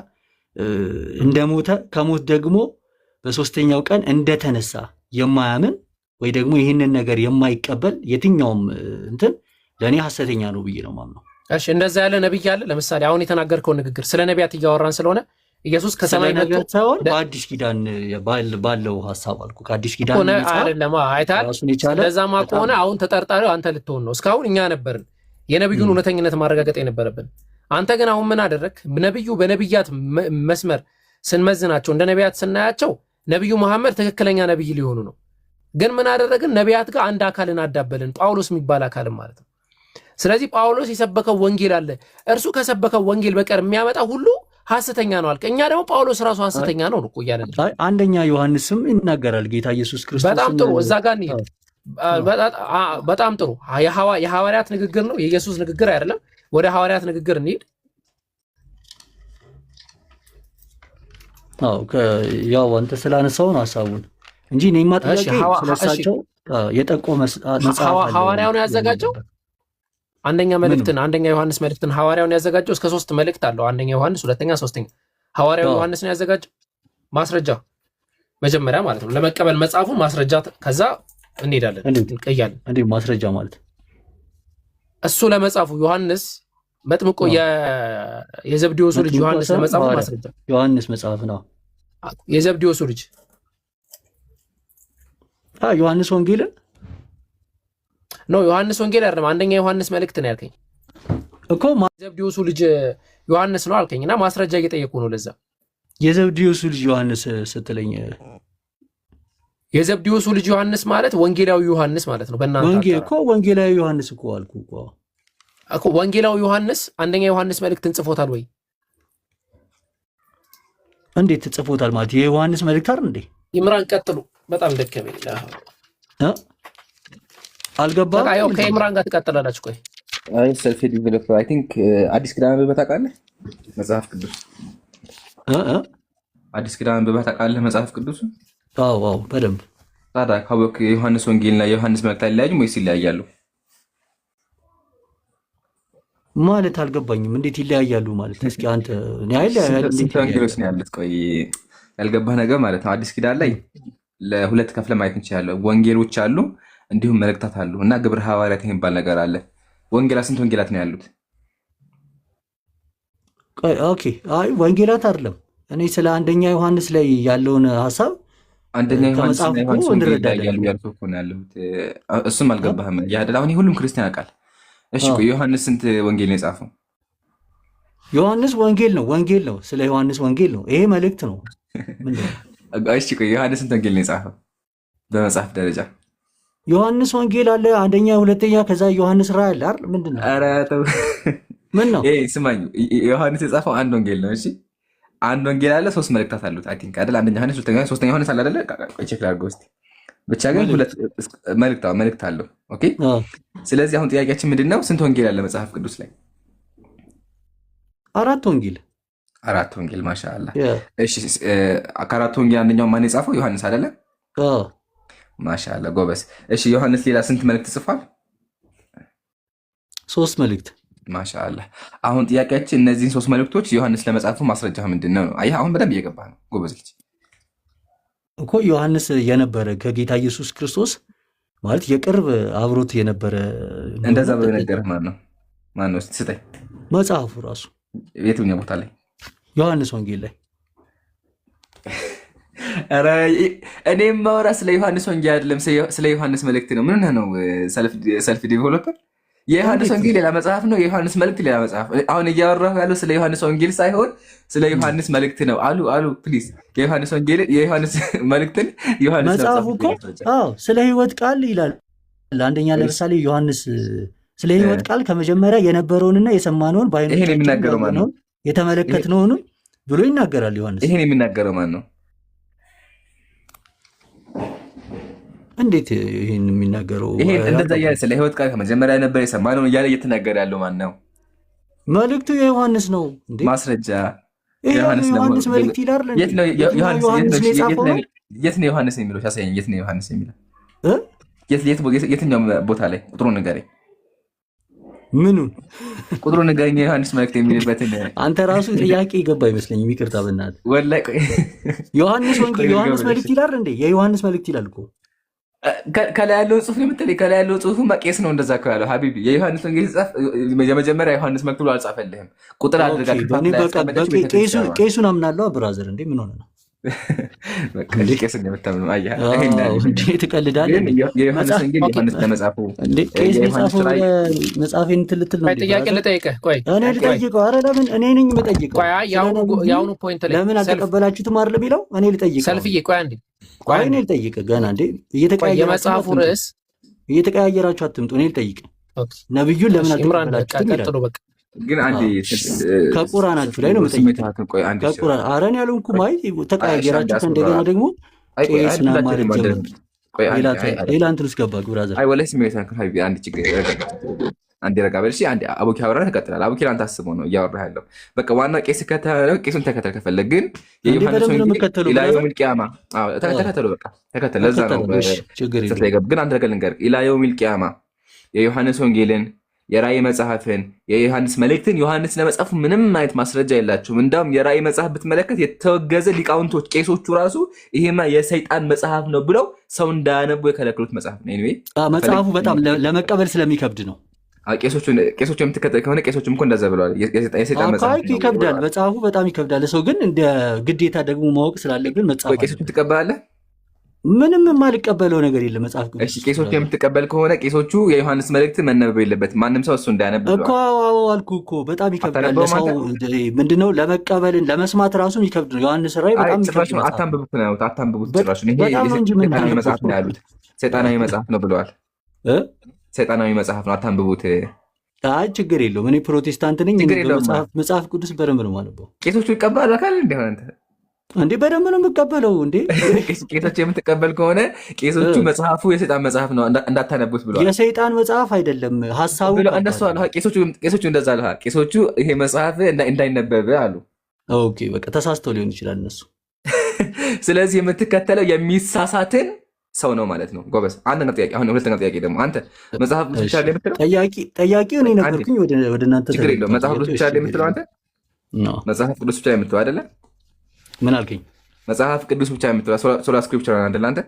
እንደሞተ ከሞት ደግሞ በሶስተኛው ቀን እንደተነሳ የማያምን ወይ ደግሞ ይህንን ነገር የማይቀበል የትኛውም እንትን ለእኔ ሐሰተኛ ነው ብዬ ነው ማምነው። እሺ፣ እንደዛ ያለ ነብይ አለ? ለምሳሌ አሁን የተናገርከው ንግግር ስለ ነቢያት እያወራን ስለሆነ ኢየሱስ ከሰማይ መጥቶ ሳይሆን በአዲስ ኪዳን ባለው ሐሳብ አልኩ። ከአዲስ ኪዳን አይደለም አይታል። ለዛማ ከሆነ አሁን ተጠርጣሪው አንተ ልትሆን ነው። እስካሁን እኛ ነበርን የነብዩን እውነተኝነት ማረጋገጥ የነበረብን። አንተ ግን አሁን ምን አደረክ? ነብዩ በነብያት መስመር ስንመዝናቸው እንደ ነቢያት ስናያቸው ነብዩ መሐመድ ትክክለኛ ነብይ ሊሆኑ ነው። ግን ምን አደረግን? ነቢያት ጋር አንድ አካልን አዳበልን፣ ጳውሎስ የሚባል አካልን ማለት ነው። ስለዚህ ጳውሎስ የሰበከው ወንጌል አለ፣ እርሱ ከሰበከው ወንጌል በቀር የሚያመጣ ሁሉ ሐሰተኛ ነው አልከ። እኛ ደግሞ ጳውሎስ ራሱ ሐሰተኛ ነው እኮ እያለን። አንደኛ ዮሐንስም ይናገራል ጌታ ኢየሱስ ክርስቶስ። በጣም ጥሩ፣ እዛ ጋር እንሂድ። በጣም ጥሩ። የሐዋርያት ንግግር ነው፣ የኢየሱስ ንግግር አይደለም። ወደ ሐዋርያት ንግግር እንሂድ። ያው አንተ ስላነሳው ነው ሐሳቡን እንጂ እኔማ ጥያቄ ስለሳቸው የጠቆመ መጽሐፍ ሐዋርያውን ያዘጋጀው አንደኛ መልእክትን አንደኛ ዮሐንስ መልእክትን ሐዋርያውን ያዘጋጀው እስከ 3 መልእክት አለው። አንደኛ ዮሐንስ፣ ሁለተኛ፣ ሶስተኛ። ሐዋርያው ዮሐንስ ነው ያዘጋጀው ማስረጃ መጀመሪያ ማለት ነው ለመቀበል መጽሐፉን ማስረጃ፣ ከዛ እንሄዳለን እንቀያለን። እንዴ ማስረጃ ማለት እሱ ለመጽሐፉ ዮሐንስ መጥምቆ የዘብዴዎስ ልጅ ዮሐንስ ለመጽሐፉ ማስረጃ ዮሐንስ መጽሐፍ ነው። የዘብዴዎስ ልጅ ዮሐንስ ወንጌል ነው። ዮሐንስ ወንጌል አይደለም፣ አንደኛ ዮሐንስ መልእክት ነው ያልከኝ እኮ። የዘብዴዎስ ልጅ ዮሐንስ ነው አልከኝና ማስረጃ እየጠየቁ ነው። ለዛ የዘብዴዎስ ልጅ ዮሐንስ ስትለኝ የዘብዴዎስ ልጅ ዮሐንስ ማለት ወንጌላዊ ዮሐንስ ማለት ነው። በእናንተ ወንጌል እኮ ወንጌላዊ ዮሐንስ እኮ አልኩ እኮ ወንጌላዊ ዮሐንስ አንደኛ ዮሐንስ መልእክትን ጽፎታል ወይ? እንዴት ጽፎታል ማለት የዮሐንስ መልእክት አይደል እንዴ? ይምራን ቀጥሉ። በጣም ደከመኝ አልገባም። ያው ከይምራን ጋር ትቀጥላላችሁ። ቆይ አይ ሰልፍ ዲቨሎፐር አይ ቲንክ አዲስ ኪዳን አንብበህ ታውቃለህ? መጽሐፍ ቅዱስ አዲስ ኪዳን አንብበህ ታውቃለህ? መጽሐፍ ቅዱስ አዎ በደንብ። ታዲያ ካወቅ የዮሐንስ ወንጌልና የዮሐንስ መልእክት አይለያዩም ወይስ ይለያያሉ? ማለት አልገባኝም። እንዴት ይለያያሉ ማለት? እስኪ አንተ ወንጌሎች ነው ያሉት። ቆይ ያልገባህ ነገር ማለት ነው አዲስ ኪዳን ላይ ለሁለት ከፍለ ማየት እንችላለን። ወንጌሎች አሉ እንዲሁም መልእክታት አሉ እና ግብረ ሐዋርያት የሚባል ነገር አለ። ወንጌላት ስንት ወንጌላት ነው ያሉት? ኦኬ አይ ወንጌላት አይደለም። እኔ ስለ አንደኛ ዮሐንስ ላይ ያለውን ሐሳብ አንደኛ ዮሐንስ ወንጌል ይለያያሉ ያልኩህ እኮ ነው ያለሁት። እሱም አልገባህም። ያደላ አሁን ሁሉም ክርስቲያን ያውቃል። እሺ ቆይ ዮሐንስ ስንት ወንጌል ነው የጻፈው? ዮሐንስ ወንጌል ነው። ስለ ዮሐንስ ወንጌል ነው። ይሄ መልእክት ነው። እሺ ቆይ ዮሐንስ ስንት ወንጌል ነው የጻፈው በመጽሐፍ ደረጃ? ዮሐንስ ወንጌል አለ፣ አንደኛ፣ ሁለተኛ፣ ከዛ ዮሐንስ ራእይ አለ አይደል? ምንድነው? ኧረ ተው ምን ነው? ስማኝ፣ ዮሐንስ የጻፈው አንድ ወንጌል ነው። እሺ አንድ ወንጌል አለ፣ 3 መልእክታት አሉት። አይ ቲንክ አይደል? አንደኛ ዮሐንስ፣ ሁለተኛ፣ ሶስተኛ ዮሐንስ አለ አይደለ? ቼክ ላድርገው እስኪ። ብቻ ግን ሁለት መልእክት አለው። ኦኬ። ስለዚህ አሁን ጥያቄያችን ምንድነው? ስንት ወንጌል አለ መጽሐፍ ቅዱስ ላይ? 4 ወንጌል። 4 ወንጌል። ማሻአላ። እሺ ከ4 ወንጌል አንደኛው ማን የጻፈው? ዮሐንስ አይደለ? ማሻአላ ጎበስ። እሺ ዮሐንስ ሌላ ስንት መልእክት ጽፏል? 3 መልእክት። ማሻአላ። አሁን ጥያቄያችን እነዚህን 3 መልእክቶች ዮሐንስ ለመጻፉ ማስረጃ ምንድነው ነው? አይ አሁን በደንብ እየገባህ ነው ጎበዝ ልጅ እኮ። ዮሐንስ የነበረ ከጌታ ኢየሱስ ክርስቶስ ማለት የቅርብ አብሮት የነበረ እንደዛ በነገርህ ማን ነው ስጠኝ። መጽሐፉ ራሱ የትኛው ቦታ ላይ? ዮሐንስ ወንጌል ላይ። ኧረ እኔም ማውራ ስለ ዮሐንስ ወንጌል አይደለም፣ ስለ ዮሐንስ መልእክት ነው። ምን ነው ሰልፍ ዲቨሎፐር? የዮሐንስ ወንጌል ሌላ መጽሐፍ ነው፣ የዮሐንስ መልእክት ሌላ መጽሐፍ። አሁን እያወራሁ ያለው ስለ ዮሐንስ ወንጌል ሳይሆን ስለ ዮሐንስ መልእክት ነው። አሉ ፕሊዝ፣ የዮሐንስ ወንጌል የዮሐንስ መልእክትን ዮሐንስ መጽሐፉ እኮ ስለ ሕይወት ቃል ይላል። አንደኛ ለምሳሌ ዮሐንስ ስለ ሕይወት ቃል ከመጀመሪያ የነበረውንና የሰማነውን በዓይኖቻችን የተመለከትነውን ብሎ ይናገራል ዮሐንስ። ይሄን የሚናገረው ማን ነው? እንዴት ይሄን የሚናገረው? ይሄን እንደዛ እያለ ስለ ሕይወት ቃል ከመጀመሪያ ነበር የሰማነውን እያለ እየተናገረ ያለው ማን ነው? መልእክቱ የዮሐንስ ነው እንዴ? ማስረጃ ዮሐንስ መልእክት ይላል። የት ነው ዮሐንስ የሚለው? ያሳየኝ። የት ነው ዮሐንስ የሚለው? የትኛው ቦታ ላይ? ቁጥሩን ንገረኝ። ምኑን? ቁጥሩን ንገረኝ። የዮሐንስ መልእክት የሚልበትን። አንተ ራሱ ጥያቄ ይገባ አይመስለኝም። ይቅርታ በእናትህ። ወላሂ ዮሐንስ ወንጌል ዮሐንስ መልእክት ይላል እንዴ? የዮሐንስ መልእክት ይላል እኮ። ከላይ ያለውን ጽሁፍ የምትለኝ ከላይ ያለው ጽሁፍ መቄስ ነው እንደዛ እኮ ያለው ሀቢቢ። የዮሐንስ ወንጌል ጻፍ የመጀመሪያ ዮሐንስ መልእክት ብሎ አልጻፈልህም። ቁጥር አድርጋ ቄሱን አምናለሁ ብራዘር። እንዴ ምን ሆነ ነው? በቃ ቄስ እንደምታምኑ አየህ። ትቀልዳለህ። የዮሐንስ ወንጌል ዮሐንስ ለመጻፉ ቄስ የጻፈው መጽሐፌን እንትን ልትል ነው። ጥያቄ ልጠይቅህ። ቆይ እኔ ልጠይቀው። ኧረ ለምን እኔ ነኝ የምጠይቀው? ቆይ የአሁኑ ፖይንት ላይ ለምን አልተቀበላችሁትም አይደል የሚለው እኔ ልጠይቀው። ሰልፍዬ ቆይ አንዴ ቆይ እኔ ልጠይቅህ። ገና እንዴ የመጽሐፉ ርዕስ እየተቀያየራችሁ አትምጡ። እኔ ልጠይቅህ። ነብዩን ለምን አልተቀበላችሁትም ይላል። ቀጥሉ በቃ ግን አንዴ ከቁራናችሁ ላይ ነው የምጠይቀው። ከቁራን ኧረ እኔ ያልሆንኩም። አይ ተቀያየራችሁ። እንደገና ደግሞ ቄስና ማለት ሌላ እንትን ውስጥ ገባ። ብራዘር አይ ወላሂ ስሜታን ከሀቢቢ አንድ ችግር አንዴ ረጋ በል እሺ። አንዴ አቡኪ አወራ ተቀጥላል። አቡኪ አንተ አስበው ነው እያወራህ ያለው። በቃ ዋና ቄስ ከተለው ቄሱን ተከተል ከፈለግ ግን የዮሐንስ ወንጌል ኢላ የውሚል ቂያማ ተከተሉ። በቃ ተከተል። ለዛ ነው ችግር የለም። ግን አንድ ነገር ልንገርህ። ኢላ የውሚል ቂያማ የዮሐንስ ወንጌልን የራእይ መጽሐፍን የዮሐንስ መልእክትን ዮሐንስ ለመጻፉ ምንም አይነት ማስረጃ የላቸውም። እንዳውም የራእይ መጽሐፍ ብትመለከት የተወገዘ ሊቃውንቶች ቄሶቹ ራሱ ይሄማ የሰይጣን መጽሐፍ ነው ብለው ሰው እንዳያነቡ የከለከሉት መጽሐፍ ነው። ኤኒዌይ መጽሐፉ በጣም ለመቀበል ስለሚከብድ ነው። ቄሶቹ የምትከተል ከሆነ ቄሶቹም እኮ እንደዛ ብለዋል። የሰይጣን መጽሐፍ ይከብዳል። መጽሐፉ በጣም ይከብዳል። ሰው ግን እንደ ግዴታ ደግሞ ማወቅ ስላለብን መጽሐፍ ቄሶቹ ትቀበላለህ? ምንም የማልቀበለው ነገር የለም። መጽሐፍ ቅዱስ ቄሶቹ የምትቀበል ከሆነ ቄሶቹ የዮሐንስ መልእክት መነበብ የለበትም። ማንም ሰው እሱ እንዳያነብ እኮ አልኩህ እኮ። በጣም ይከብዳል። ሰው ምንድነው ለመቀበልን ለመስማት ራሱ ይከብድ ነው። ዮሐንስ ራእይ በጣም ይከብዳል። አታንብቡት ነው አታንብቡት። ጭራሽ ይሄ ሰይጣናዊ መጽሐፍ ነው ያሉት። ሰይጣናዊ መጽሐፍ ነው ብለዋል። ሰይጣናዊ መጽሐፍ ነው አታንብቡት። አይ ችግር የለውም። እኔ ፕሮቴስታንት ነኝ። መጽሐፍ ቅዱስ በደንብ ነው ማለት ነው። ቄሶቹ ይቀበላል አካል እንዲሆን አንተ እንዴ በደንብ ነው የምቀበለው። እንዴ ቄሶች የምትቀበል ከሆነ ቄሶቹ መጽሐፉ የሰይጣን መጽሐፍ ነው እንዳታነቡት ብለዋል። የሰይጣን መጽሐፍ አይደለም ሐሳቡ እንደሱ አሉ። ቄሶቹ እንደዛ አሉ። ቄሶቹ ይሄ መጽሐፍ እንዳይነበብ አሉ። ኦኬ በቃ ተሳስተው ሊሆን ይችላል እነሱ። ስለዚህ የምትከተለው የሚሳሳትን ሰው ነው ማለት ነው። ጎበዝ። አንደኛ ጥያቄ። አሁን ሁለተኛ ጥያቄ ደግሞ አንተ መጽሐፍ ቅዱስ ብቻ ላይ የምትለው ጠያቂው እኔ ነበርኩኝ። ወደ እናንተ ችግር የለውም። መጽሐፍ ቅዱስ ብቻ ላይ የምትለው አንተ መጽሐፍ ቅዱስ ብቻ ላይ የምትለው አይደለ? ምን አልከኝ? መጽሐፍ ቅዱስ ብቻ የምትለው ሶላ ስክሪፕቸር አይደለ? አንተ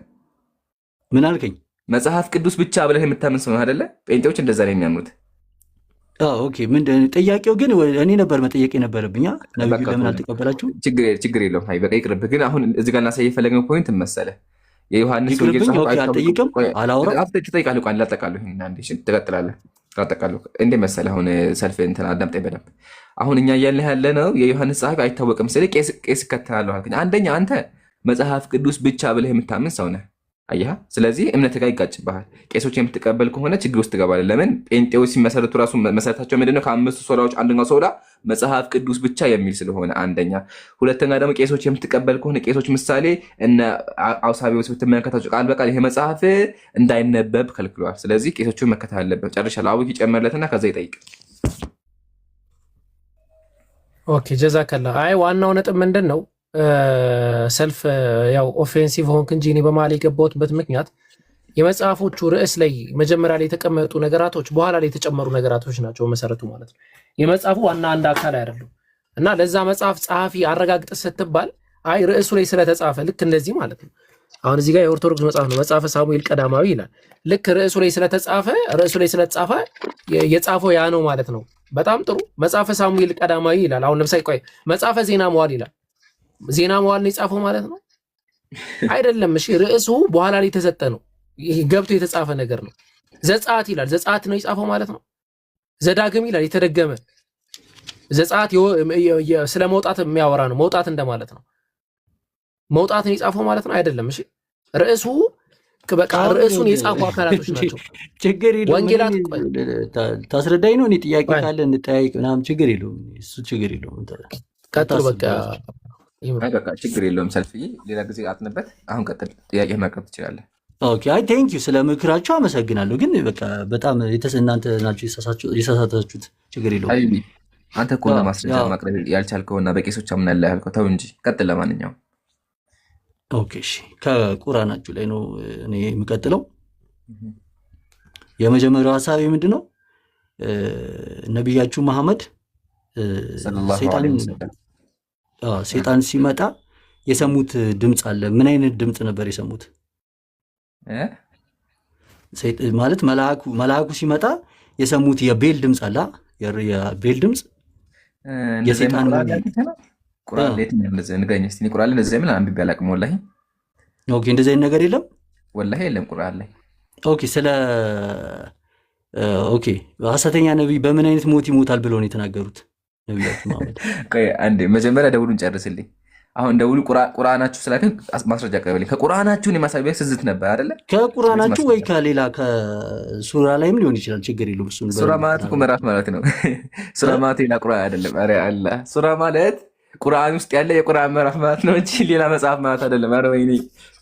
ምን አልከኝ? መጽሐፍ ቅዱስ ብቻ ብለህ የምታምን ሰው አይደለ? ጴንጤዎች እንደዛ ነው የሚያምኑት። ኦኬ ምንድን ጥያቄው? ግን እኔ ነበር መጠየቅ የነበረብኝ። ነብዩ ለምን አልተቀበላችሁ? ችግር የለውም። አይ በቃ ይቅርብህ። ግን አሁን እዚህ ጋር እናሳይ የፈለግነው ፖይንት መሰለህ የዮሐንስ ወንጌል አልጠይቅም አላወራም። ትጠይቃለህ። ቋን ላጠቃለሁ። ይሄን አንዴ እሺ፣ ትቀጥላለህ። ላጠቃለሁ እንዴ መሰለህ። አሁን ሰልፍ እንትን አዳምጠኝ በደንብ። አሁን እኛ እያልን ያለ ነው የዮሐንስ ጸሐፊ አይታወቅም ስለ ቄስ እከተላለሁ አልከኝ። አንደኛ አንተ መጽሐፍ ቅዱስ ብቻ ብለህ የምታምን ሰው ነህ። አየህ፣ ስለዚህ እምነት ጋር ይጋጭብሃል። ቄሶች የምትቀበል ከሆነ ችግር ውስጥ ትገባለህ። ለምን ጴንጤዎች ሲመሰረቱ ራሱ መሰረታቸው ምንድነው? ከአምስቱ ሶላዎች አንደኛው ሶላ መጽሐፍ ቅዱስ ብቻ የሚል ስለሆነ አንደኛ። ሁለተኛ ደግሞ ቄሶች የምትቀበል ከሆነ ቄሶች ምሳሌ እነ አውሳቢዎስ ብትመለከታቸው ቃል በቃል ይሄ መጽሐፍ እንዳይነበብ ከልክለዋል። ስለዚህ ቄሶቹን መከተል አለበት። ጨርሻለሁ። አቡኪ ጨመርለትና ከዛ ይጠይቅ። ኦኬ ጀዛከላ። አይ ዋናው ነጥብ ምንድን ነው? ሰልፍ ያው ኦፌንሲቭ ሆንክ እንጂ እኔ በመሀል የገባሁትበት ምክንያት የመጽሐፎቹ ርዕስ ላይ መጀመሪያ ላይ የተቀመጡ ነገራቶች በኋላ ላይ የተጨመሩ ነገራቶች ናቸው መሰረቱ ማለት ነው። የመጽሐፉ ዋና አንድ አካል አይደሉም። እና ለዛ መጽሐፍ ጸሐፊ አረጋግጥ ስትባል አይ ርዕሱ ላይ ስለተጻፈ ልክ እንደዚህ ማለት ነው። አሁን እዚህ ጋር የኦርቶዶክስ መጽሐፍ ነው መጽሐፈ ሳሙኤል ቀዳማዊ ይላል። ልክ ርዕሱ ላይ ስለተጻፈ የጻፈው ያ ነው ማለት ነው። በጣም ጥሩ። መጽሐፈ ሳሙኤል ቀዳማዊ ይላል። አሁን ለምሳሌ ቆይ መጽሐፈ ዜና መዋዕል ይላል። ዜና መዋዕል ነው የጻፈው ማለት ነው አይደለም። እሺ ርዕሱ በኋላ ላይ የተሰጠ ነው። ይሄ ገብቶ የተጻፈ ነገር ነው። ዘጸአት ይላል። ዘጸአት ነው የጻፈው ማለት ነው። ዘዳግም ይላል የተደገመ። ዘጸአት ስለ መውጣት የሚያወራ ነው። መውጣት እንደማለት ነው። መውጣትን የጻፈው ማለት ነው አይደለም። እሺ ርዕሱ በቃ ርዕሱን የጻፉ አካላቶች ናቸው። ችግር የለውም። ወንጌላት ታስረዳኝ ነው። እኔ ጥያቄ ካለ እንጠያይቅ ምናምን ችግር የለውም። እሱ ችግር የለውም። ቀጥል በቃ ችግር የለውም። ሰልፍዬ ሌላ ጊዜ አጥንበት። አሁን ቀጥል። ጥያቄ ማቅረብ ትችላለህ። ኦኬ አይ ቴንክ ዩ ስለ ምክራችሁ አመሰግናለሁ። ግን በቃ በጣም እናንተ ናችሁ የሳሳታችሁት። ችግር የለውም። አንተ እኮ ማስረጃ ማቅረብ ያልቻልከውና በቄሶች አምናለሁ ያልከው ተው እንጂ ቀጥል። ለማንኛውም ኦኬ እሺ፣ ከቁርአናችሁ ላይ ነው እኔ የምቀጥለው። የመጀመሪያው ሀሳብ ምንድን ነው? ነቢያችሁ መሐመድ ሴጣን ሲመጣ የሰሙት ድምፅ አለ። ምን አይነት ድምፅ ነበር የሰሙት? ማለት መልአኩ ሲመጣ የሰሙት የቤል ድምፅ አለ። የቤል ድምፅ የሴጣን ቁርአን ላይ የትኛው እንደዚህ ንገረኝ እስቲ። ቁርአን ላይ እንደዚህ ምን አንብቤ አላውቅም ወላሂ። ኦኬ እንደዚህ አይነት ነገር የለም ወላሂ የለም ቁርአን ላይ። ኦኬ ኦኬ ሐሰተኛ ነብይ በምን አይነት ሞት ይሞታል ብለው ነው የተናገሩት ነብያችን መሐመድ? ቆይ አንዴ መጀመሪያ ደውሉን ጨርስልኝ። አሁን ደውሉ ቁርአናችሁ ስላከን ማስረጃ ቀበልኝ። ከቁርአናችሁን የማሳቢያ ስዝት ነበር አይደለ? ከቁርአናችሁ ወይ ከሌላ ከሱራ ላይም ሊሆን ይችላል፣ ችግር የለውም። እሱ ሱራ ማለት እኮ ምዕራፍ ማለት ነው። ሱራ ማለት ሌላ ቁርአን አይደለም። ኧረ አላህ ሱራ ማለት ቁርአን ውስጥ ያለ የቁርአን ምዕራፍ ማለት ነው እንጂ ሌላ መጽሐፍ ማለት አይደለም። ኧረ ወይኔ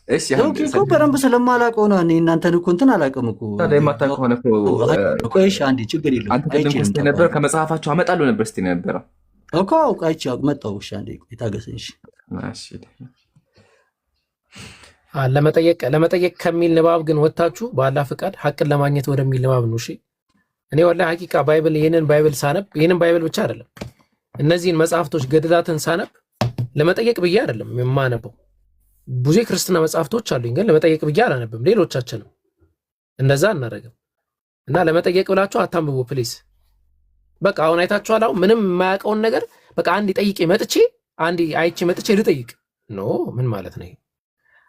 እሺ ኦኬ እኮ በደንብ ስለማላውቀው ነው እኔ እናንተን እኮ እንትን አላውቅም እኮ ታዲያ የማታውቀው ከሆነ እኮ እሺ አንዴ ችግር የለውም። አንተ ቅድም ስትይ ነበር ከመጽሐፋችሁ አመጣለሁ ነበር ስትይ ነበረው እኮ አውቃች መጣሁ። እሺ አንዴ የታገሰኝ። እሺ ለመጠየቅ ከሚል ንባብ ግን ወጣችሁ በአላህ ፍቃድ ሐቅን ለማግኘት ወደሚል ንባብ ነው። እሺ እኔ ወላሂ ሐቂቃ ባይብል ይሄንን ባይብል ሳነብ ይሄንን ባይብል ብቻ አይደለም እነዚህን መጽሐፍቶች ገድላትን ሳነብ ለመጠየቅ ብዬ አይደለም የማነበው። ብዙ የክርስትና መጽሐፍቶች አሉኝ ግን ለመጠየቅ ብዬ አላነብም። ሌሎቻችንም እንደዛ እናደርግም እና ለመጠየቅ ብላችሁ አታንብቡ ፕሊዝ። በቃ አሁን አይታችኋል። አሁን ምንም የማያውቀውን ነገር በቃ አንድ ጠይቄ መጥቼ አንድ አይቼ መጥቼ ልጠይቅ ኖ ምን ማለት ነው?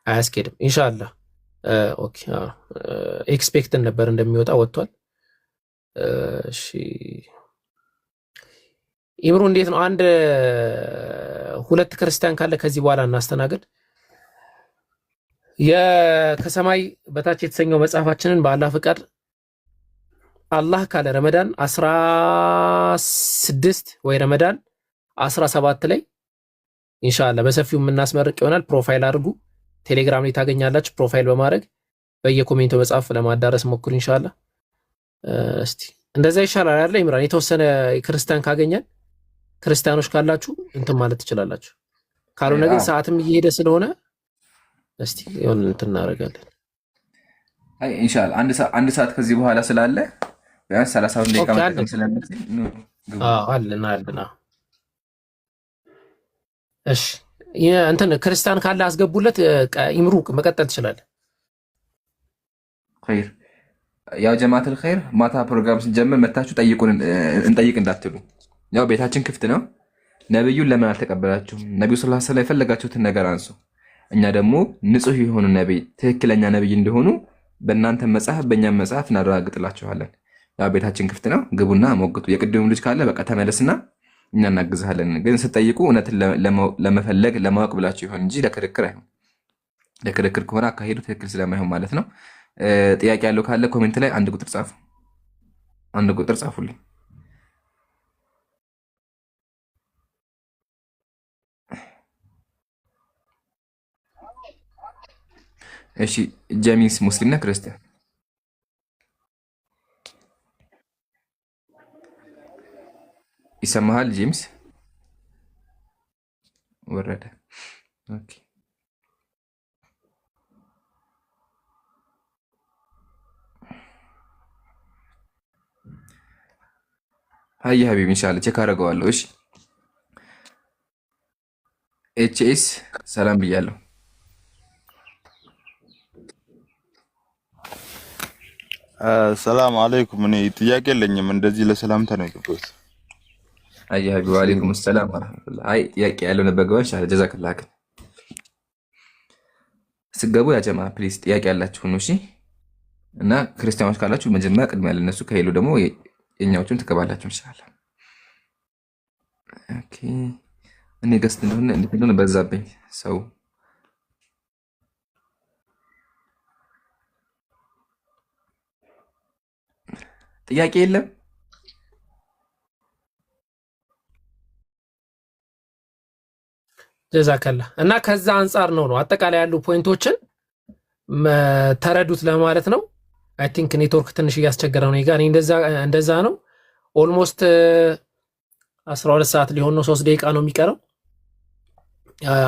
አያስኬድም። ኢንሻአላህ ኦኬ ኤክስፔክትን ነበር እንደሚወጣ ወጥቷል። እሺ ኢብሩ እንዴት ነው? አንድ ሁለት ክርስቲያን ካለ ከዚህ በኋላ እናስተናግድ። ከሰማይ በታች የተሰኘው መጽሐፋችንን በአላህ ፍቃድ አላህ ካለ ረመዳን 16 ወይ ረመዳን 17 ላይ ኢንሻአላህ በሰፊው የምናስመርቅ ይሆናል። ፕሮፋይል አድርጉ፣ ቴሌግራም ላይ ታገኛላችሁ። ፕሮፋይል በማድረግ በየኮሜንቱ መጽሐፍ ለማዳረስ ሞክሩ ኢንሻአላህ። እስቲ እንደዛ ይሻላል አይደል ኢምራን? የተወሰነ ክርስቲያን ካገኘን ክርስቲያኖች ካላችሁ እንትን ማለት ትችላላችሁ። ካልሆነ ግን ሰዓትም እየሄደ ስለሆነ እስቲ ይሁን እንትን እናደርጋለን። አይ ኢንሻአላህ አንድ ሰዓት ከዚህ በኋላ ስላለ ቢያንስ 30 ደቂቃ መጠቀም ስለምትል አለና እሺ እንትን ክርስቲያን ካለ አስገቡለት። ኢምሩ መቀጠል ትችላለህ። ኸይር ያው ጀማዓተል ኸይር ማታ ፕሮግራም ስንጀምር መታችሁ ጠይቁን እንጠይቅ እንዳትሉ። ያው ቤታችን ክፍት ነው። ነብዩን ለምን አልተቀበላችሁም? ነብዩ ሰለላሁ ዐለይሂ ወሰለም የፈለጋችሁትን ነገር አንሱ። እኛ ደግሞ ንጹህ የሆኑ ነብይ ትክክለኛ ነብይ እንደሆኑ በእናንተ መጽሐፍ በእኛም መጽሐፍ እናረጋግጥላችኋለን። ያው ቤታችን ክፍት ነው። ግቡና ሞግቱ። የቅድሙ ልጅ ካለ በቃ ተመለስና እኛ እናግዝሃለን። ግን ስትጠይቁ እውነትን ለመፈለግ ለማወቅ ብላችሁ ይሆን እንጂ ለክርክር አይሆን። ለክርክር ከሆነ አካሄዱ ትክክል ስለማይሆን ማለት ነው። ጥያቄ ያለው ካለ ኮሜንት ላይ አንድ ቁጥር ጻፉ። አንድ ቁጥር ጻፉልኝ። እሺ ጀሚስ ሙስሊምና ክርስቲያን ይሰማሃል? ጄምስ ወረደ። ኦኬ ሀይ ሀቢብ ኢንሻአላህ ቼክ አደርገዋለሁ። እሺ ኤችኤስ ሰላም ብያለሁ። ሰላም አለይኩም። እኔ ጥያቄ የለኝም፣ እንደዚህ ለሰላምታ ነው የገባሁት። አይ ሀቢብ ወአለይኩም ሰላም ወራህመቱላህ። አይ ጥያቄ ያለው ነበር ገባ። ኢንሻአላህ ጀዛከላህ። ስገቡ ያ ጀማ ፕሊዝ ጥያቄ ያላችሁ ነው። እሺ እና ክርስቲያኖች ካላችሁ መጀመሪያ ቅድሚያ ለነሱ ከሄሉ ደግሞ የኛዎቹን ትገባላችሁ ኢንሻአላህ። ኦኬ እኔ ገስት እንደሆነ በዛብኝ ሰው ጥያቄ የለም። ጀዛከላ እና ከዛ አንጻር ነው አጠቃላይ ያሉ ፖይንቶችን ተረዱት ለማለት ነው። አይ ቲንክ ኔትወርክ ትንሽ እያስቸገረ ነው ይጋር እንደዛ ነው። ኦልሞስት 12 ሰዓት ሊሆን ነው፣ 3 ደቂቃ ነው የሚቀረው።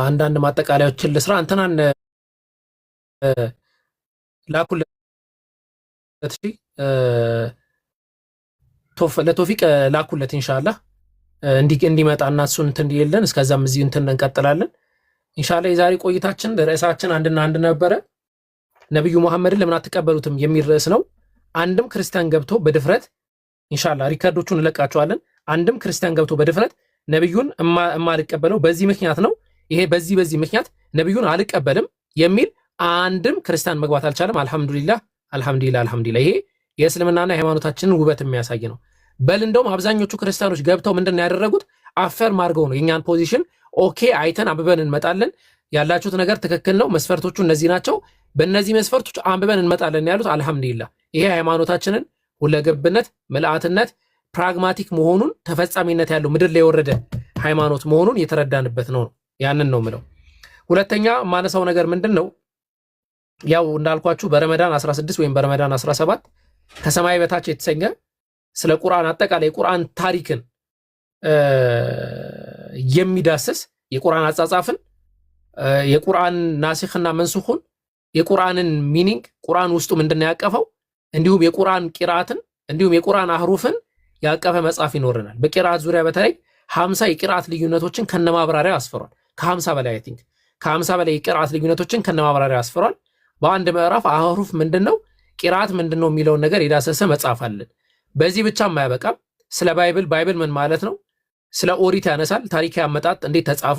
አንዳንድ ማጠቃለያዎችን ልስራ። እንትናን ላኩለት ለቶፊቅ ላኩለት ኢንሻአላህ እንዲመጣና እሱን እንትን እንዲለን እስከዛም እዚህ እንትን እንቀጥላለን ኢንሻአላህ። የዛሬ ቆይታችን ርዕሳችን አንድና አንድ ነበረ። ነብዩ መሐመድን ለምን አትቀበሉትም የሚል ርዕስ ነው። አንድም ክርስቲያን ገብቶ በድፍረት ኢንሻአላህ ሪከርዶቹን እንለቃቸዋለን። አንድም ክርስቲያን ገብቶ በድፍረት ነብዩን እማልቀበለው በዚህ ምክንያት ነው፣ ይሄ በዚህ ምክንያት ነብዩን አልቀበልም የሚል አንድም ክርስቲያን መግባት አልቻለም። አልহামዱሊላህ አልহামዱሊላህ አልহামዱሊላህ። ይሄ የእስልምናና የሃይማኖታችንን ውበት የሚያሳይ ነው። በል እንደውም አብዛኞቹ ክርስቲያኖች ገብተው ምንድነው ያደረጉት? አፈርም አድርገው ነው የኛን ፖዚሽን ኦኬ አይተን አንብበን እንመጣለን፣ ያላችሁት ነገር ትክክል ነው፣ መስፈርቶቹ እነዚህ ናቸው፣ በእነዚህ መስፈርቶች አንብበን እንመጣለን ያሉት። አልহামዱሊላህ ይሄ ሃይማኖታችንን ሁለገብነት፣ ምልአትነት፣ ፕራግማቲክ መሆኑን ተፈጻሚነት ያለው ምድር ላይ የወረደ ሃይማኖት መሆኑን የተረዳንበት ነው። ያንን ነው ምለው። ሁለተኛ ማነሳው ነገር ምንድነው? ያው እንዳልኳችሁ በረመዳን 16 ወይም በረመዳን 17 ከሰማይ በታች የተሰኘ ስለ ቁርአን አጠቃላይ ቁርአን ታሪክን የሚዳስስ የቁርአን አጻጻፍን የቁርአን ናሲኽና መንሱኹን የቁርአንን ሚኒንግ ቁርአን ውስጡ ምንድነው ያቀፈው እንዲሁም የቁርአን ቂራአትን እንዲሁም የቁርአን አህሩፍን ያቀፈ መጽሐፍ ይኖርናል። በቂራአት ዙሪያ በተለይ 50 የቂራአት ልዩነቶችን ከነማብራሪያ አስፈሯል። ከ50 በላይ አይ ቲንክ ከ50 በላይ የቂራአት ልዩነቶችን ከነማብራሪያ አስፈሯል። በአንድ ምዕራፍ አህሩፍ ምንድነው ቂራአት ምንድነው የሚለውን ነገር የዳሰሰ መጽሐፍ አለን። በዚህ ብቻ የማያበቃም ስለ ባይብል ምን ማለት ነው፣ ስለ ኦሪት ያነሳል። ታሪካዊ አመጣጥ እንዴት ተጻፈ፣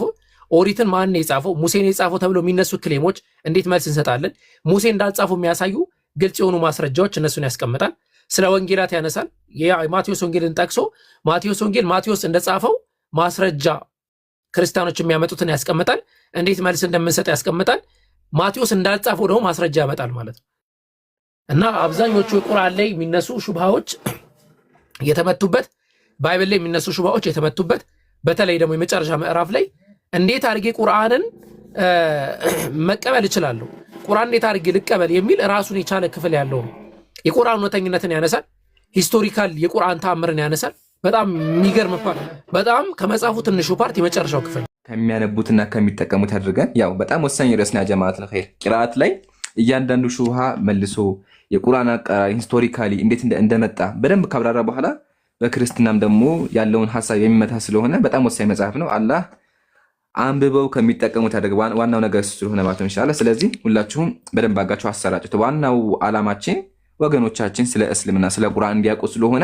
ኦሪትን ማን ነው የጻፈው፣ ሙሴን የጻፈው ተብሎ የሚነሱ ክሌሞች እንዴት መልስ እንሰጣለን፣ ሙሴ እንዳልጻፈው የሚያሳዩ ግልጽ የሆኑ ማስረጃዎች እነሱን ያስቀምጣል። ስለ ወንጌላት ያነሳል። የማቴዎስ ወንጌልን ጠቅሶ ማቴዎስ እንደጻፈው ማስረጃ ክርስቲያኖች የሚያመጡትን ያስቀምጣል። እንዴት መልስ እንደምንሰጥ ያስቀምጣል። ማቴዎስ እንዳልጻፈው ደግሞ ማስረጃ ያመጣል ማለት ነው። እና አብዛኞቹ ቁርአን ላይ የሚነሱ ሹብሃዎች የተመቱበት፣ ባይብል ላይ የሚነሱ ሹብሃዎች የተመቱበት፣ በተለይ ደግሞ የመጨረሻ ምዕራፍ ላይ እንዴት አድርጌ ቁርአንን መቀበል እችላለሁ፣ ቁርአን እንዴት አድርጌ ልቀበል የሚል ራሱን የቻለ ክፍል ያለው ነው። የቁርአን እውነተኝነትን ያነሳል። ሂስቶሪካል የቁርአን ተአምርን ያነሳል። በጣም የሚገርም ፓርት፣ በጣም ከመጽሐፉ ትንሹ ፓርት የመጨረሻው ክፍል ከሚያነቡትና ከሚጠቀሙት አድርገን ያው በጣም ወሳኝ ርዕስና ጀማዓት ለኸይር ቂራአት ላይ እያንዳንዱ ሹብሃ መልሶ የቁርአን አቀራር ሂስቶሪካሊ እንዴት እንደመጣ በደንብ ካብራራ በኋላ በክርስትናም ደግሞ ያለውን ሐሳብ የሚመታ ስለሆነ በጣም ወሳኝ መጽሐፍ ነው። አላህ አንብበው ከሚጠቀሙት ያደርግ። ዋናው ነገር ስለሆነ ማለት ነው ኢንሻአላህ። ስለዚህ ሁላችሁም በደንብ አጋችሁ አሰራጩት። ዋናው ዓላማችን ወገኖቻችን ስለ እስልምና ስለ ቁርአን እንዲያውቁ ስለሆነ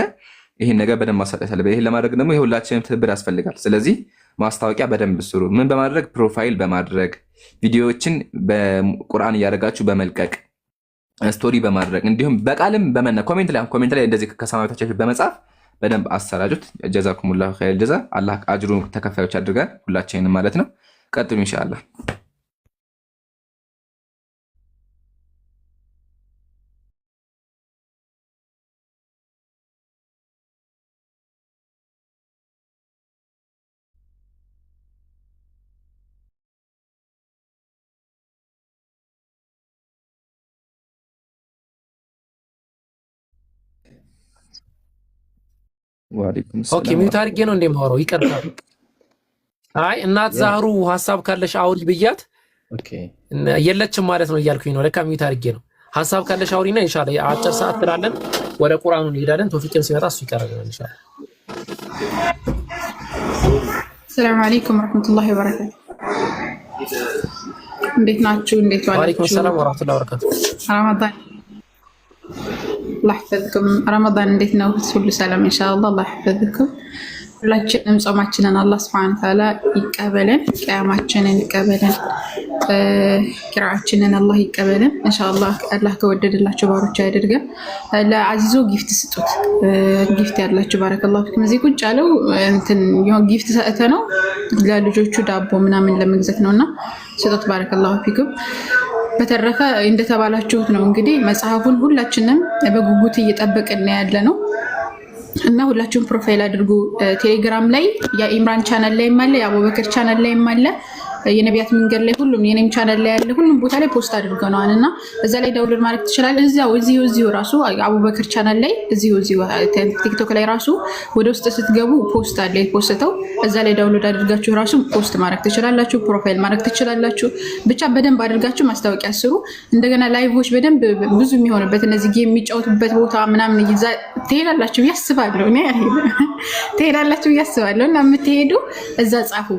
ይሄን ነገር በደንብ ማሳጠት አለበት። ይሄን ለማድረግ ደግሞ የሁላችንም ትብብር ያስፈልጋል። ስለዚህ ማስታወቂያ በደንብ ስሩ። ምን በማድረግ ፕሮፋይል በማድረግ ቪዲዮዎችን በቁርአን እያደረጋችሁ በመልቀቅ ስቶሪ በማድረግ እንዲሁም በቃልም ኮሜንት ላይ እንደዚህ ከሰማዕታችሁ በመጻፍ በደንብ አሰራጩት። ጀዛኩሙላሁ ኸይር ጀዛ። አላህ አጅሩን ተከፋዮች አድርገን ሁላችንም ማለት ነው። ቀጥሉ ኢንሻአላህ። ኦኬ ሚውት አድርጌ ነው እንደማወራው ይቀርታል። አይ እናት ዛህሩ ሐሳብ ካለሽ አውሪ ብያት የለችም ማለት ነው እያልኩኝ ነው። ለካ ሚውት አድርጌ ነው። ሐሳብ ካለሽ አውሪና ኢንሻአላህ አጭር ሰዓት ትላለን፣ ወደ ቁርአኑ እንሄዳለን። ቶፊቅም ሲመጣ እሱ ይቀርበናል ኢንሻአላህ። ሰላም አለይኩም ወራህመቱላሂ ወበረካቱ። እንዴት ናችሁ? እንዴት ዋላችሁ? ወአለይኩም ሰላም ወራህመቱላሂ ወበረካቱ። ረመዳን الله يحفظكم። رمضان እንዴት ነው? ሁሉ ሰላም ኢንሻአላህ። الله يحفظكم። ሁላችንም ጾማችንን አላህ Subhanahu Wa Ta'ala ይቀበለን፣ ቂያማችንን ይቀበለን፣ ቂራአችንን አላህ ይቀበለን ኢንሻአላህ። አላህ ከወደደላችሁ ባሮች ያድርገን። ለአዚዞ ጊፍት ስጡት። ጊፍት ያላችሁ ባረከላሁ ፊኩም። እዚህ ቁጭ ያለው እንትን የሆነ ጊፍት ሰጠ ነው ለልጆቹ ዳቦ ምናምን ለመግዛት ነውና ስጡት። ባረከላሁ ፊኩም። በተረፈ እንደተባላችሁት ነው እንግዲህ መጽሐፉን ሁላችንም በጉጉት እየጠበቅን ያለ ነው እና ሁላችሁም ፕሮፋይል አድርጉ። ቴሌግራም ላይ የኢምራን ቻናል ላይ ማለ፣ የአቡበከር ቻናል ላይ ማለ፣ የነቢያት መንገድ ላይ ሁሉም የኔም ቻናል ላይ ያለ ሁሉም ቦታ ላይ ፖስት አድርገናል እና እዛ ላይ ዳውንሎድ ማድረግ ትችላለህ። እዚሁ ራሱ አቡበከር ቻናል ላይ እዚሁ ቲክቶክ ላይ ራሱ ወደ ውስጥ ስትገቡ ፖስት አለ የፖስተው፣ እዛ ላይ ዳውንሎድ አድርጋችሁ ራሱ ፖስት ማድረግ ትችላላችሁ፣ ፕሮፋይል ማድረግ ትችላላችሁ። ብቻ በደንብ አድርጋችሁ ማስታወቂያ ስሩ። እንደገና ላይቮች በደንብ ብዙ የሚሆንበት እነዚህ ጌም የሚጫወቱበት ቦታ ምናምን ይዛ ትሄዳላችሁ ያስባለሁ እኔ ትሄዳላችሁ ብዬ አስባለሁ። እና የምትሄዱ እዛ ጻፉ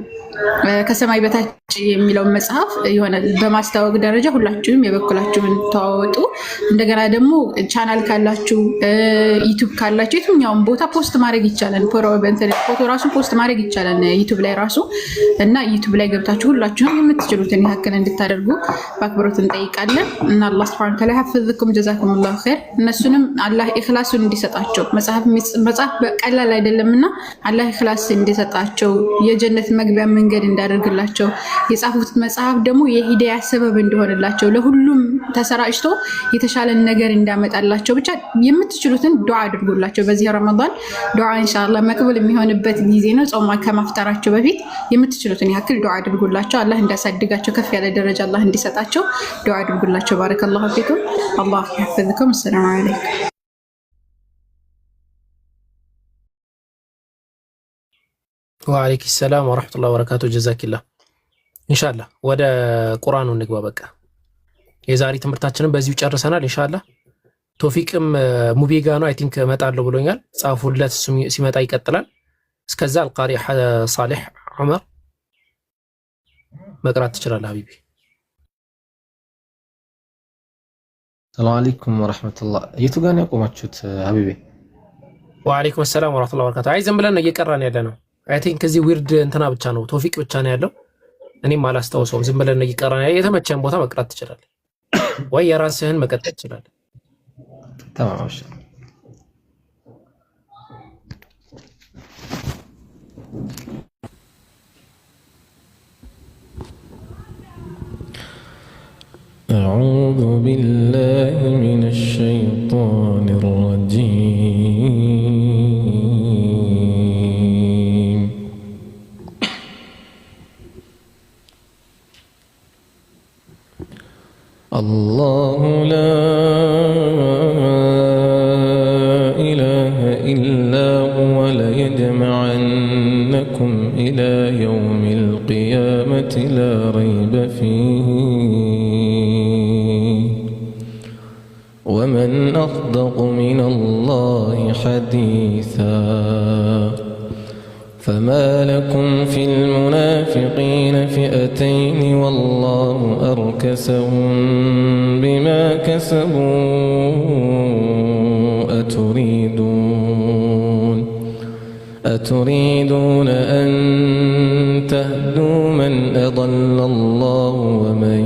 ከሰማይ በታች የሚለውን መጽሐፍ የሆነ በማስታወቅ ደረጃ ሁላችሁም የበኩላችሁን ተዋወጡ። እንደገና ደግሞ ቻናል ካላችሁ ዩቲዩብ ካላችሁ የትኛውም ቦታ ፖስት ማድረግ ይቻላል። ፎቶ ራሱ ፖስት ማድረግ ይቻላል ዩቲዩብ ላይ ራሱ እና ዩቲዩብ ላይ ገብታችሁ ሁላችሁም የምትችሉትን ያክል እንድታደርጉ በአክብሮት እንጠይቃለን። እና አላህ ሱብሓነሁ ወተዓላ ያሐፍዝኩም ጀዛኩሙላሁ ኸይር። እነሱንም አላህ ኢኽላሱን እንዲሰጣቸው መጽሐፍ ቀላል አይደለምና አላህ ኢኽላስ እንዲሰጣቸው የጀነት መግቢያ መንገድ እንዳደርግላቸው የጻፉት መጽሐፍ ደግሞ የሂዳያ ሰበብ እንደሆነላቸው ለሁሉም ተሰራጭቶ የተሻለን ነገር እንዳመጣላቸው ብቻ የምትችሉትን ዱዓ አድርጉላቸው። በዚህ ረመዳን ዱዓ ኢንሻአላህ መቅበል የሚሆንበት ጊዜ ነው። ጾም ከማፍጠራቸው በፊት የምትችሉትን ያክል ዱዓ አድርጉላቸው። አላህ እንዲያሳድጋቸው ከፍ ያለ ደረጃ አላህ እንዲሰጣቸው ዱዓ አድርጉላቸው። ባረከላሁ ፊኩም። አላህ ይሐፍዝኩም። ሰላም አለይኩም። ወአለይኩም ሰላም ወራህመቱላሂ ወበረካቱ። ጀዛኪላህ። ኢንሻአላህ ወደ ቁርአኑ እንግባ። በቃ የዛሬ ትምህርታችንን በዚሁ ጨርሰናል። ኢንሻአላህ ቶፊቅም ሙቤጋ ነው አይ ቲንክ እመጣለሁ ብሎኛል። ጻፉለት፣ ሲመጣ ይቀጥላል። እስከዛ አልቃሪ ሳሊህ ዑመር መቅራት ትችላለህ ሀቢቢ። ሰላም አለይኩም ወራህመቱላህ። የቱ ጋር ነው ያቆማችሁት ሀቢቢ? ወአለይኩም ሰላም ወራህመቱላሂ ወበረካቱ። አይ ዝም ብለን እየቀራን ያለ ነው። አይ ቲንክ እዚህ ዊርድ እንትና ብቻ ነው ቶፊቅ ብቻ ነው ያለው። እኔም አላስታውሰውም። ዝም ብለን እየቀራን የተመቸን ቦታ መቅራት ትችላለህ ወይ የራስህን መቀጠል ትችላለህ። تمام. أعوذ بالله من الشيطان الرجيم. الله لا إله إلا هو ليجمعنكم إلى يوم القيامة لا ريب فيه ومن أصدق من الله حديثا. فما لكم في المنافقين فئتين والله أركسهم بما كسبوا أتريدون أن تهدوا من أضل الله ومن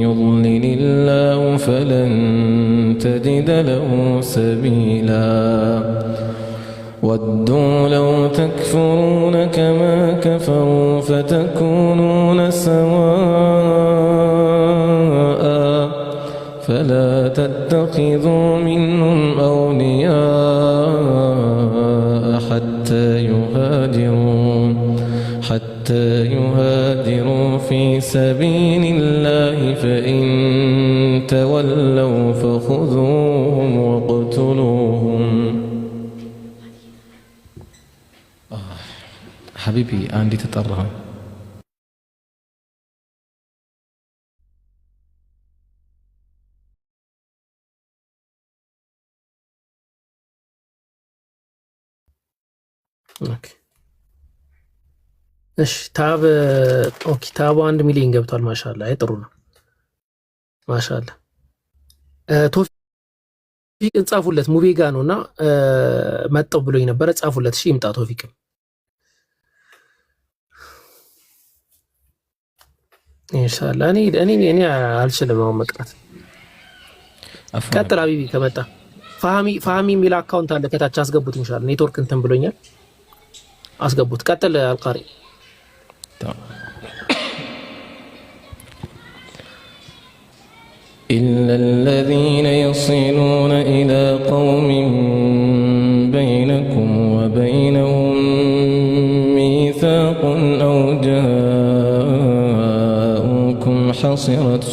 يضلل الله فلن تجد له سبيلا. ودوا لو تكفرون كما كفروا فتكونون سواء فلا تتخذوا منهم أولياء حتى يهاجروا في سبيل الله فإن تولوا فخذوهم واقتلوهم. حبيبي عندي تطرها. እሺ ታብ ኦኬ ታብ 1 ሚሊዮን ገብቷል። ማሻአላ አይ ጥሩ ነው። ማሻአላ ቶፊቅ ጻፉለት ሙቤጋ ነውና መጣው ብሎኝ ነበር። ጻፉለት። እሺ ይምጣ ቶፊቅ። ኢንሻአላህ እኔ አልችልም አሁን መቅራት። ቀጥል ሀቢቢ ከመጣ ፋሃሚ የሚል አካውንት አለ ከታች አስገቡት። ኢንሻአላህ ኔትወርክ እንትን ብሎኛል። አስገቡት። ቀጥል አልቃሪ إلا الذين يصلون إلى قوم بينكم وبينهم ميثاق أو جاءوكم حصرت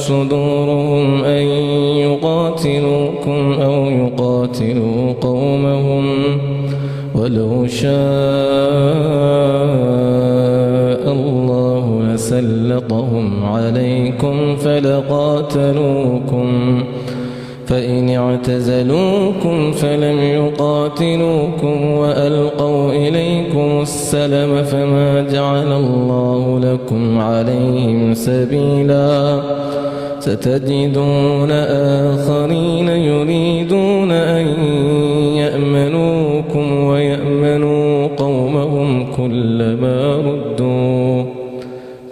صدورهم أن يقاتلوكم أو يقاتلوا قومهم ولو شاء الله سلطهم عليكم فلقاتلوكم فإن اعتزلوكم فلم يقاتلوكم وألقوا إليكم السلم فما جعل الله لكم عليهم سبيلا ستجدون آخرين يريدون أن يأمنوكم ويأمنوا قومهم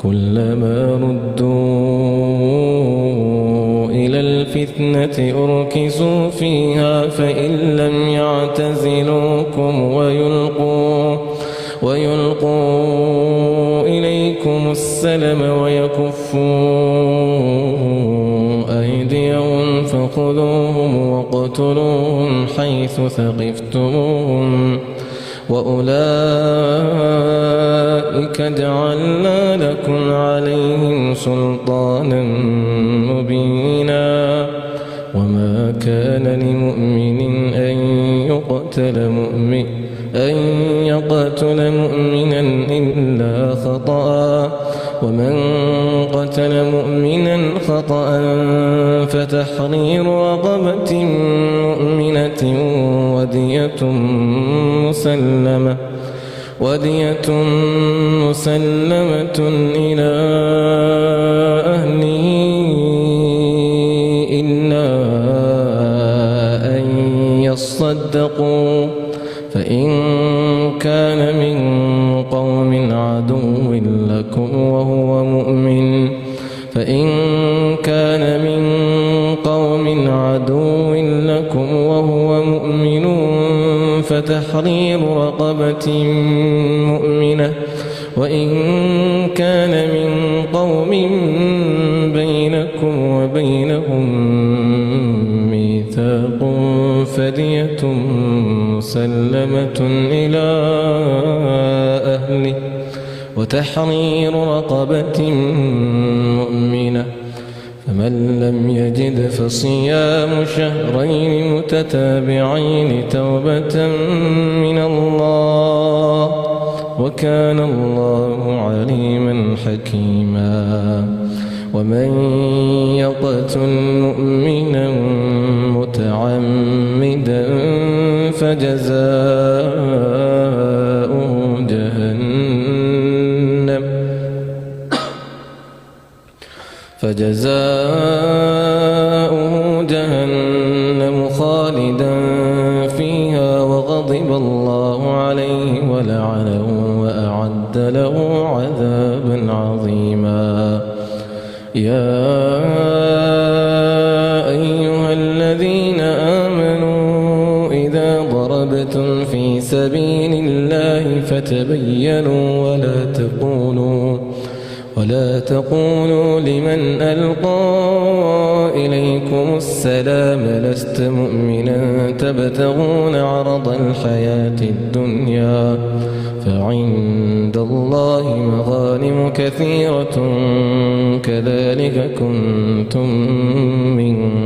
كلما ردوا إلى الفتنة أركسوا فيها فإن لم يعتزلوكم ويلقوا إليكم السلم ويكفوا أيديهم فخذوهم واقتلوهم حيث ثقفتموهم وأولئك جعلنا لكم عليهم سلطانا مبينا وما كان لمؤمن أن يقتل مؤمنا إلا خطأ ومن قتل مؤمنا خطأ فتحرير رقبة مؤمنة ودية مسلمة إلى أهله إلا أن يصدقوا فإن كان من قوم عدو لكم وهو مؤمن فتحرير رقبة مؤمنة وإن كان من قوم بينكم وبينهم ميثاق فدية مسلمة إلى أهله وتحرير رقبة مؤمنة فمن لم يجد فصيام شهرين متتابعين توبة من الله وكان الله عليما حكيما ومن يقتل مؤمنا متعمدا فجزاؤه جهنم خالدا فيها وغضب الله عليه ولعنه وأعد له عذابا عظيما يا أيها الذين آمنوا إذا ضربتم في سبيل الله فتبينوا ولا تقولوا لمن ألقى إليكم السلام لست مؤمنا تبتغون عرض الحياة الدنيا فعند الله مغانم كثيرة كذلك كنتم من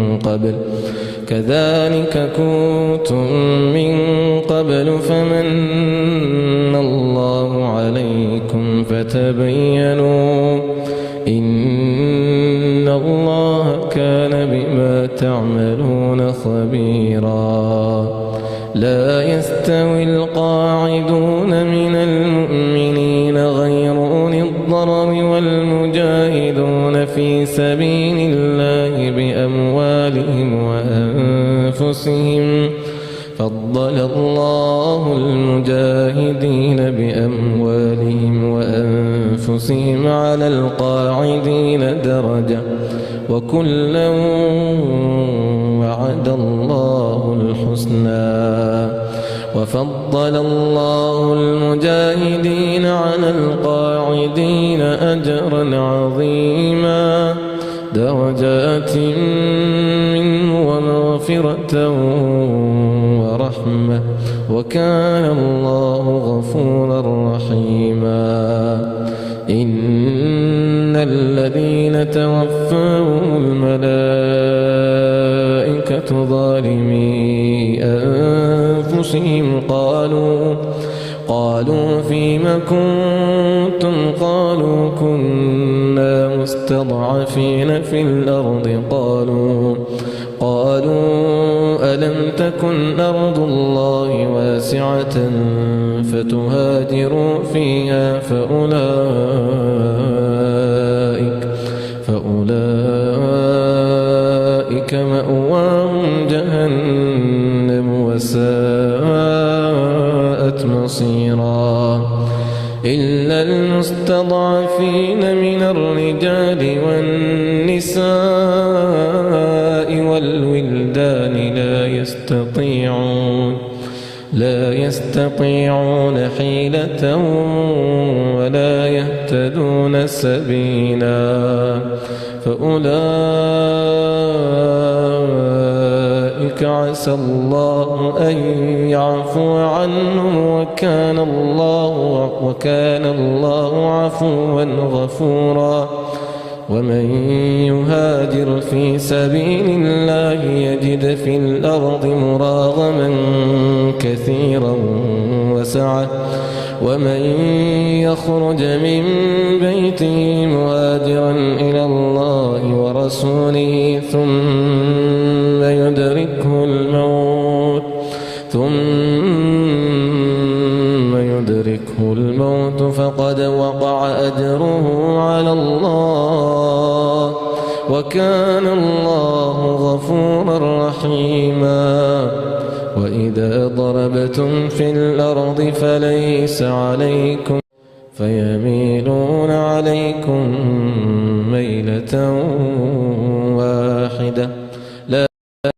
قبل فمن الله عليكم فتبينوا إن الله كان بما تعملون خبيرا لا يستوي القاعدون من المؤمنين غير أولي الضرر والمجاهدون في سبيل الله بأموالهم وأنفسهم فضل الله المجاهدين بأموالهم وأنفسهم على القاعدين درجة وكلا وعد الله الحسنى وفضل الله المجاهدين على القاعدين أجرا عظيما درجات منه ومغفرة ورحمة وكان الله غفورا رحيما إن الذين توفاهم الملائكة ظالمي أنفسهم قالوا فيم كنتم قالوا كنا المستضعفين في الأرض قالوا ألم تكن أرض الله واسعة فتهاجروا فيها فأولئك مأواهم جهنم وساءت مصيرا إلا المستضعفين من الرجال والنساء والولدان لا يستطيعون حيلة ولا يهتدون سبيلا فأولئك عسى الله أن يعفو عنهم وكان الله عفوا غفورا ومن يهاجر في سبيل الله يجد في الأرض مراغما كثيرا وسعة ومن يخرج من بيته مهاجرا إلى الله ورسوله ثم يدركه الموت فقد وقع أجره على الله وكان الله غفورا رحيما وإذا ضربتم في الأرض فليس عليكم فيميلون عليكم ميلة واحدة